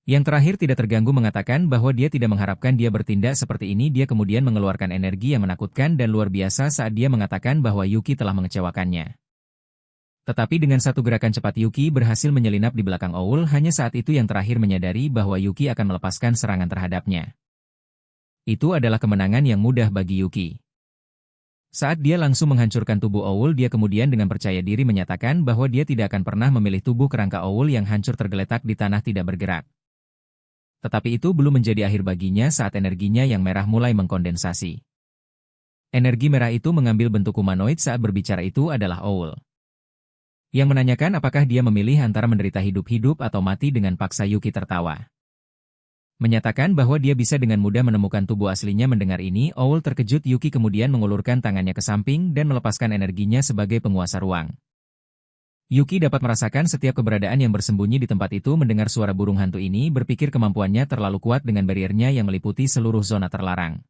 Yang terakhir tidak terganggu mengatakan bahwa dia tidak mengharapkan dia bertindak seperti ini. Dia kemudian mengeluarkan energi yang menakutkan dan luar biasa saat dia mengatakan bahwa Yuki telah mengecewakannya. Tetapi dengan satu gerakan cepat Yuki berhasil menyelinap di belakang Owl. Hanya saat itu yang terakhir menyadari bahwa Yuki akan melepaskan serangan terhadapnya. Itu adalah kemenangan yang mudah bagi Yuki. Saat dia langsung menghancurkan tubuh Owl, dia kemudian dengan percaya diri menyatakan bahwa dia tidak akan pernah memilih tubuh kerangka Owl yang hancur tergeletak di tanah tidak bergerak. Tetapi itu belum menjadi akhir baginya saat energinya yang merah mulai mengkondensasi. Energi merah itu mengambil bentuk humanoid. Saat berbicara itu adalah Owl, yang menanyakan apakah dia memilih antara menderita hidup-hidup atau mati. Dengan paksa Yuki tertawa, menyatakan bahwa dia bisa dengan mudah menemukan tubuh aslinya. Mendengar ini, Owl terkejut. Yuki kemudian mengulurkan tangannya ke samping dan melepaskan energinya sebagai penguasa ruang. Yuki dapat merasakan setiap keberadaan yang bersembunyi di tempat itu. Mendengar suara burung hantu ini, berpikir kemampuannya terlalu kuat dengan bariernya yang meliputi seluruh zona terlarang.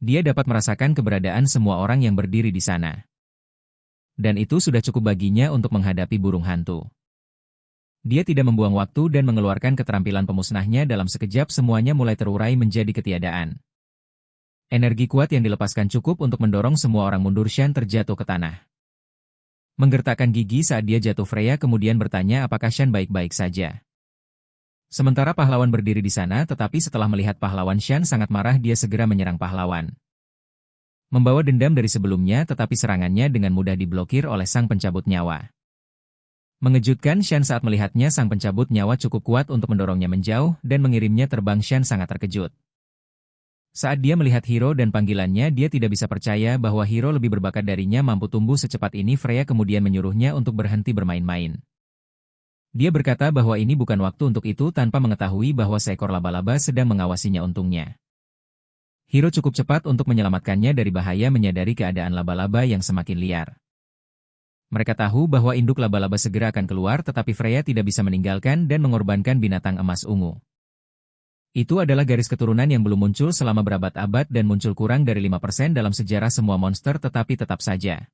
Dia dapat merasakan keberadaan semua orang yang berdiri di sana. Dan itu sudah cukup baginya untuk menghadapi burung hantu. Dia tidak membuang waktu dan mengeluarkan keterampilan pemusnahnya. Dalam sekejap semuanya mulai terurai menjadi ketiadaan. Energi kuat yang dilepaskan cukup untuk mendorong semua orang mundur. Shan terjatuh ke tanah. Menggertakkan gigi saat dia jatuh, Freya kemudian bertanya apakah Shan baik-baik saja. Sementara pahlawan berdiri di sana, tetapi setelah melihat pahlawan Shan sangat marah, dia segera menyerang pahlawan. Membawa dendam dari sebelumnya, tetapi serangannya dengan mudah diblokir oleh sang pencabut nyawa. Mengejutkan Shan saat melihatnya, sang pencabut nyawa cukup kuat untuk mendorongnya menjauh dan mengirimnya terbang. Shan sangat terkejut. Saat dia melihat Hiro dan panggilannya, dia tidak bisa percaya bahwa Hiro lebih berbakat darinya mampu tumbuh secepat ini. Freya kemudian menyuruhnya untuk berhenti bermain-main. Dia berkata bahwa ini bukan waktu untuk itu tanpa mengetahui bahwa seekor laba-laba sedang mengawasinya. Untungnya, Hiro cukup cepat untuk menyelamatkannya dari bahaya, menyadari keadaan laba-laba yang semakin liar. Mereka tahu bahwa induk laba-laba segera akan keluar, tetapi Freya tidak bisa meninggalkan dan mengorbankan binatang emas ungu. Itu adalah garis keturunan yang belum muncul selama berabad-abad dan muncul kurang dari 5% dalam sejarah semua monster, tetapi tetap saja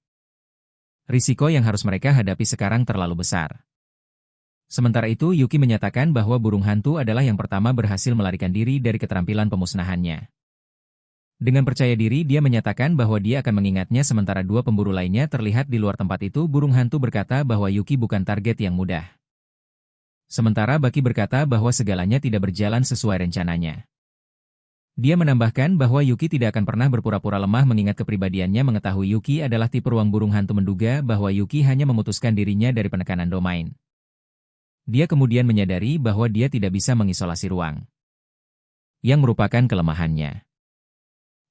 risiko yang harus mereka hadapi sekarang terlalu besar. Sementara itu, Yuki menyatakan bahwa burung hantu adalah yang pertama berhasil melarikan diri dari keterampilan pemusnahannya. Dengan percaya diri, dia menyatakan bahwa dia akan mengingatnya sementara dua pemburu lainnya terlihat di luar tempat itu. Burung hantu berkata bahwa Yuki bukan target yang mudah. Sementara Baki berkata bahwa segalanya tidak berjalan sesuai rencananya. Dia menambahkan bahwa Yuki tidak akan pernah berpura-pura lemah mengingat kepribadiannya. Mengetahui Yuki adalah tipe ruang, burung hantu menduga bahwa Yuki hanya memutuskan dirinya dari penekanan domain. Dia kemudian menyadari bahwa dia tidak bisa mengisolasi ruang, yang merupakan kelemahannya.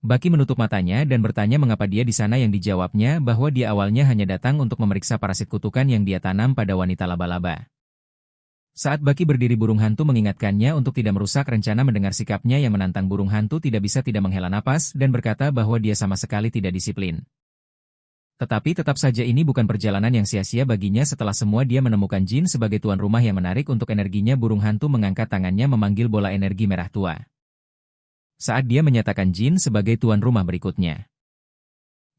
Baki menutup matanya dan bertanya mengapa dia di sana, yang dijawabnya bahwa dia awalnya hanya datang untuk memeriksa parasit kutukan yang dia tanam pada wanita laba-laba. Saat Baki berdiri, burung hantu mengingatkannya untuk tidak merusak rencana. Mendengar sikapnya yang menantang, burung hantu tidak menghela napas dan berkata bahwa dia sama sekali tidak disiplin. Tetapi tetap saja ini bukan perjalanan yang sia-sia baginya. Setelah semua, dia menemukan Jin sebagai tuan rumah yang menarik untuk energinya. Burung hantu mengangkat tangannya memanggil bola energi merah tua. Saat dia menyatakan Jin sebagai tuan rumah berikutnya,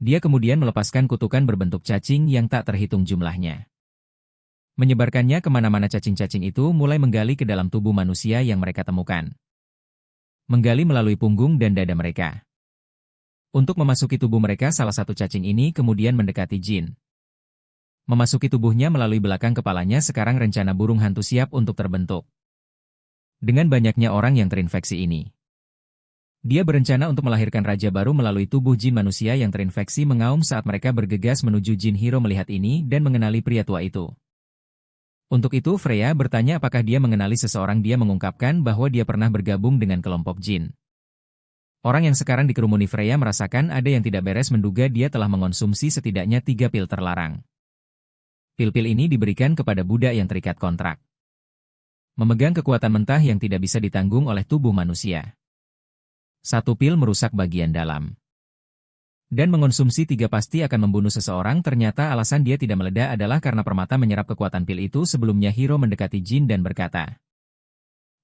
dia kemudian melepaskan kutukan berbentuk cacing yang tak terhitung jumlahnya. Menyebarkannya kemana-mana. Cacing-cacing itu mulai menggali ke dalam tubuh manusia yang mereka temukan. Menggali melalui punggung dan dada mereka. Untuk memasuki tubuh mereka, salah satu cacing ini kemudian mendekati Jin. Memasuki tubuhnya melalui belakang kepalanya. Sekarang rencana burung hantu siap untuk terbentuk. Dengan banyaknya orang yang terinfeksi ini, dia berencana untuk melahirkan raja baru melalui tubuh Jin. Manusia yang terinfeksi mengaum saat mereka bergegas menuju Jin. Hiro melihat ini dan mengenali pria tua itu. Untuk itu Freya bertanya apakah dia mengenali seseorang. Dia mengungkapkan bahwa dia pernah bergabung dengan kelompok Jin. Orang yang sekarang dikerumuni Freya merasakan ada yang tidak beres, menduga dia telah mengonsumsi setidaknya 3 pil terlarang. Pil-pil ini diberikan kepada budak yang terikat kontrak. Memegang kekuatan mentah yang tidak bisa ditanggung oleh tubuh manusia. 1 pil merusak bagian dalam. Dan mengonsumsi 3 pasti akan membunuh seseorang. Ternyata alasan dia tidak meledak adalah karena permata menyerap kekuatan pil itu. Sebelumnya Hiro mendekati Jin dan berkata,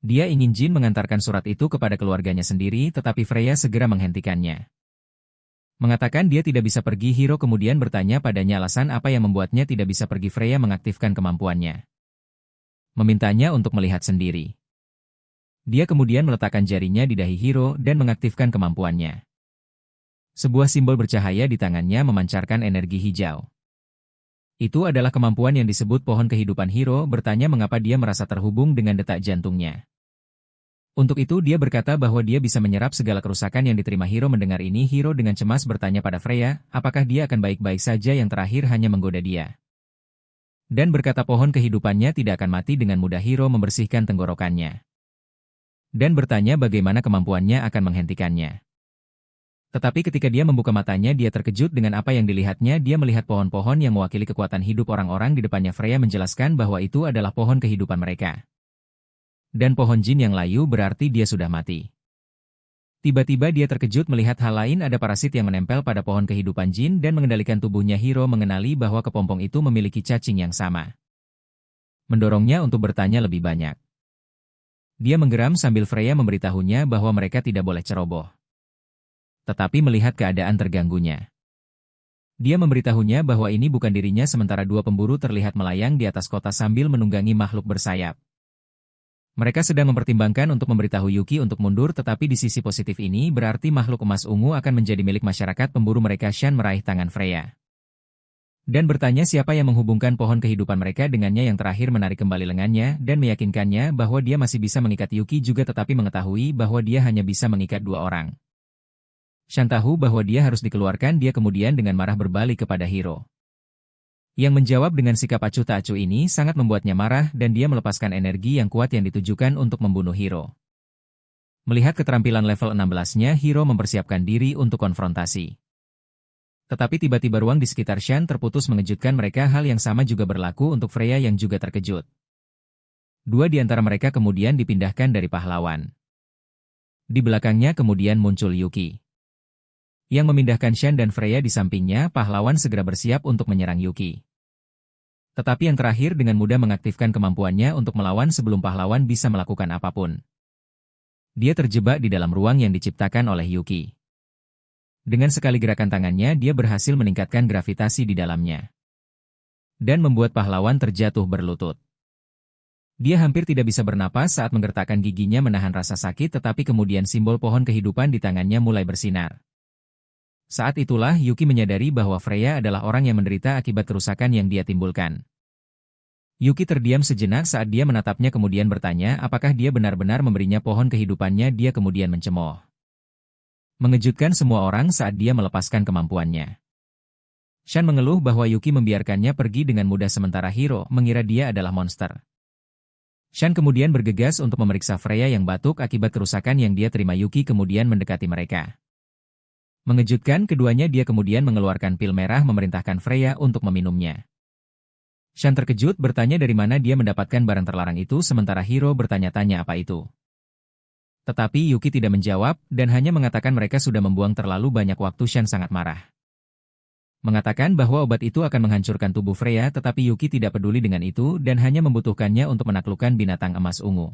dia ingin Jin mengantarkan surat itu kepada keluarganya sendiri, tetapi Freya segera menghentikannya. Mengatakan dia tidak bisa pergi. Hiro kemudian bertanya padanya alasan apa yang membuatnya tidak bisa pergi. Freya mengaktifkan kemampuannya, memintanya untuk melihat sendiri. Dia kemudian meletakkan jarinya di dahi Hiro dan mengaktifkan kemampuannya. Sebuah simbol bercahaya di tangannya memancarkan energi hijau. Itu adalah kemampuan yang disebut pohon kehidupan. Hiro bertanya mengapa dia merasa terhubung dengan detak jantungnya. Untuk itu dia berkata bahwa dia bisa menyerap segala kerusakan yang diterima. Hiro mendengar ini, Hiro dengan cemas bertanya pada Freya, apakah dia akan baik-baik saja. Yang terakhir hanya menggoda dia. Dan berkata pohon kehidupannya tidak akan mati. Dengan mudah Hiro membersihkan tenggorokannya. Dan bertanya bagaimana kemampuannya akan menghentikannya. Tetapi ketika dia membuka matanya, dia terkejut dengan apa yang dilihatnya. Dia melihat pohon-pohon yang mewakili kekuatan hidup orang-orang di depannya. Freya menjelaskan bahwa itu adalah pohon kehidupan mereka. Dan pohon Jin yang layu berarti dia sudah mati. Tiba-tiba dia terkejut melihat hal lain, ada parasit yang menempel pada pohon kehidupan Jin dan mengendalikan tubuhnya. Hiro mengenali bahwa kepompong itu memiliki cacing yang sama, mendorongnya untuk bertanya lebih banyak. Dia menggeram sambil Freya memberitahunya bahwa mereka tidak boleh ceroboh. Tetapi melihat keadaan terganggunya, dia memberitahunya bahwa ini bukan dirinya. Sementara 2 pemburu terlihat melayang di atas kota sambil menunggangi makhluk bersayap. Mereka sedang mempertimbangkan untuk memberitahu Yuki untuk mundur, tetapi di sisi positif ini berarti makhluk emas ungu akan menjadi milik masyarakat. Pemburu mereka Shan meraih tangan Freya. Dan bertanya siapa yang menghubungkan pohon kehidupan mereka dengannya, yang terakhir menarik kembali lengannya dan meyakinkannya bahwa dia masih bisa mengikat Yuki juga, tetapi mengetahui bahwa dia hanya bisa mengikat 2 orang. Shan tahu bahwa dia harus dikeluarkan. Dia kemudian dengan marah berbalik kepada Hiro. Yang menjawab dengan sikap acuh tak acuh ini sangat membuatnya marah dan dia melepaskan energi yang kuat yang ditujukan untuk membunuh Hiro. Melihat keterampilan level 16-nya, Hiro mempersiapkan diri untuk konfrontasi. Tetapi tiba-tiba ruang di sekitar Shan terputus mengejutkan mereka. Hal yang sama juga berlaku untuk Freya yang juga terkejut. 2 di antara mereka kemudian dipindahkan dari pahlawan. Di belakangnya kemudian muncul Yuki, yang memindahkan Shan dan Freya di sampingnya. Pahlawan segera bersiap untuk menyerang Yuki. Tetapi yang terakhir dengan mudah mengaktifkan kemampuannya untuk melawan sebelum pahlawan bisa melakukan apapun. Dia terjebak di dalam ruang yang diciptakan oleh Yuki. Dengan sekali gerakan tangannya dia berhasil meningkatkan gravitasi di dalamnya. Dan membuat pahlawan terjatuh berlutut. Dia hampir tidak bisa bernapas saat menggertakkan giginya menahan rasa sakit, tetapi kemudian simbol pohon kehidupan di tangannya mulai bersinar. Saat itulah Yuki menyadari bahwa Freya adalah orang yang menderita akibat kerusakan yang dia timbulkan. Yuki terdiam sejenak saat dia menatapnya kemudian bertanya apakah dia benar-benar memberinya pohon kehidupannya. Dia kemudian mencemooh. Mengejutkan semua orang saat dia melepaskan kemampuannya. Shan mengeluh bahwa Yuki membiarkannya pergi dengan mudah sementara Hiro mengira dia adalah monster. Shan kemudian bergegas untuk memeriksa Freya yang batuk akibat kerusakan yang dia terima. Yuki kemudian mendekati mereka. Mengejutkan keduanya, dia kemudian mengeluarkan pil merah memerintahkan Freya untuk meminumnya. Shan terkejut bertanya dari mana dia mendapatkan barang terlarang itu sementara Hiro bertanya-tanya apa itu. Tetapi Yuki tidak menjawab dan hanya mengatakan mereka sudah membuang terlalu banyak waktu. Shan sangat marah. Mengatakan bahwa obat itu akan menghancurkan tubuh Freya, tetapi Yuki tidak peduli dengan itu dan hanya membutuhkannya untuk menaklukkan binatang emas ungu.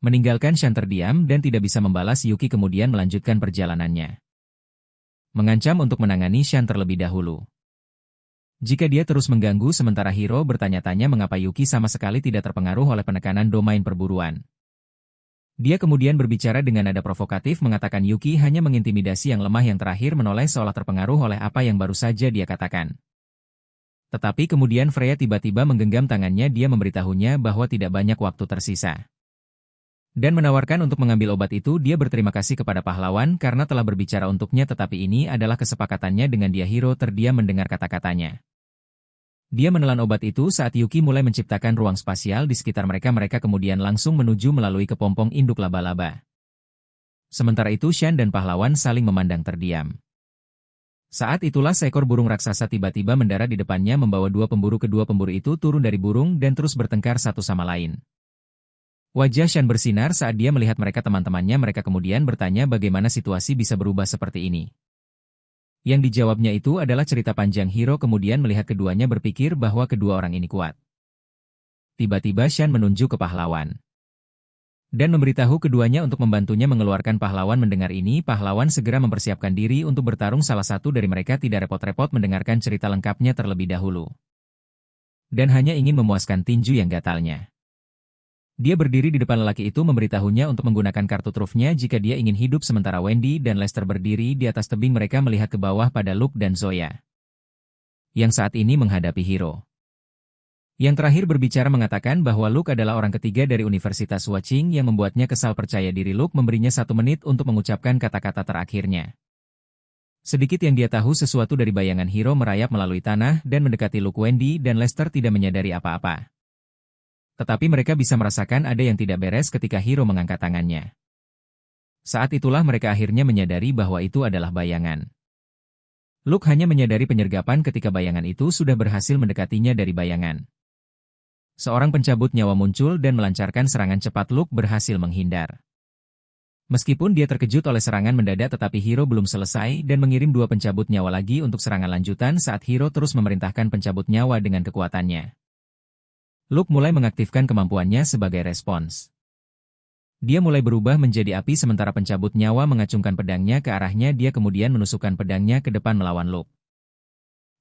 Meninggalkan Shan terdiam dan tidak bisa membalas, Yuki kemudian melanjutkan perjalanannya. Mengancam untuk menangani Shan terlebih dahulu. Jika dia terus mengganggu sementara Hiro bertanya-tanya mengapa Yuki sama sekali tidak terpengaruh oleh penekanan domain perburuan. Dia kemudian berbicara dengan nada provokatif mengatakan Yuki hanya mengintimidasi yang lemah, yang terakhir menoleh seolah terpengaruh oleh apa yang baru saja dia katakan. Tetapi kemudian Freya tiba-tiba menggenggam tangannya. Dia memberitahunya bahwa tidak banyak waktu tersisa. Dan menawarkan untuk mengambil obat itu. Dia berterima kasih kepada pahlawan karena telah berbicara untuknya, tetapi ini adalah kesepakatannya dengan dia. Hiro terdiam mendengar kata-katanya. Dia menelan obat itu saat Yuki mulai menciptakan ruang spasial di sekitar mereka. Mereka kemudian langsung menuju melalui kepompong induk laba-laba. Sementara itu Shan dan pahlawan saling memandang terdiam. Saat itulah seekor burung raksasa tiba-tiba mendarat di depannya membawa 2 pemburu. Kedua pemburu itu turun dari burung dan terus bertengkar satu sama lain. Wajah Shan bersinar saat dia melihat mereka teman-temannya. Mereka kemudian bertanya bagaimana situasi bisa berubah seperti ini. Yang dijawabnya itu adalah cerita panjang. Hiro kemudian melihat keduanya berpikir bahwa kedua orang ini kuat. Tiba-tiba Shan menunjuk ke pahlawan. Dan memberitahu keduanya untuk membantunya mengeluarkan pahlawan. Mendengar ini, pahlawan segera mempersiapkan diri untuk bertarung. Salah satu dari mereka tidak repot-repot mendengarkan cerita lengkapnya terlebih dahulu. Dan hanya ingin memuaskan tinju yang gatalnya. Dia berdiri di depan lelaki itu memberitahunya untuk menggunakan kartu trufnya jika dia ingin hidup, sementara Wendy dan Lester berdiri di atas tebing. Mereka melihat ke bawah pada Luke dan Zoya, yang saat ini menghadapi Hiro. Yang terakhir berbicara mengatakan bahwa Luke adalah orang ketiga dari Universitas Watching yang membuatnya kesal. Percaya diri Luke memberinya 1 menit untuk mengucapkan kata-kata terakhirnya. Sedikit yang dia tahu sesuatu dari bayangan Hiro merayap melalui tanah dan mendekati Luke. Wendy dan Lester tidak menyadari apa-apa. Tetapi mereka bisa merasakan ada yang tidak beres ketika Hiro mengangkat tangannya. Saat itulah mereka akhirnya menyadari bahwa itu adalah bayangan. Luke hanya menyadari penyergapan ketika bayangan itu sudah berhasil mendekatinya dari bayangan. Seorang pencabut nyawa muncul dan melancarkan serangan cepat. Luke berhasil menghindar. Meskipun dia terkejut oleh serangan mendadak, tetapi Hiro belum selesai dan mengirim 2 pencabut nyawa lagi untuk serangan lanjutan saat Hiro terus memerintahkan pencabut nyawa dengan kekuatannya. Luke mulai mengaktifkan kemampuannya sebagai respons. Dia mulai berubah menjadi api sementara pencabut nyawa mengacungkan pedangnya ke arahnya. Dia kemudian menusukkan pedangnya ke depan melawan Luke.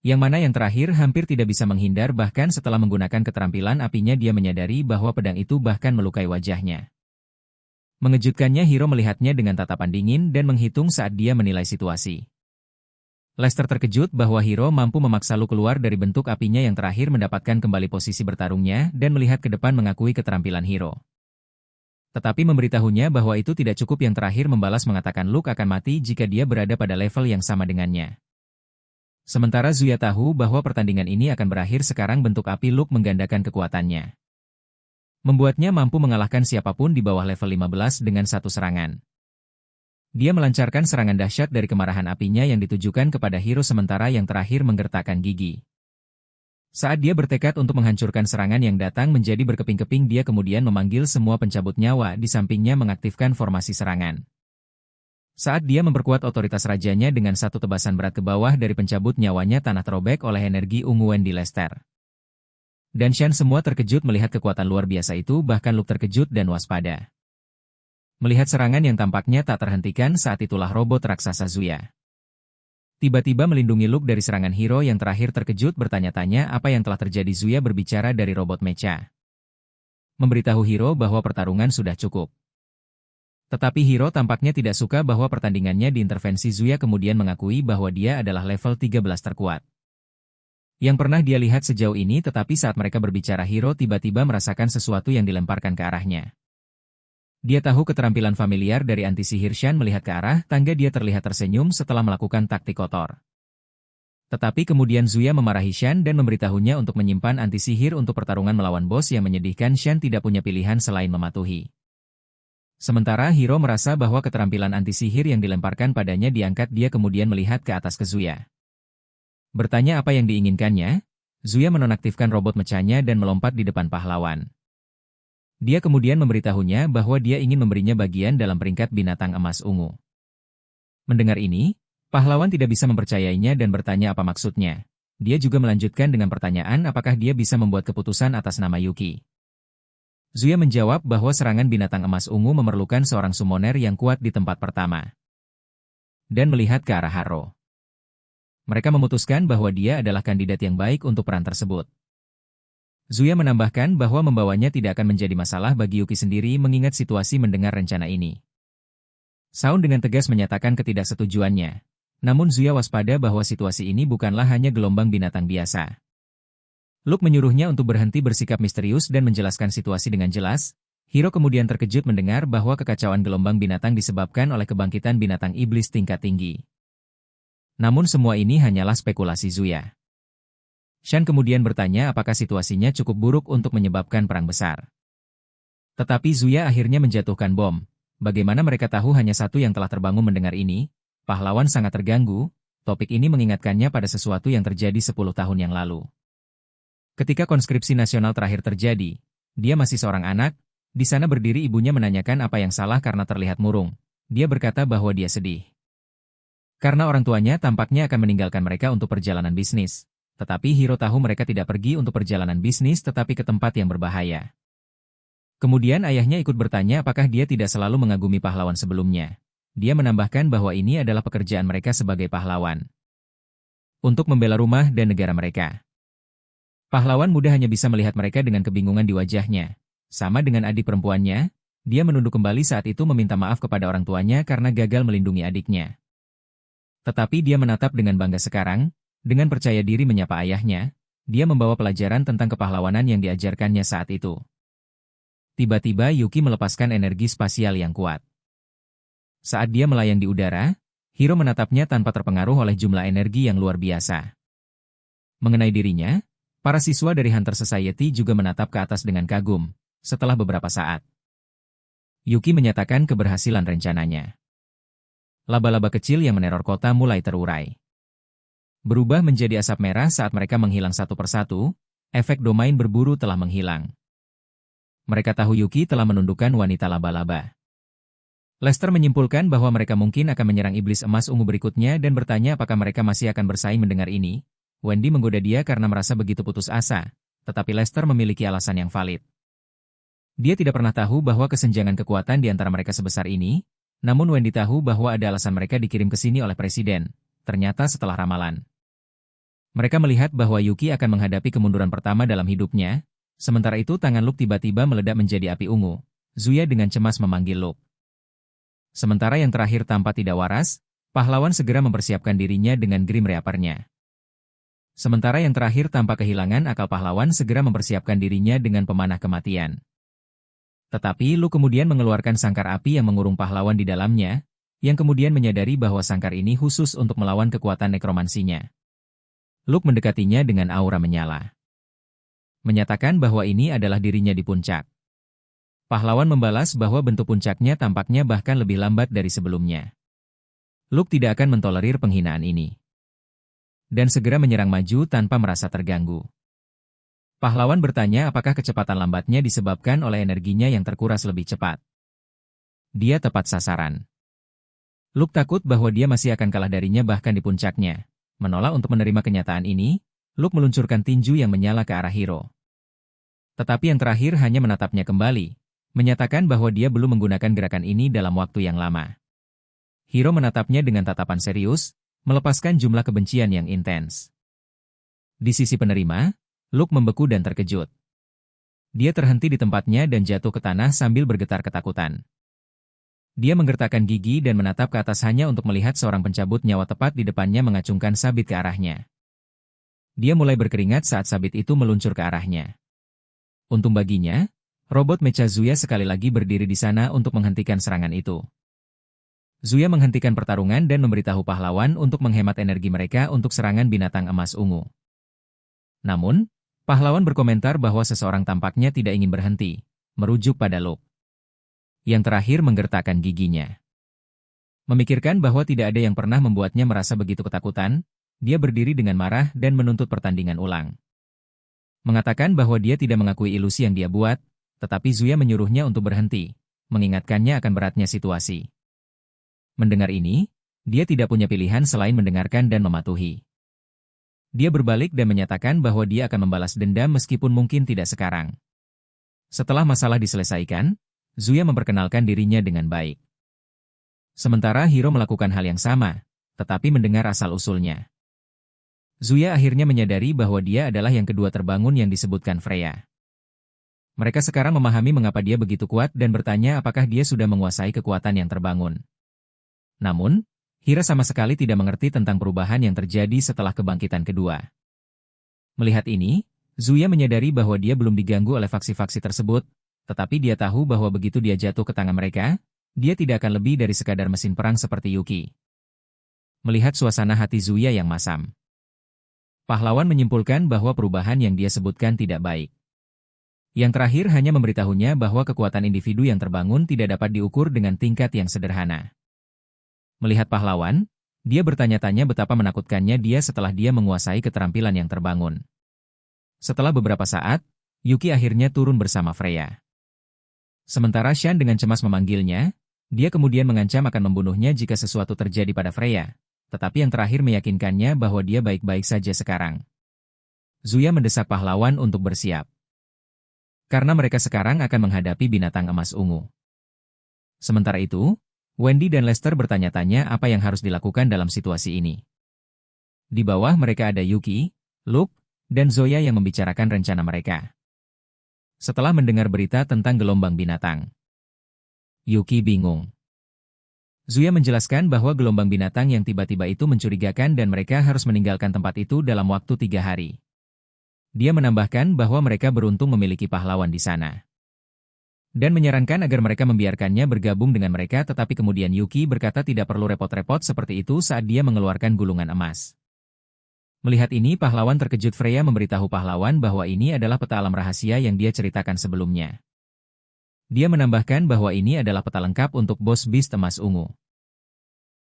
Yang mana yang terakhir hampir tidak bisa menghindar, bahkan setelah menggunakan keterampilan apinya dia menyadari bahwa pedang itu bahkan melukai wajahnya. Mengejutkannya Hiro melihatnya dengan tatapan dingin dan menghitung saat dia menilai situasi. Lester terkejut bahwa Hiro mampu memaksa Luke keluar dari bentuk apinya yang terakhir mendapatkan kembali posisi bertarungnya dan melihat ke depan mengakui keterampilan Hiro. Tetapi memberitahunya bahwa itu tidak cukup, yang terakhir membalas mengatakan Luke akan mati jika dia berada pada level yang sama dengannya. Sementara Zuya tahu bahwa pertandingan ini akan berakhir sekarang, bentuk api Luke menggandakan kekuatannya. Membuatnya mampu mengalahkan siapapun di bawah level 15 dengan satu serangan. Dia melancarkan serangan dahsyat dari kemarahan apinya yang ditujukan kepada Hiro, sementara yang terakhir menggertakkan gigi. Saat dia bertekad untuk menghancurkan serangan yang datang menjadi berkeping-keping, dia kemudian memanggil semua pencabut nyawa di sampingnya mengaktifkan formasi serangan. Saat dia memperkuat otoritas rajanya dengan satu tebasan berat ke bawah dari pencabut nyawanya, tanah terobek oleh energi ungu Wendy Lester. Dan Shan semua terkejut melihat kekuatan luar biasa itu, bahkan Luke terkejut dan waspada. Melihat serangan yang tampaknya tak terhentikan, saat itulah robot raksasa Zuya tiba-tiba melindungi Luke dari serangan Hiro. Yang terakhir terkejut bertanya-tanya apa yang telah terjadi. Zuya berbicara dari robot mecha, memberitahu Hiro bahwa pertarungan sudah cukup. Tetapi Hiro tampaknya tidak suka bahwa pertandingannya diintervensi. Zuya kemudian mengakui bahwa dia adalah level 13 terkuat yang pernah dia lihat sejauh ini, tetapi saat mereka berbicara Hiro tiba-tiba merasakan sesuatu yang dilemparkan ke arahnya. Dia tahu keterampilan familiar dari anti-sihir. Shan melihat ke arah tangga, dia terlihat tersenyum setelah melakukan taktik kotor. Tetapi kemudian Zuya memarahi Shan dan memberitahunya untuk menyimpan anti-sihir untuk pertarungan melawan bos yang menyedihkan. Shan tidak punya pilihan selain mematuhi. Sementara Hiro merasa bahwa keterampilan anti-sihir yang dilemparkan padanya diangkat, dia kemudian melihat ke atas ke Zuya. Bertanya apa yang diinginkannya. Zuya menonaktifkan robot mechanya dan melompat di depan pahlawan. Dia kemudian memberitahunya bahwa dia ingin memberinya bagian dalam peringkat binatang emas ungu. Mendengar ini, pahlawan tidak bisa mempercayainya dan bertanya apa maksudnya. Dia juga melanjutkan dengan pertanyaan apakah dia bisa membuat keputusan atas nama Yuki. Zuya menjawab bahwa serangan binatang emas ungu memerlukan seorang summoner yang kuat di tempat pertama. Dan melihat ke arah Haro. Mereka memutuskan bahwa dia adalah kandidat yang baik untuk peran tersebut. Zuya menambahkan bahwa membawanya tidak akan menjadi masalah bagi Yuki sendiri mengingat situasi mendengar rencana ini. Saun dengan tegas menyatakan ketidaksetujuannya. Namun Zuya waspada bahwa situasi ini bukanlah hanya gelombang binatang biasa. Luke menyuruhnya untuk berhenti bersikap misterius dan menjelaskan situasi dengan jelas. Hiro kemudian terkejut mendengar bahwa kekacauan gelombang binatang disebabkan oleh kebangkitan binatang iblis tingkat tinggi. Namun semua ini hanyalah spekulasi Zuya. Shan kemudian bertanya apakah situasinya cukup buruk untuk menyebabkan perang besar. Tetapi Zuya akhirnya menjatuhkan bom. Bagaimana mereka tahu hanya satu yang telah terbangun mendengar ini? Pahlawan sangat terganggu. Topik ini mengingatkannya pada sesuatu yang terjadi 10 tahun yang lalu. Ketika konskripsi nasional terakhir terjadi, dia masih seorang anak. Di sana berdiri ibunya menanyakan apa yang salah karena terlihat murung. Dia berkata bahwa dia sedih karena orang tuanya tampaknya akan meninggalkan mereka untuk perjalanan bisnis. Tetapi Hiro tahu mereka tidak pergi untuk perjalanan bisnis tetapi ke tempat yang berbahaya. Kemudian ayahnya ikut bertanya apakah dia tidak selalu mengagumi pahlawan sebelumnya. Dia menambahkan bahwa ini adalah pekerjaan mereka sebagai pahlawan. Untuk membela rumah dan negara mereka. Pahlawan muda hanya bisa melihat mereka dengan kebingungan di wajahnya. Sama dengan adik perempuannya, dia menunduk kembali saat itu meminta maaf kepada orang tuanya karena gagal melindungi adiknya. Tetapi dia menatap dengan bangga sekarang. Dengan percaya diri menyapa ayahnya, dia membawa pelajaran tentang kepahlawanan yang diajarkannya saat itu. Tiba-tiba Yuki melepaskan energi spasial yang kuat. Saat dia melayang di udara, Hiro menatapnya tanpa terpengaruh oleh jumlah energi yang luar biasa. Mengenai dirinya, para siswa dari Hunter Society juga menatap ke atas dengan kagum. Setelah beberapa saat, Yuki menyatakan keberhasilan rencananya. Laba-laba kecil yang meneror kota mulai terurai. Berubah menjadi asap merah saat mereka menghilang satu persatu, efek domain berburu telah menghilang. Mereka tahu Yuki telah menundukkan wanita laba-laba. Lester menyimpulkan bahwa mereka mungkin akan menyerang iblis emas ungu berikutnya dan bertanya apakah mereka masih akan bersaing. Mendengar ini, Wendy menggoda dia karena merasa begitu putus asa, tetapi Lester memiliki alasan yang valid. Dia tidak pernah tahu bahwa kesenjangan kekuatan di antara mereka sebesar ini, namun Wendy tahu bahwa ada alasan mereka dikirim ke sini oleh Presiden, ternyata setelah ramalan. Mereka melihat bahwa Yuki akan menghadapi kemunduran pertama dalam hidupnya. Sementara itu tangan Luke tiba-tiba meledak menjadi api ungu. Zuya dengan cemas memanggil Luke. Sementara yang terakhir tampak tidak waras, Pahlawan segera mempersiapkan dirinya dengan Grim Reaper-nya. Sementara yang terakhir tanpa kehilangan akal pahlawan segera mempersiapkan dirinya dengan pemanah kematian. Tetapi Luke kemudian mengeluarkan sangkar api yang mengurung pahlawan di dalamnya, yang kemudian menyadari bahwa sangkar ini khusus untuk melawan kekuatan nekromansinya. Luke mendekatinya dengan aura menyala. Menyatakan bahwa ini adalah dirinya di puncak. Pahlawan membalas bahwa bentuk puncaknya tampaknya bahkan lebih lambat dari sebelumnya. Luke tidak akan mentolerir penghinaan ini. Dan segera menyerang maju tanpa merasa terganggu. Pahlawan bertanya apakah kecepatan lambatnya disebabkan oleh energinya yang terkuras lebih cepat. Dia tepat sasaran. Luke takut bahwa dia masih akan kalah darinya bahkan di puncaknya. Menolak untuk menerima kenyataan ini, Luke meluncurkan tinju yang menyala ke arah Hiro. Tetapi yang terakhir hanya menatapnya kembali, menyatakan bahwa dia belum menggunakan gerakan ini dalam waktu yang lama. Hiro menatapnya dengan tatapan serius, melepaskan jumlah kebencian yang intens. Di sisi penerima, Luke membeku dan terkejut. Dia terhenti di tempatnya dan jatuh ke tanah sambil bergetar ketakutan. Dia menggertakkan gigi dan menatap ke atas hanya untuk melihat seorang pencabut nyawa tepat di depannya mengacungkan sabit ke arahnya. Dia mulai berkeringat saat sabit itu meluncur ke arahnya. Untung baginya, robot mecha Zuya sekali lagi berdiri di sana untuk menghentikan serangan itu. Zuya menghentikan pertarungan dan memberitahu pahlawan untuk menghemat energi mereka untuk serangan binatang emas ungu. Namun, pahlawan berkomentar bahwa seseorang tampaknya tidak ingin berhenti, merujuk pada Luke. Yang terakhir menggertakkan giginya. Memikirkan bahwa tidak ada yang pernah membuatnya merasa begitu ketakutan, dia berdiri dengan marah dan menuntut pertandingan ulang. Mengatakan bahwa dia tidak mengakui ilusi yang dia buat, tetapi Zuya menyuruhnya untuk berhenti, mengingatkannya akan beratnya situasi. Mendengar ini, dia tidak punya pilihan selain mendengarkan dan mematuhi. Dia berbalik dan menyatakan bahwa dia akan membalas dendam meskipun mungkin tidak sekarang. Setelah masalah diselesaikan, Zuya memperkenalkan dirinya dengan baik. Sementara Hiro melakukan hal yang sama, tetapi mendengar asal-usulnya. Zuya akhirnya menyadari bahwa dia adalah yang kedua terbangun yang disebutkan Freya. Mereka sekarang memahami mengapa dia begitu kuat dan bertanya apakah dia sudah menguasai kekuatan yang terbangun. Namun, Hiro sama sekali tidak mengerti tentang perubahan yang terjadi setelah kebangkitan kedua. Melihat ini, Zuya menyadari bahwa dia belum diganggu oleh faksi-faksi tersebut, tetapi dia tahu bahwa begitu dia jatuh ke tangan mereka, dia tidak akan lebih dari sekadar mesin perang seperti Yuki. Melihat suasana hati Zuya yang masam, pahlawan menyimpulkan bahwa perubahan yang dia sebutkan tidak baik. Yang terakhir hanya memberitahunya bahwa kekuatan individu yang terbangun tidak dapat diukur dengan tingkat yang sederhana. Melihat pahlawan, dia bertanya-tanya betapa menakutkannya dia setelah dia menguasai keterampilan yang terbangun. Setelah beberapa saat, Yuki akhirnya turun bersama Freya. Sementara Shan dengan cemas memanggilnya, dia kemudian mengancam akan membunuhnya jika sesuatu terjadi pada Freya, tetapi yang terakhir meyakinkannya bahwa dia baik-baik saja sekarang. Zuya mendesak pahlawan untuk bersiap. Karena mereka sekarang akan menghadapi binatang emas ungu. Sementara itu, Wendy dan Lester bertanya-tanya apa yang harus dilakukan dalam situasi ini. Di bawah mereka ada Yuki, Luke, dan Zoya yang membicarakan rencana mereka. Setelah mendengar berita tentang gelombang binatang, Yuki bingung. Zuya menjelaskan bahwa gelombang binatang yang tiba-tiba itu mencurigakan dan mereka harus meninggalkan tempat itu dalam waktu 3 hari. Dia menambahkan bahwa mereka beruntung memiliki pahlawan di sana. Dan menyarankan agar mereka membiarkannya bergabung dengan mereka, tetapi kemudian Yuki berkata tidak perlu repot-repot seperti itu saat dia mengeluarkan gulungan emas. Melihat ini, pahlawan terkejut. Freya memberitahu pahlawan bahwa ini adalah peta alam rahasia yang dia ceritakan sebelumnya. Dia menambahkan bahwa ini adalah peta lengkap untuk bos Beast Emas Ungu.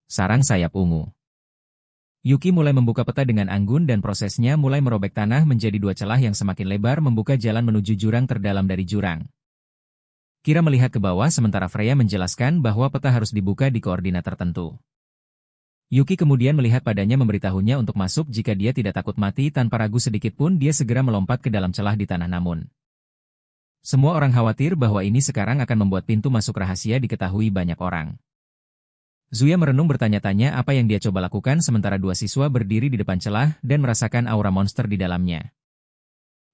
Sarang sayap ungu. Yuki mulai membuka peta dengan anggun dan prosesnya mulai merobek tanah menjadi 2 celah yang semakin lebar membuka jalan menuju jurang terdalam dari jurang. Kira melihat ke bawah sementara Freya menjelaskan bahwa peta harus dibuka di koordinat tertentu. Yuki kemudian melihat padanya memberitahunya untuk masuk jika dia tidak takut mati. Tanpa ragu sedikit pun dia segera melompat ke dalam celah di tanah. Namun, semua orang khawatir bahwa ini sekarang akan membuat pintu masuk rahasia diketahui banyak orang. Zuya merenung bertanya-tanya apa yang dia coba lakukan sementara 2 siswa berdiri di depan celah dan merasakan aura monster di dalamnya.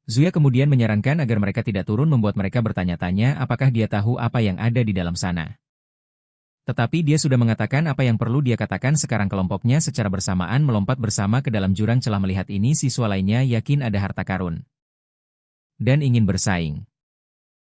Zuya kemudian menyarankan agar mereka tidak turun membuat mereka bertanya-tanya apakah dia tahu apa yang ada di dalam sana. Tetapi dia sudah mengatakan apa yang perlu dia katakan. Sekarang kelompoknya secara bersamaan melompat bersama ke dalam jurang celah. Melihat ini, siswa lainnya yakin ada harta karun dan ingin bersaing.